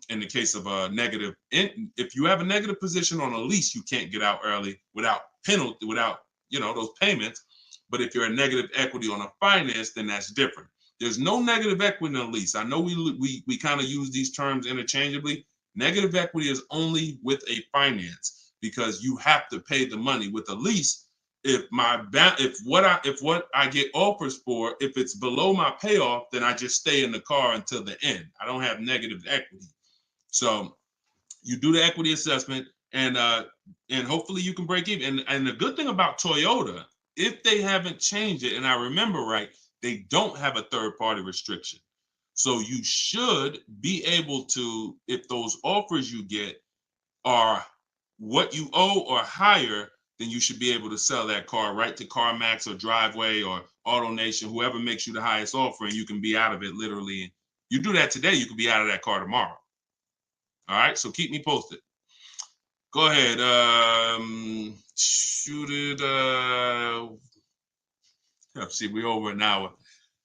S1: In the case of a negative, if you have a negative position on a lease, you can't get out early without penalty, without those payments. But if you're a negative equity on a finance, then that's different. There's no negative equity in a lease. I know we kind of use these terms interchangeably. Negative equity is only with a finance because you have to pay the money. With a lease, if what I get offers for, if it's below my payoff, then I just stay in the car until the end. I don't have negative equity. So you do the equity assessment, and hopefully you can break even. And the good thing about Toyota, if they haven't changed it, and I remember right, they don't have a third-party restriction. So you should be able to, if those offers you get are what you owe or higher, then you should be able to sell that car right to CarMax or Driveway or AutoNation, whoever makes you the highest offer, and you can be out of it literally. You do that today, you could be out of that car tomorrow. All right, so keep me posted. Go ahead. Shoot it. See, we're over an hour.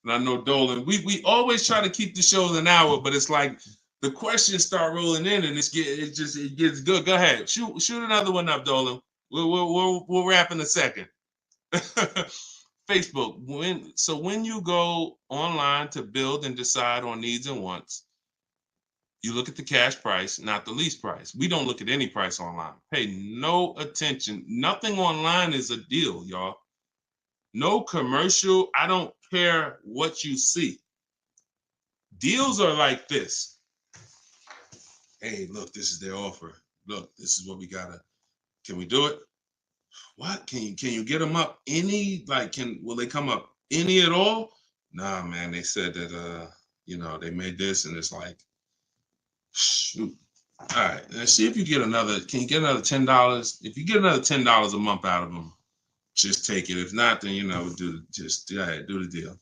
S1: And I know Dolan, we always try to keep the shows an hour, but it's like the questions start rolling in and it gets good. Go ahead. Shoot another one up, Dolan. We'll wrap in a second. Facebook. When you go online to build and decide on needs and wants, you look at the cash price, not the lease price. We don't look at any price online. Pay no attention. Nothing online is a deal, y'all. No commercial. I don't care what you see. Deals are like this. Hey, look, this is their offer. Look, this is what we gotta. Can we do it? What? Can you get them up any? Like, will they come up any at all? Nah, man. They said that they made this, and it's like, shoot. All right, let's see if you get another. Can you get another $10? If you get another $10 a month out of them, just take it. If not, then do the deal.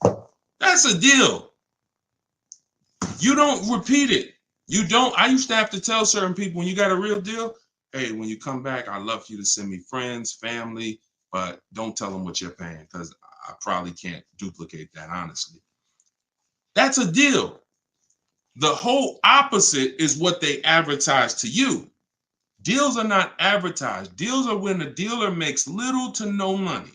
S1: That's a deal. You don't repeat it. You don't. I used to have to tell certain people, when you got a real deal, hey, when you come back, I'd love for you to send me friends, family, but don't tell them what you're paying, because I probably can't duplicate that, honestly. That's a deal. The whole opposite is what they advertise to you. Deals are not advertised. Deals are when the dealer makes little to no money.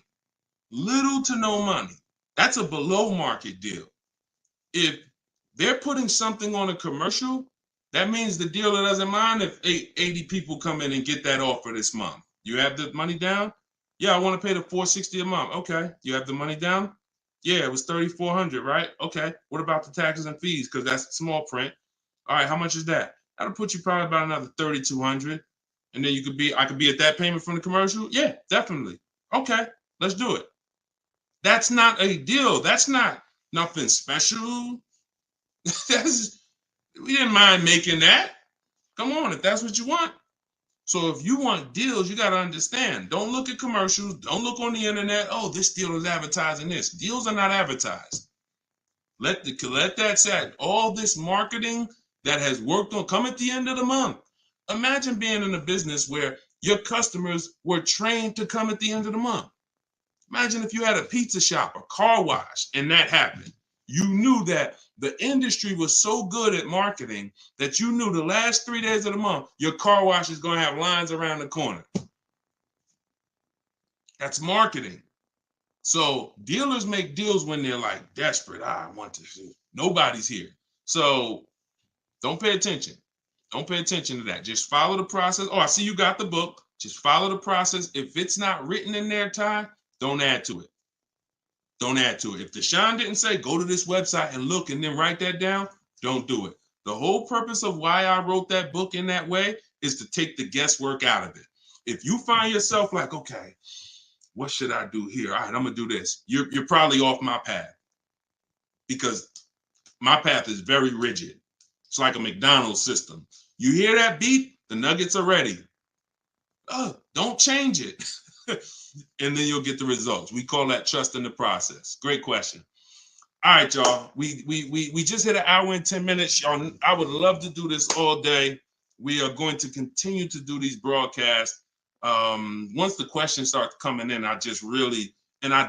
S1: Little to no money. That's a below market deal. If they're putting something on a commercial, that means the dealer doesn't mind if 80 people come in and get that offer this month. You have the money down? Yeah, I want to pay the $460 a month. Okay. You have the money down? Yeah, it was $3,400, right? Okay. What about the taxes and fees? Because that's small print. All right, how much is that? That'll put you probably about another $3,200. And then I could be at that payment from the commercial? Yeah, definitely. Okay, let's do it. That's not a deal. That's not nothing special. We didn't mind making that. Come on, if that's what you want. So if you want deals, you got to understand. Don't look at commercials. Don't look on the internet. Oh, this deal is advertising this. Deals are not advertised. Let that set. All this marketing that has worked on, come at the end of the month. Imagine being in a business where your customers were trained to come at the end of the month. Imagine if you had a pizza shop, a car wash, and that happened. You knew that the industry was so good at marketing that you knew the last 3 days of the month, your car wash is going to have lines around the corner. That's marketing. So dealers make deals when they're like desperate. I want to see. Nobody's here. So don't pay attention. Don't pay attention to that. Just follow the process. Oh, I see you got the book. Just follow the process. If it's not written in there, Ty, don't add to it. Don't add to it. If Deshone didn't say, go to this website and look and then write that down, don't do it. The whole purpose of why I wrote that book in that way is to take the guesswork out of it. If you find yourself like, okay, what should I do here? All right, I'm going to do this. You're probably off my path, because my path is very rigid. It's like a McDonald's system. You hear that beep, the nuggets are ready. Oh, don't change it. And then you'll get the results. We call that trust in the process. Great question. All right, y'all. We just hit an hour and 10 minutes. Y'all, I would love to do this all day. We are going to continue to do these broadcasts. Once the questions start coming in, I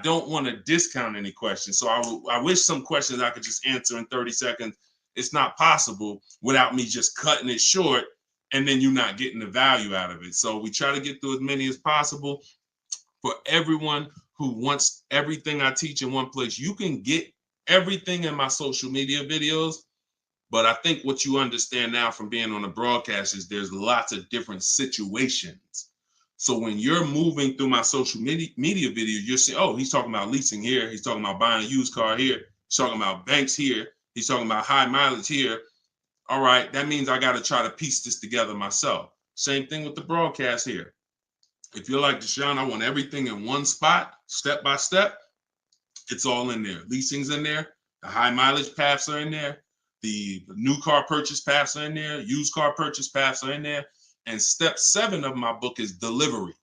S1: don't want to discount any questions. So I wish some questions I could just answer in 30 seconds. It's not possible without me just cutting it short and then you not getting the value out of it. So we try to get through as many as possible. For everyone who wants everything I teach in one place, you can get everything in my social media videos. But I think what you understand now from being on the broadcast is there's lots of different situations. So when you're moving through my social media video, you're saying, oh, he's talking about leasing here. He's talking about buying a used car here. He's talking about banks here. He's talking about high mileage here. All right, that means I got to try to piece this together myself. Same thing with the broadcast here. If you're like Deshone, I want everything in one spot, step by step. It's all in there. Leasing's in there. The high mileage paths are in there. The new car purchase paths are in there. Used car purchase paths are in there. And step 7 of my book is delivery.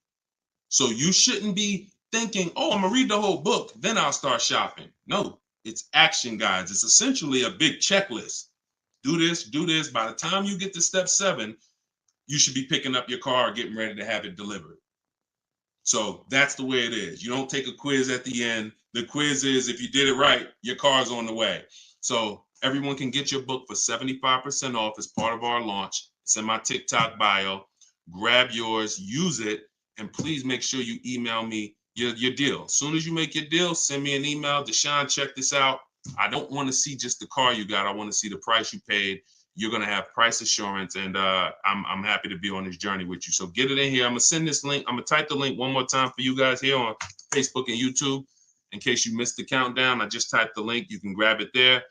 S1: So you shouldn't be thinking, oh, I'm gonna read the whole book, then I'll start shopping. No, it's action guides. It's essentially a big checklist. Do this, do this. By the time you get to step 7, you should be picking up your car, getting ready to have it delivered. So that's the way it is. You don't take a quiz at the end. The quiz is, if you did it right, your car's on the way. So everyone can get your book for 75% off as part of our launch. It's in my TikTok bio. Grab yours, use it, and please make sure you email me your deal. As soon as you make your deal, send me an email. Deshone, check this out. I don't want to see just the car you got. I want to see the price you paid. You're going to have price assurance, and I'm happy to be on this journey with you. So get it in here. I'm going to send this link. I'm going to type the link one more time for you guys here on Facebook and YouTube. In case you missed the countdown, I just typed the link. You can grab it there.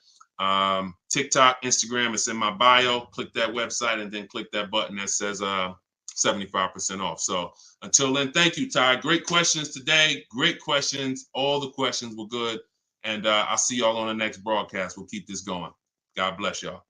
S1: TikTok, Instagram, it's in my bio. Click that website and then click that button that says 75% off. So until then, thank you, Ty. Great questions today. Great questions. All the questions were good. And I'll see y'all on the next broadcast. We'll keep this going. God bless y'all.